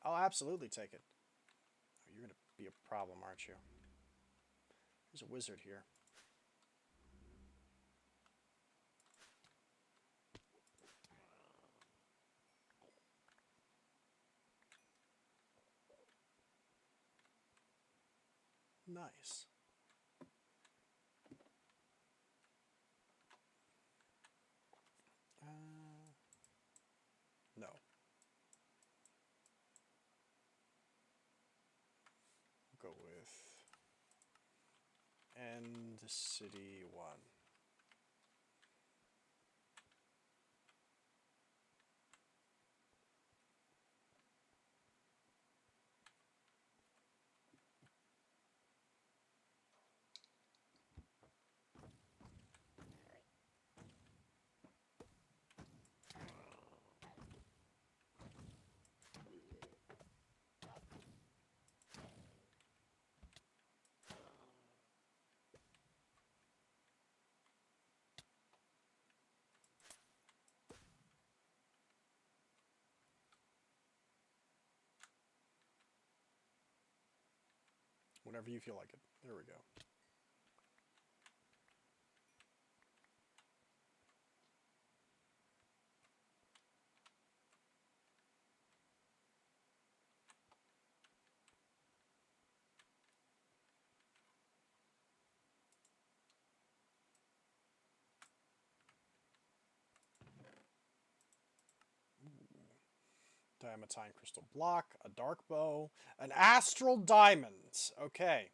I'll absolutely take it. Oh, you're going to be a problem, aren't you? There's a wizard here. Nice. City 1. Whenever you feel like it. There we go. Diamantine crystal block, a dark bow, an astral diamond. Okay.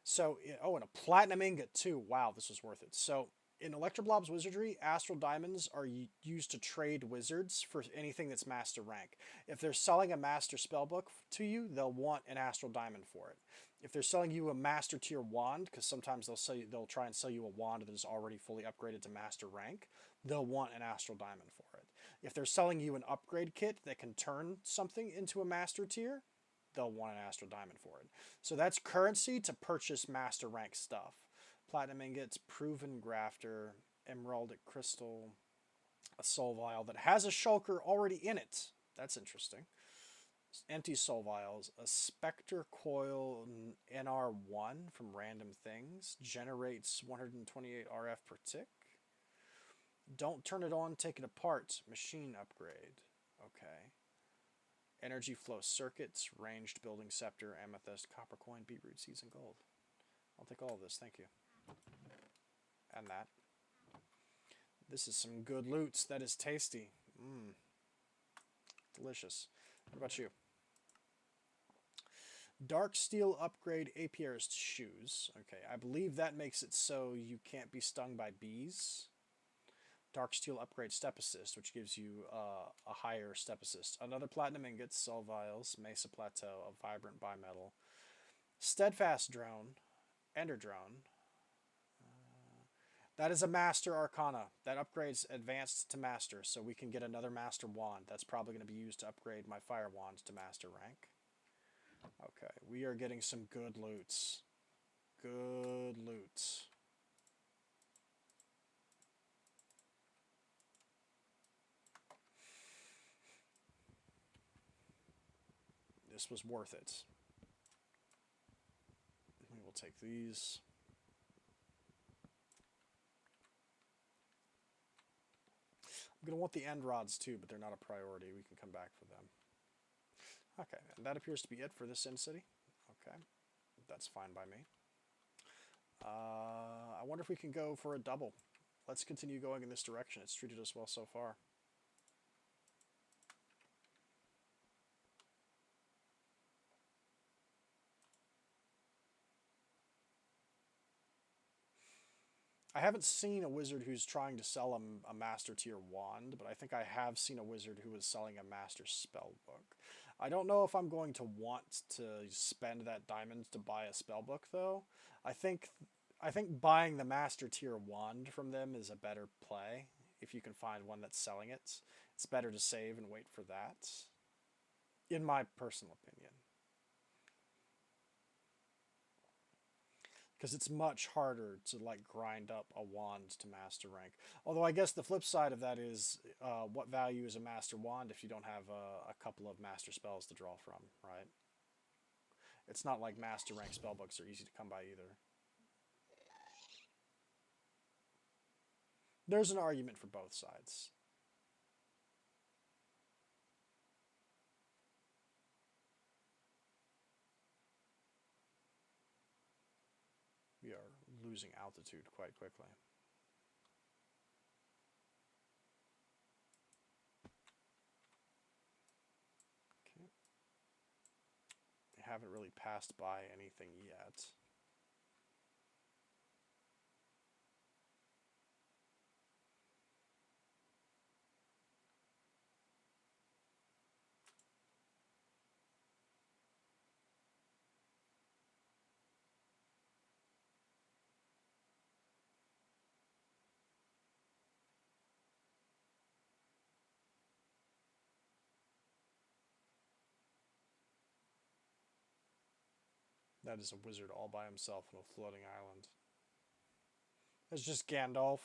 So, oh, and a platinum ingot too. Wow, this was worth it. So, in Electroblob's wizardry, astral diamonds are used to trade wizards for anything that's master rank. If they're selling a master spellbook to you, they'll want an astral diamond for it. If they're selling you a master tier wand, because sometimes they'll try and sell you a wand that is already fully upgraded to master rank, they'll want an astral diamond for it. If they're selling you an upgrade kit that can turn something into a master tier, they'll want an astral diamond for it. So that's currency to purchase master rank stuff. Platinum ingots, proven grafter, emerald crystal, a soul vial that has a shulker already in it. That's interesting. Empty soul vials, a specter coil NR1 from random things, generates 128 RF per tick. Don't turn it on, take it apart. Machine upgrade. Okay. Energy flow circuits, ranged building scepter, amethyst, copper coin, beetroot seeds, and gold. I'll take all of this, thank you. And that. This is some good loot. That is tasty. Mmm. Delicious. What about you? Dark steel upgrade apiarist shoes. Okay, I believe that makes it so you can't be stung by bees. Dark steel upgrade step assist, which gives you a higher step assist. Another platinum ingot, soul vials, mesa plateau, a vibrant bimetal, steadfast drone, ender drone. That is a master arcana that upgrades advanced to master, so we can get another master wand. That's probably going to be used to upgrade my fire wand to master rank. Okay, we are getting some good loots. Good loots. This was worth it. We will take these. I'm going to want the end rods too, but they're not a priority. We can come back for them. Okay, and that appears to be it for this End City. Okay, that's fine by me. I wonder if we can go for a double. Let's continue going in this direction. It's treated us well so far. I haven't seen a wizard who's trying to sell a master tier wand, but I think I have seen a wizard who was selling a master spell book. I don't know if I'm going to want to spend that diamond to buy a spell book though. I think buying the master tier wand from them is a better play if you can find one that's selling it. It's better to save and wait for that, in my personal opinion. Because it's much harder to like grind up a wand to master rank. Although I guess the flip side of that is what value is a master wand if you don't have a couple of master spells to draw from, right? It's not like master rank spellbooks are easy to come by either. There's an argument for both sides. We are losing altitude quite quickly. Okay. We haven't really passed by anything yet. That is a wizard all by himself on a floating island. It's just Gandalf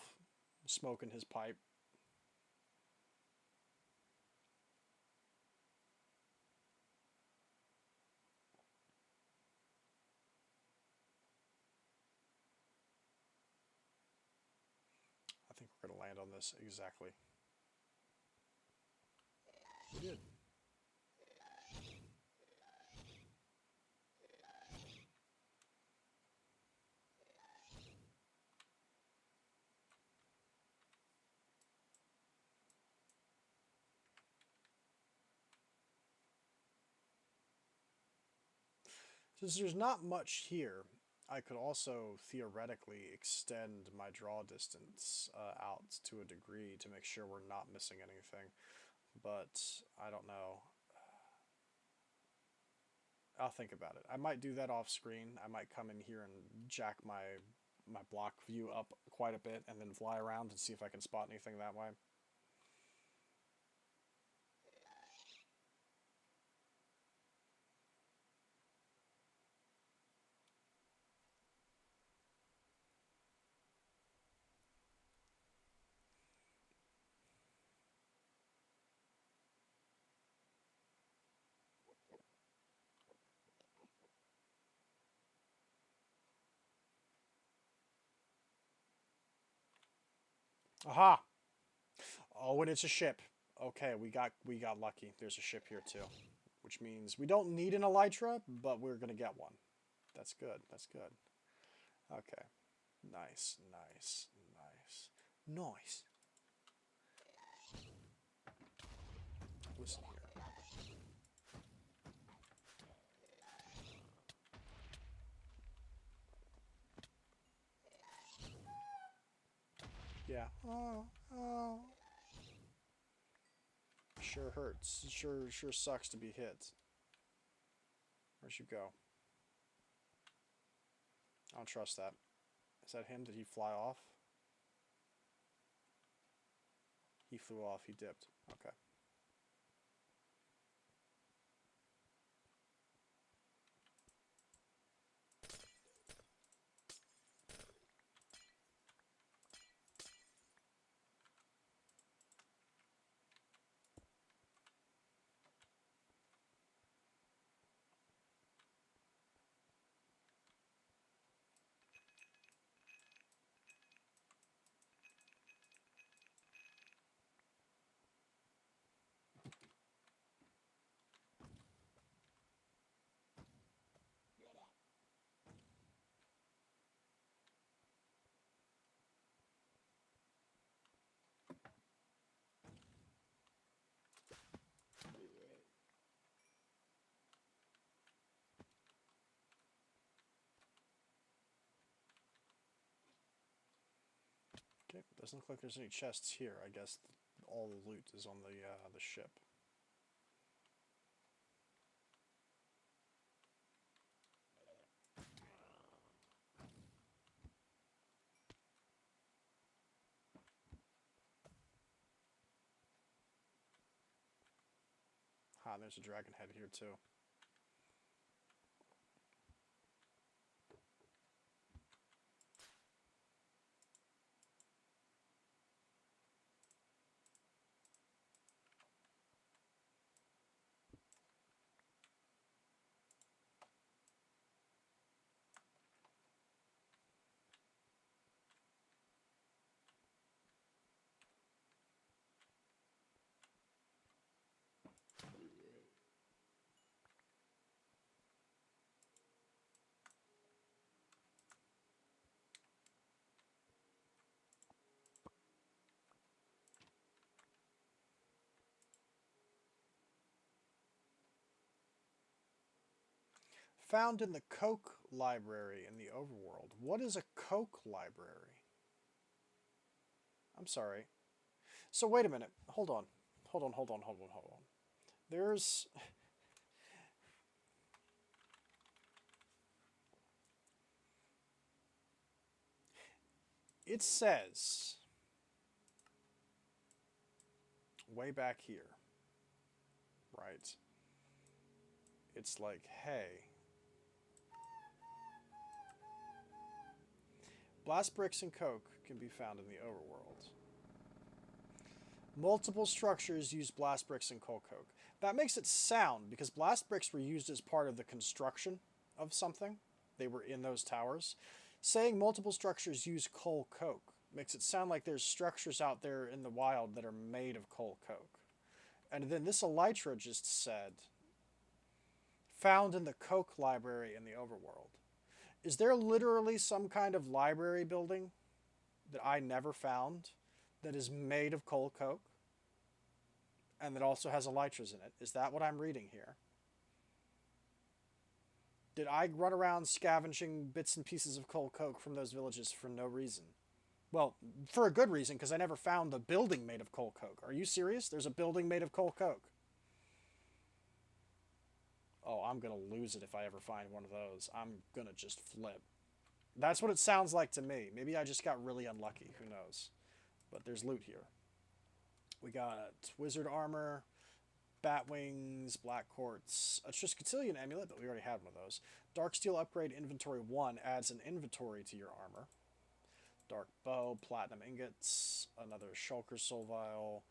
smoking his pipe. I think we're going to land on this exactly. We did. Since there's not much here, I could also theoretically extend my draw distance out to a degree to make sure we're not missing anything. But I don't know. I'll think about it. I might do that off screen. I might come in here and jack my block view up quite a bit and then fly around and see if I can spot anything that way. Aha! Oh, and it's a ship. Okay, we got lucky. There's a ship here too, which means we don't need an elytra, but we're gonna get one. That's good. That's good. Okay. Nice, nice, nice, nice. Listen here. Yeah. Oh, oh. Sure hurts. Sure sucks to be hit. Where'd you go? I don't trust that. Is that him? Did he fly off? He flew off. He dipped. Okay. Okay, doesn't look like there's any chests here. I guess all the loot is on the ship. Ah, there's a dragon head here too. Found in the Coke library in the overworld. What is a Coke library? I'm sorry. So wait a minute. Hold on. Hold on, hold on, hold on, hold on. There's... It says... way back here. Right. It's like, hey... Blast bricks and coke can be found in the overworld. Multiple structures use blast bricks and coal coke. That makes it sound, because blast bricks were used as part of the construction of something. They were in those towers. Saying multiple structures use coal coke makes it sound like there's structures out there in the wild that are made of coal coke. And then this elytra just said, found in the coke library in the overworld. Is there literally some kind of library building that I never found that is made of coal coke and that also has elytras in it? Is that what I'm reading here? Did I run around scavenging bits and pieces of coal coke from those villages for no reason? Well, for a good reason, because I never found the building made of coal coke. Are you serious? There's a building made of coal coke. Oh, I'm going to lose it if I ever find one of those. I'm going to just flip. That's what it sounds like to me. Maybe I just got really unlucky. Who knows? But there's loot here. We got wizard armor, bat wings, black quartz, a Triskelion amulet, but we already had one of those. Dark steel upgrade inventory 1 adds an inventory to your armor. Dark bow, platinum ingots, another shulker soul vial,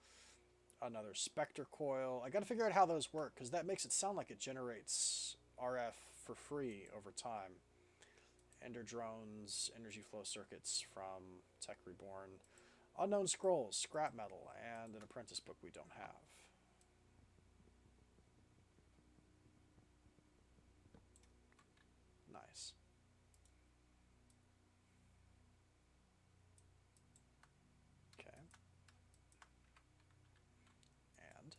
another specter coil. I gotta figure out how those work, because that makes it sound like it generates RF for free over time. Ender drones, energy flow circuits from Tech Reborn, unknown scrolls, scrap metal, and an apprentice book we don't have. Nice. Okay. And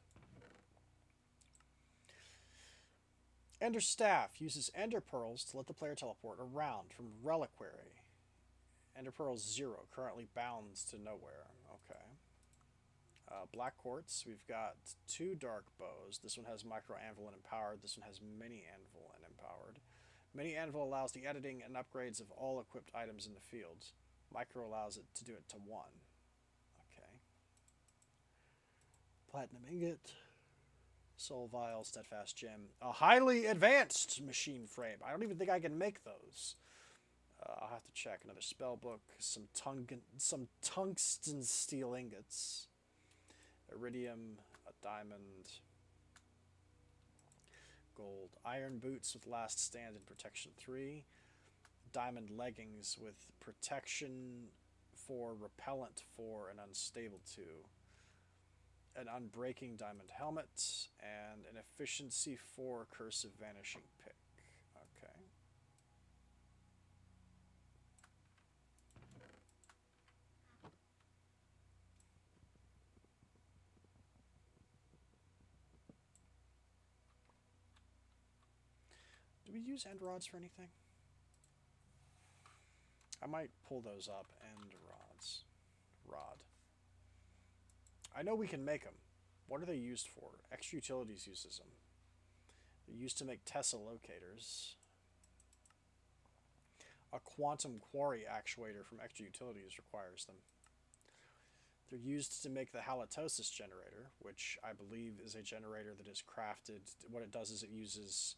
Ender Staff uses Ender Pearls to let the player teleport around from Reliquary. Ender Pearls 0, currently bound to nowhere. Okay. Black Quartz, we've got 2 Dark Bows. This one has Micro Anvil and Empowered. This one has Mini Anvil and Empowered. Mini Anvil allows the editing and upgrades of all equipped items in the field. Micro allows it to do it to 1. Okay. Platinum Ingot. Soul Vial, Steadfast Gem. A highly advanced machine frame. I don't even think I can make those. I'll have to check. Another spell book. Some tungsten steel ingots. Iridium. A diamond. Gold. Iron boots with last stand and protection 3. Diamond leggings with protection 4, repellent 4, and unstable 2. An unbreaking diamond helmet, and an efficiency 4 cursive vanishing pick. Okay. Do we use end rods for anything? I might pull those up. End rods. Rod. I know we can make them. What are they used for? Extra Utilities uses them. They're used to make Tesla locators. A quantum quarry actuator from Extra Utilities requires them. They're used to make the halitosis generator, which I believe is a generator that is crafted. What it does is it uses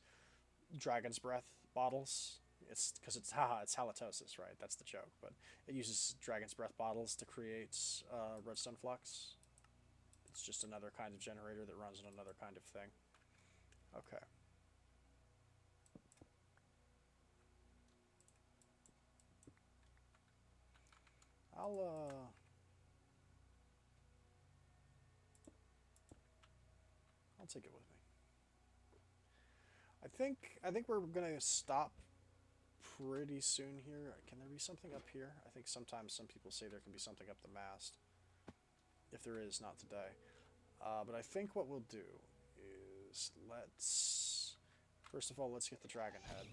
dragon's breath bottles. It's because it's halitosis, right? That's the joke. But it uses dragon's breath bottles to create redstone flux. It's just another kind of generator that runs on another kind of thing. Okay. I'll take it with me. I think we're gonna stop pretty soon here. Can there be something up here? I think sometimes some people say there can be something up the mast. If there is, not today. But I think what we'll do is first of all, let's get the dragon head.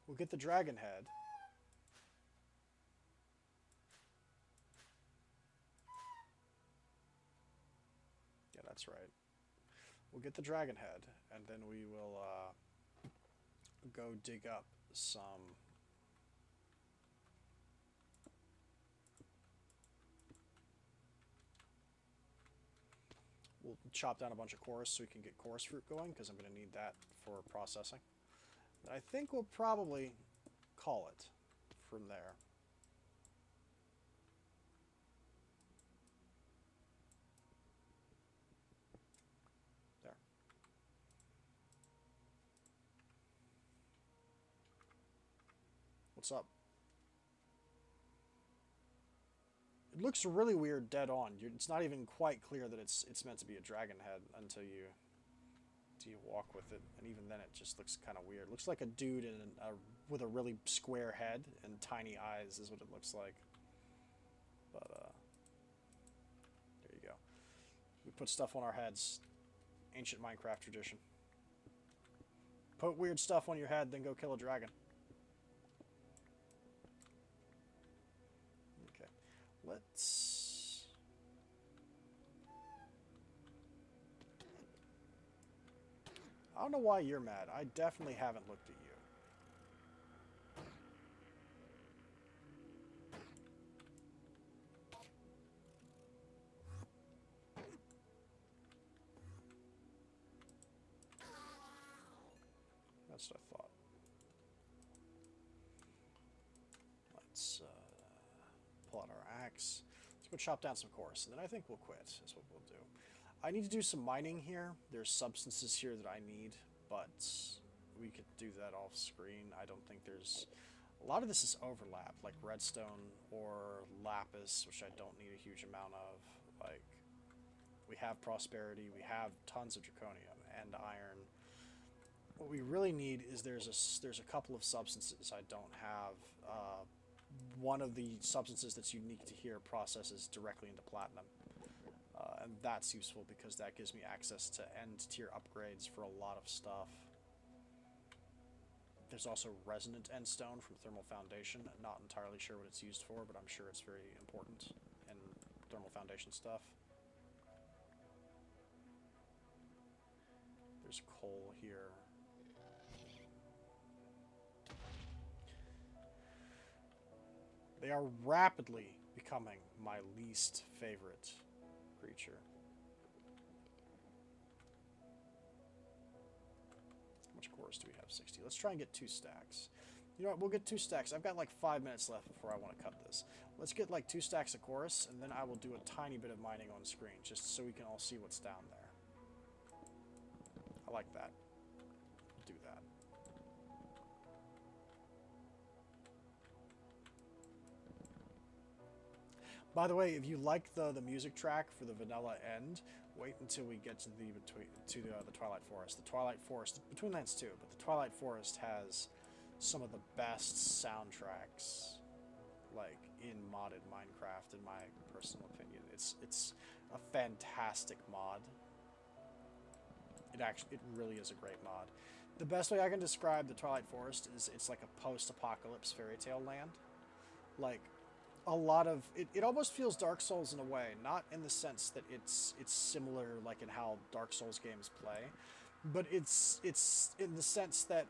We'll get the dragon head. Yeah, that's right. We'll get the dragon head, and then we will go dig up some... We'll chop down a bunch of chorus so we can get chorus fruit going, because I'm going to need that for processing. I think we'll probably call it from there. There. What's up? It looks really weird dead on. It's not even quite clear that it's meant to be a dragon head until you walk with it, and even then it just looks kind of weird. It looks like a dude with a really square head and tiny eyes is what it looks like. But there you go. We put stuff on our heads. Ancient Minecraft tradition. Put weird stuff on your head, then go kill a dragon. Okay. Let's... I don't know why you're mad. I definitely haven't looked at you. That's what I thought. Let's pull out our axe. Let's go chop down some course, and then I think we'll quit, is what we'll do. I need to do some mining here. There's substances here that I need, but we could do that off screen. I don't think there's... A lot of this is overlap, like redstone or lapis, which I don't need a huge amount of. Like, we have prosperity, we have tons of draconium and iron. What we really need is there's a couple of substances I don't have. One of the substances that's unique to here processes directly into platinum. And that's useful because that gives me access to end tier upgrades for a lot of stuff. There's also resonant endstone from thermal foundation. Not entirely sure what it's used for, but I'm sure it's very important in thermal foundation stuff. There's coal here. They are rapidly becoming my least favorite creature. How much cores do we have? 60. Let's try and get 2 stacks. You know what? We'll get 2 stacks. I've got like 5 minutes left before I want to cut this. Let's get like 2 stacks of chorus, and then I will do a tiny bit of mining on screen, just so we can all see what's down there. I like that. We'll do that. By the way, if you like the music track for the vanilla end, wait until we get to the Twilight Forest. The Twilight Forest, Between Lands too, but the Twilight Forest has some of the best soundtracks, like in modded Minecraft, in my personal opinion. It's a fantastic mod. It really is a great mod. The best way I can describe the Twilight Forest is it's like a post-apocalypse fairy tale land. Like, a lot of it almost feels Dark Souls in a way, not in the sense that it's similar like in how Dark Souls games play, but it's in the sense that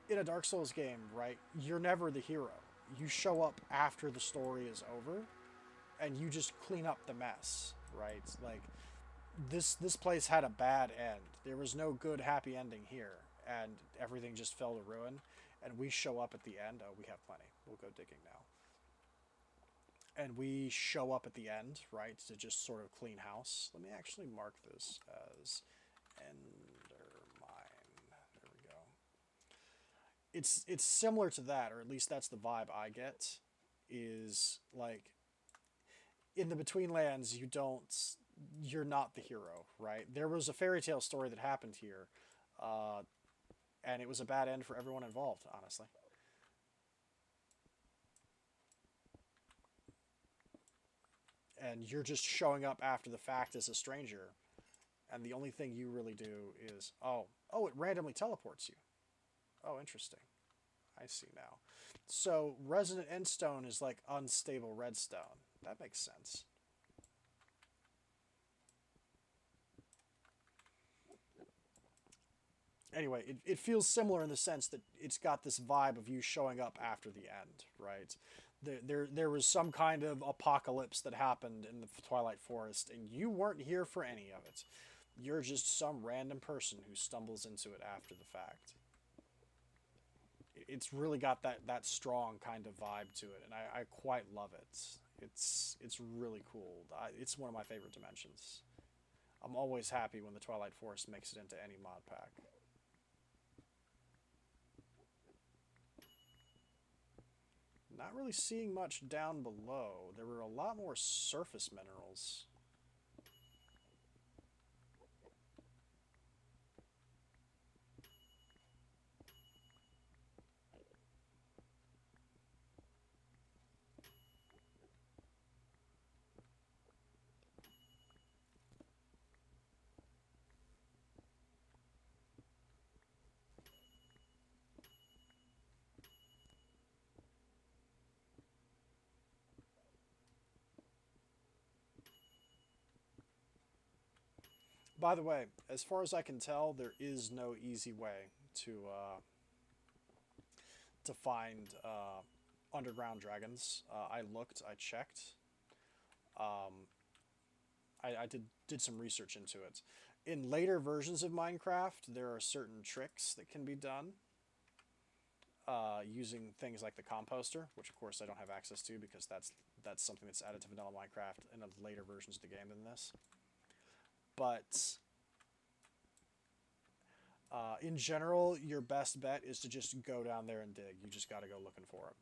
in a Dark Souls game, right, you're never the hero. You show up after the story is over and you just clean up the mess, right? Like this place had a bad end. There was no good happy ending here, and everything just fell to ruin, and we show up at the end. Oh, we have plenty. We'll go digging now. And we show up at the end, right, to just sort of clean house. Let me actually mark this as Endermine. There we go. It's similar to that, or at least that's the vibe I get, is like in the Between Lands, you're not the hero, right? There was a fairy tale story that happened here, and it was a bad end for everyone involved, honestly. And you're just showing up after the fact as a stranger, and the only thing you really do is, oh, it randomly teleports you. Oh, interesting. I see now. So resonant endstone is like unstable redstone. That makes sense. Anyway, it feels similar in the sense that it's got this vibe of you showing up after the end, right? There was some kind of apocalypse that happened in the Twilight Forest, and you weren't here for any of it. You're just some random person who stumbles into it after the fact. it's really got that strong kind of vibe to it, and I quite love it. It's really cool. It's one of my favorite dimensions. I'm always happy when the Twilight Forest makes it into any mod pack. Not really seeing much down below. There were a lot more surface minerals. By the way, as far as I can tell, there is no easy way to find underground dragons. I looked, I checked. Um, I did some research into it. In later versions of Minecraft, there are certain tricks that can be done using things like the composter, which of course I don't have access to because that's something that's added to vanilla Minecraft in later versions of the game than this. But in general, your best bet is to just go down there and dig. You just got to go looking for them.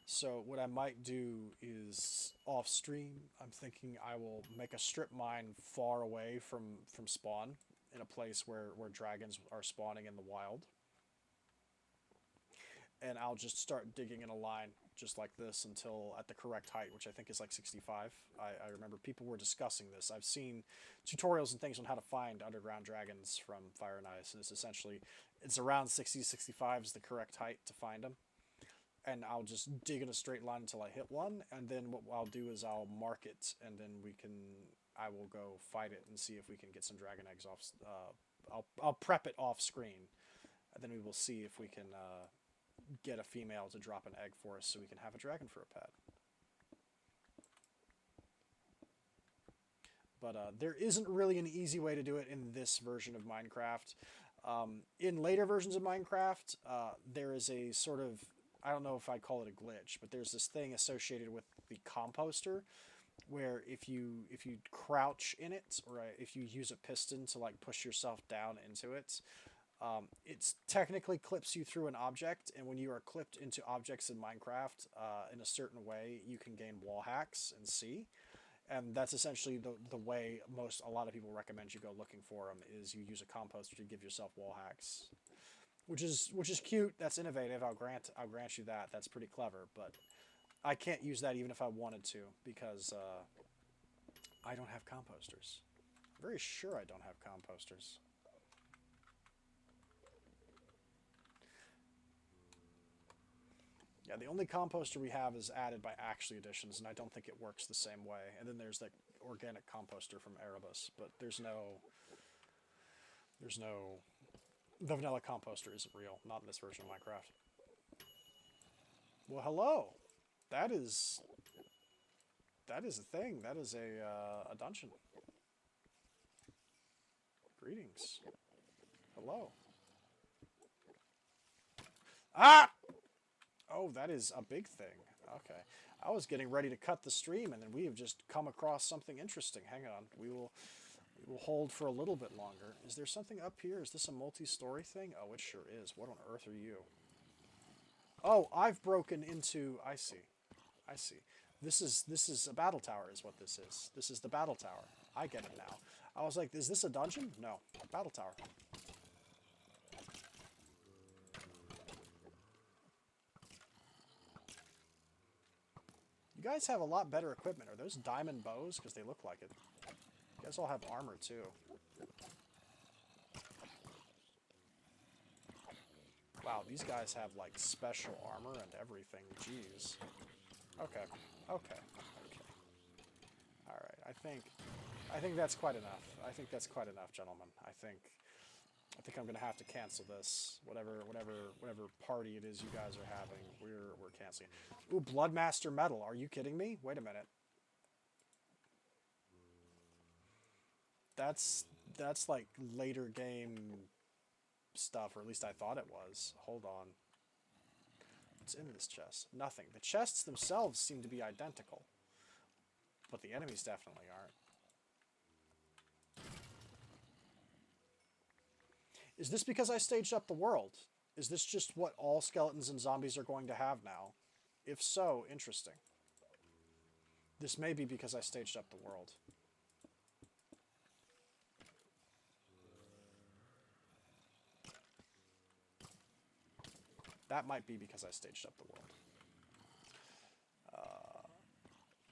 So what I might do is off stream, I'm thinking I will make a strip mine far away from spawn in a place where dragons are spawning in the wild. And I'll just start digging in a line just like this until at the correct height, which I think is like 65. I remember people were discussing this. I've seen tutorials and things on how to find underground dragons from Fire and Ice, and it's around 60, 65 is the correct height to find them. And I'll just dig in a straight line until I hit one, and then what I'll do is I'll mark it, and then I will go fight it and see if we can get some dragon eggs off. I'll prep it off screen, and then we will see if we can get a female to drop an egg for us so we can have a dragon for a pet. But there isn't really an easy way to do it in this version of Minecraft. In later versions of Minecraft, there is a sort of, I don't know if I'd call it a glitch, but there's this thing associated with the composter where if you crouch in it, or if you use a piston to like push yourself down into it, it technically clips you through an object, and when you are clipped into objects in Minecraft in a certain way, you can gain wall hacks and see. And that's essentially the way a lot of people recommend you go looking for them, is you use a composter to give yourself wall hacks. Which is cute. That's innovative. I'll grant you that. That's pretty clever. But I can't use that even if I wanted to because I don't have composters. I'm very sure I don't have composters. Yeah, the only composter we have is added by Actually Editions, and I don't think it works the same way. And then there's the organic composter from Erebus, but there's no. The vanilla composter isn't real, not in this version of Minecraft. Well, hello. That is a thing. That is a dungeon. Greetings. Hello. Ah! Oh, that is a big thing. Okay. I was getting ready to cut the stream, and then we have just come across something interesting. Hang on. We will hold for a little bit longer. Is there something up here? Is this a multi-story thing? Oh, it sure is. What on earth are you? Oh, I've broken into... I see. This is a battle tower is what this is. This is the battle tower. I get it now. I was like, is this a dungeon? No. A battle tower. You guys have a lot better equipment. Are those diamond bows? Because they look like it. You guys all have armor, too. Wow, these guys have, like, special armor and everything. Jeez. Okay. Alright, I think that's quite enough. I think that's quite enough, gentlemen. I think I'm gonna have to cancel this. Whatever party it is you guys are having, we're canceling. Ooh, Bloodmaster Metal. Are you kidding me? Wait a minute. That's like later game stuff, or at least I thought it was. Hold on. What's in this chest? Nothing. The chests themselves seem to be identical. But the enemies definitely aren't. Is this because I staged up the world? Is this just what all skeletons and zombies are going to have now? If so, interesting. This may be because I staged up the world. That might be because I staged up the world.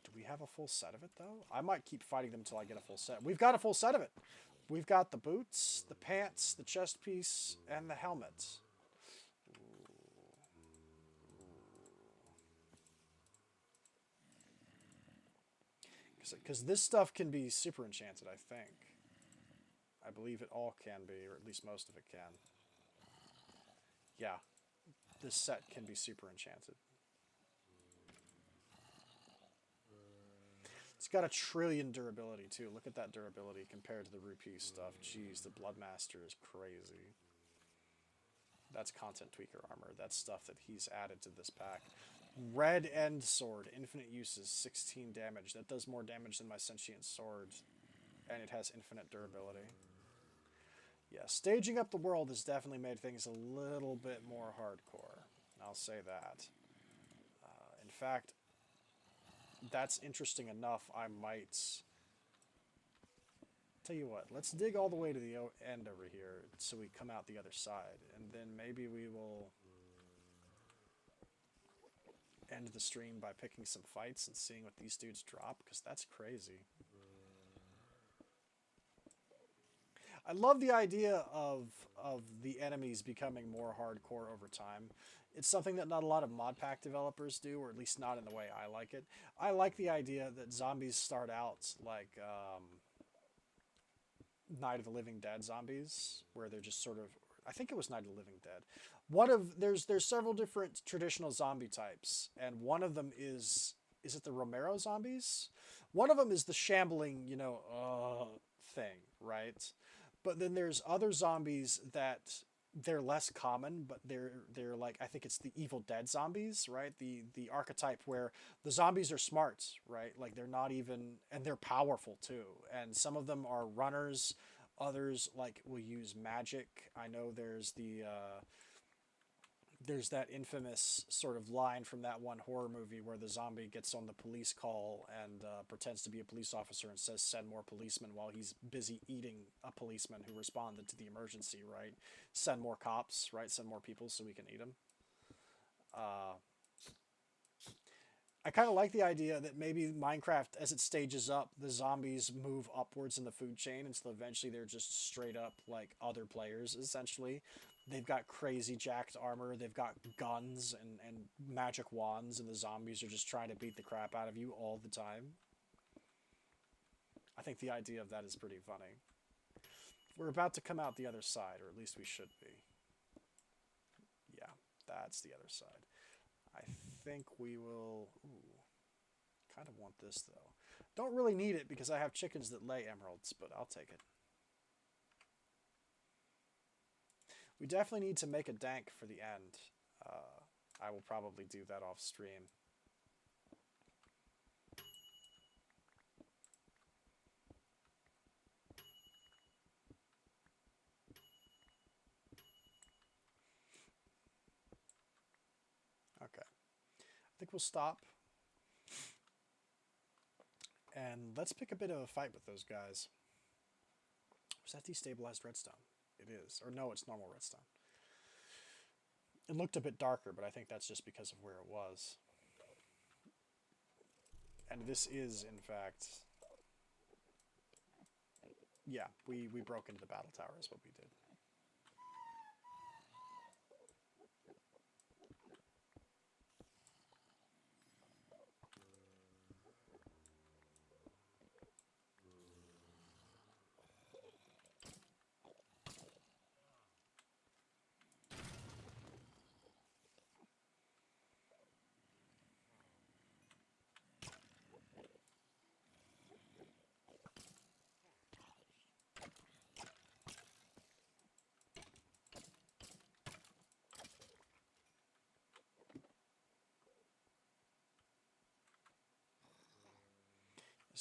Do we have a full set of it, though? I might keep fighting them until I get a full set. We've got a full set of it! We've got the boots, the pants, the chest piece, and the helmet. Because this stuff can be super enchanted, I think. I believe it all can be, or at least most of it can. Yeah. This set can be super enchanted. It's got a trillion durability, too. Look at that durability compared to the rupee stuff. Jeez, the Bloodmaster is crazy. That's content tweaker armor. That's stuff that he's added to this pack. Red End Sword. Infinite uses. 16 damage. That does more damage than my Sentient Sword. And it has infinite durability. Yeah, staging up the world has definitely made things a little bit more hardcore. I'll say that. In fact, that's interesting enough. I might... Tell you what, let's dig all the way to the end over here so we come out the other side. And then maybe we will end the stream by picking some fights and seeing what these dudes drop, because that's crazy. I love the idea of the enemies becoming more hardcore over time. It's something that not a lot of modpack developers do, or at least not in the way I like it. I like the idea that zombies start out like Night of the Living Dead zombies, where they're just sort of... I think it was Night of the Living Dead. There's several different traditional zombie types, and one of them is it the Romero zombies? One of them is the shambling, thing, right? But then there's other zombies that they're less common, but they're like, I think it's the Evil Dead zombies, right? The archetype where the zombies are smart, right? Like they're not even, and they're powerful too. And some of them are runners, others like will use magic. I know there's there's that infamous sort of line from that one horror movie where the zombie gets on the police call and pretends to be a police officer and says, send more policemen, while he's busy eating a policeman who responded to the emergency, right? Send more cops, right? Send more people so we can eat them. I kind of like the idea that maybe Minecraft, as it stages up, the zombies move upwards in the food chain until eventually they're just straight up like other players, essentially. They've got crazy jacked armor, they've got guns and magic wands, and the zombies are just trying to beat the crap out of you all the time. I think the idea of that is pretty funny. We're about to come out the other side, or at least we should be. Yeah, that's the other side. I think we will... Ooh, kind of want this, though. Don't really need it because I have chickens that lay emeralds, but I'll take it. We definitely need to make a dank for the end. I will probably do that off stream. Okay. I think we'll stop. And let's pick a bit of a fight with those guys. Was that destabilized redstone? It is. Or no, it's normal redstone. It looked a bit darker, but I think that's just because of where it was. And this is, in fact... Yeah, we broke into the battle tower is what we did.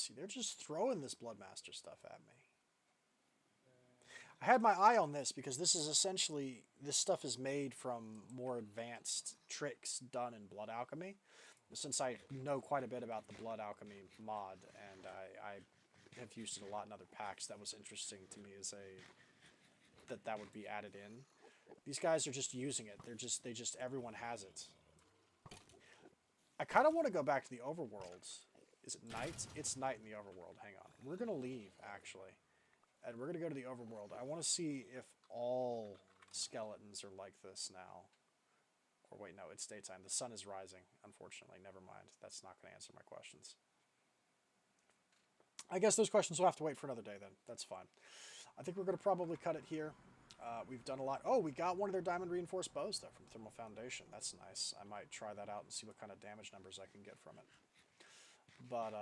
See, they're just throwing this Bloodmaster stuff at me. I had my eye on this because this is essentially, this stuff is made from more advanced tricks done in Blood Alchemy. Since I know quite a bit about the Blood Alchemy mod, and I have used it a lot in other packs, that was interesting to me as that would be added in. These guys are just using it. Everyone has it. I kind of want to go back to the overworld. Is it night? It's night in the overworld. Hang on. We're going to leave, actually. And we're going to go to the overworld. I want to see if all skeletons are like this now. Or wait, no, it's daytime. The sun is rising, unfortunately. Never mind. That's not going to answer my questions. I guess those questions will have to wait for another day then. That's fine. I think we're going to probably cut it here. We've done a lot. Oh, we got one of their diamond reinforced bows, though, from Thermal Foundation. That's nice. I might try that out and see what kind of damage numbers I can get from it. But,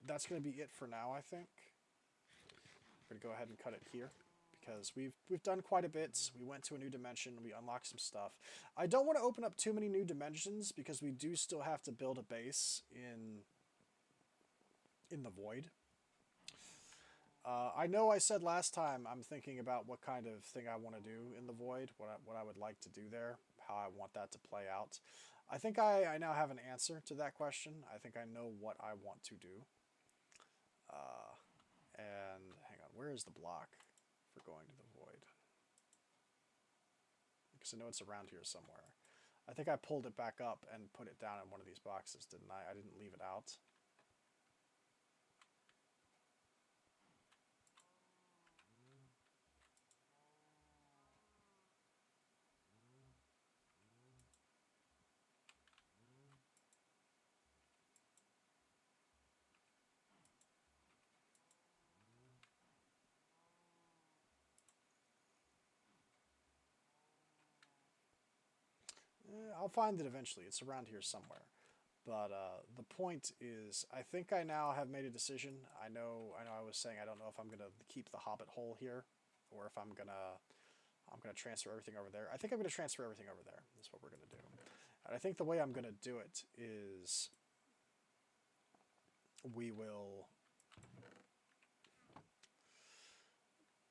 that's going to be it for now, I think. We're going to go ahead and cut it here, because we've done quite a bit. We went to a new dimension. We unlocked some stuff. I don't want to open up too many new dimensions, because we do still have to build a base in the void. I know I said last time I'm thinking about what kind of thing I want to do in the void, what I would like to do there, how I want that to play out. I think I now have an answer to that question. I think I know what I want to do. And hang on, where is the block for going to the void? Because I know it's around here somewhere. I think I pulled it back up and put it down in one of these boxes, didn't I? I didn't leave it out. I'll find it eventually. It's around here somewhere. But the point is, I think I now have made a decision. I know I was saying I don't know if I'm gonna keep the Hobbit hole here, or if I'm gonna transfer everything over there. I think I'm gonna transfer everything over there. That's what we're gonna do. And I think the way I'm gonna do it is we will,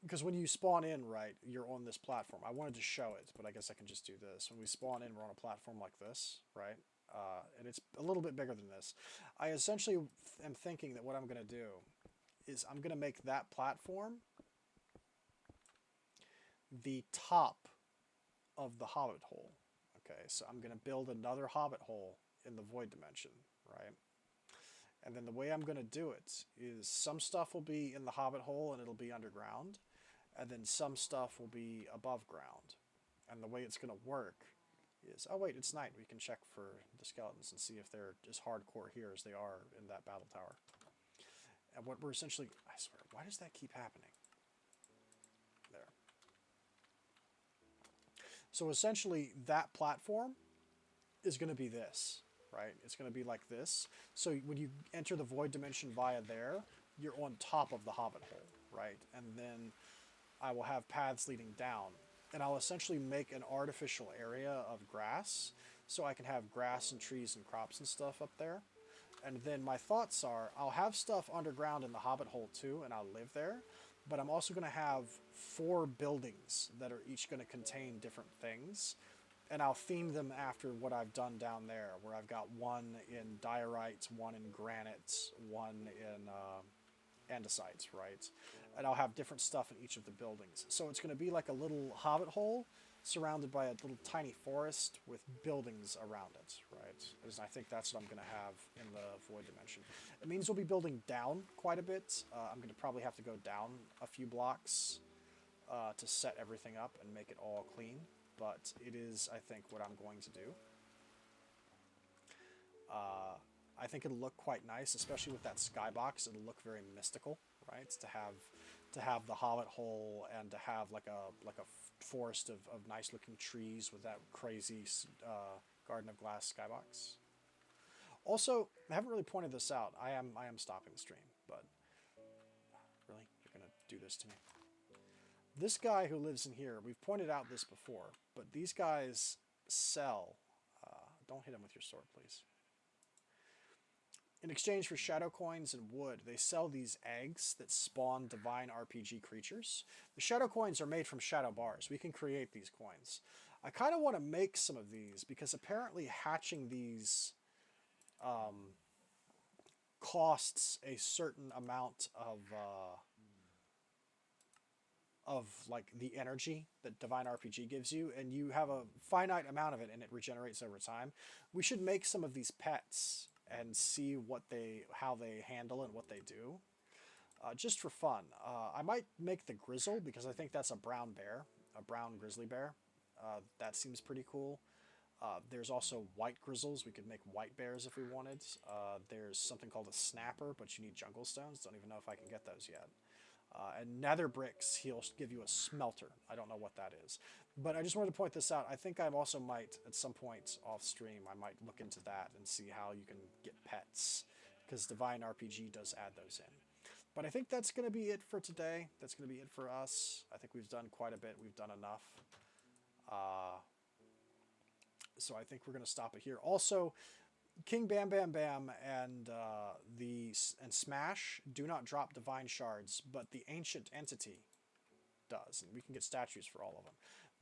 because when you spawn in, right, you're on this platform. I wanted to show it, but I guess I can just do this. When we spawn in, we're on a platform like this, right? And it's a little bit bigger than this. I essentially am thinking that what I'm going to do is I'm going to make that platform the top of the Hobbit hole. Okay, so I'm going to build another Hobbit hole in the void dimension, right? And then the way I'm going to do it is some stuff will be in the Hobbit hole and it'll be underground, and then some stuff will be above ground. And the way it's going to work is, oh wait, it's night. We can check for the skeletons and see if they're as hardcore here as they are in that battle tower. And what we're essentially, I swear, why does that keep happening? There. So essentially, that platform is going to be this, right? It's going to be like this. So when you enter the void dimension via there, you're on top of the Hobbit hole, right? And then I will have paths leading down. And I'll essentially make an artificial area of grass, so I can have grass and trees and crops and stuff up there. And then my thoughts are, I'll have stuff underground in the Hobbit hole too, and I'll live there. But I'm also going to have 4 buildings that are each going to contain different things. And I'll theme them after what I've done down there, where I've got one in diorite, one in granite, one in andesite, right? And I'll have different stuff in each of the buildings. So it's going to be like a little Hobbit hole surrounded by a little tiny forest with buildings around it, right? Because I think that's what I'm going to have in the void dimension. It means we'll be building down quite a bit. I'm going to probably have to go down a few blocks to set everything up and make it all clean. But it is, I think, what I'm going to do. I think it'll look quite nice, especially with that skybox. It'll look very mystical, right? To have the Hobbit hole and to have like a forest of nice looking trees with that crazy Garden of Glass skybox. Also, I haven't really pointed this out. I am stopping the stream, but really, you're gonna do this to me. This guy who lives in here, we've pointed out this before, but these guys sell. Don't hit him with your sword, please. In exchange for shadow coins and wood, they sell these eggs that spawn divine RPG creatures. The shadow coins are made from shadow bars. We can create these coins. I kind of want to make some of these because apparently hatching these costs a certain amount of like the energy that Divine RPG gives you, and you have a finite amount of it, and it regenerates over time. We should make some of these pets and see how they handle and what they do, just for fun. I might make the grizzle because I think that's a brown bear, a brown grizzly bear. That seems pretty cool. There's also white grizzles. We could make white bears if we wanted. There's something called a snapper, but you need jungle stones. Don't even know if I can get those yet. And nether bricks, he'll give you a smelter. I don't know what that is. But I just wanted to point this out. I think I also might, at some point off stream, I might look into that and see how you can get pets. Because Divine RPG does add those in. But I think that's going to be it for today. That's going to be it for us. I think we've done quite a bit. We've done enough. So I think we're going to stop it here. Also, King Bam Bam Bam and Smash do not drop divine shards, but the Ancient Entity does, and we can get statues for all of them.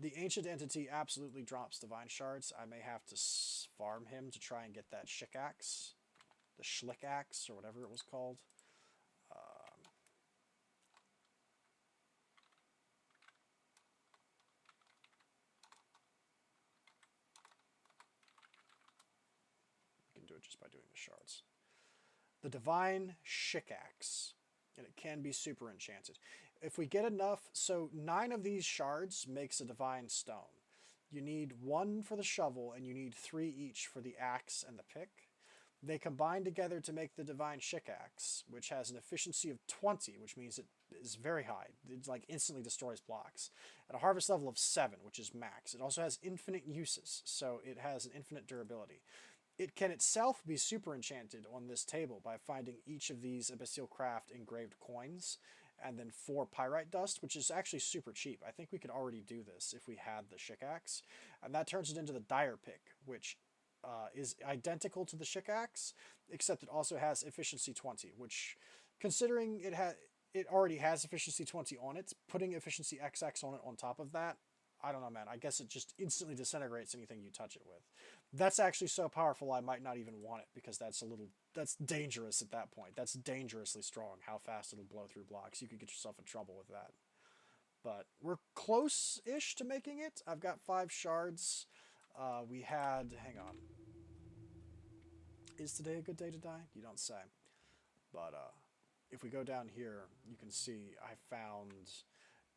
The Ancient Entity absolutely drops divine shards. I may have to farm him to try and get that Shikaxe, the Schlickaxe, or whatever it was called. Do it just by doing the shards. The Divine Shikaxe, and it can be super enchanted. If we get enough, so 9 of these shards makes a divine stone. You need 1 for the shovel, and you need 3 each for the axe and the pick. They combine together to make the Divine Shikaxe, which has an efficiency of 20, which means it is very high. It like instantly destroys blocks. At a harvest level of 7, which is max. It also has infinite uses, so it has an infinite durability. It can itself be super enchanted on this table by finding each of these Meatballcraft engraved coins and then 4 pyrite dust, which is actually super cheap. I think we could already do this if we had the Shikaxe. And that turns it into the Dire Pick, which is identical to the Shikaxe, except it also has efficiency 20, which, considering it already has efficiency 20 on it, putting efficiency XX on it on top of that, I don't know, man. I guess it just instantly disintegrates anything you touch it with. That's actually so powerful I might not even want it, because that's dangerous at that point. That's dangerously strong, how fast it'll blow through blocks. You could get yourself in trouble with that. But we're close-ish to making it. I've got 5 shards. Hang on. Is today a good day to die? You don't say. But if we go down here, you can see I found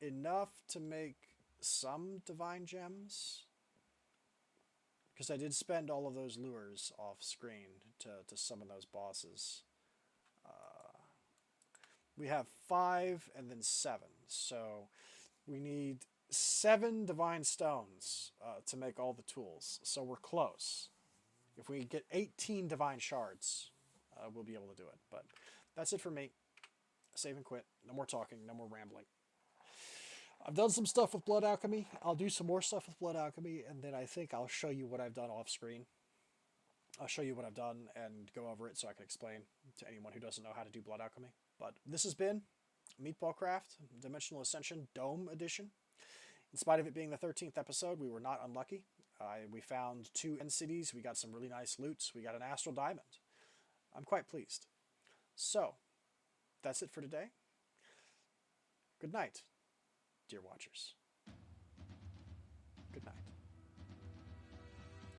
enough to make some divine gems, because I did spend all of those lures off screen to summon those bosses. We have 5 and then 7, so we need 7 divine stones to make all the tools, so we're close. If we get 18 divine shards, we'll be able to do it. But that's it for me. Save and quit. No more talking, no more rambling. I've done some stuff with Blood Alchemy. I'll do some more stuff with Blood Alchemy, and then I think I'll show you what I've done off screen. I'll show you what I've done and go over it so I can explain to anyone who doesn't know how to do Blood Alchemy. But this has been Meatballcraft, Dimensional Ascension, Dome Edition. In spite of it being the 13th episode, we were not unlucky. We found 2 end cities. We got some really nice loots. We got an Astral Diamond. I'm quite pleased. So, that's it for today. Good night, dear watchers.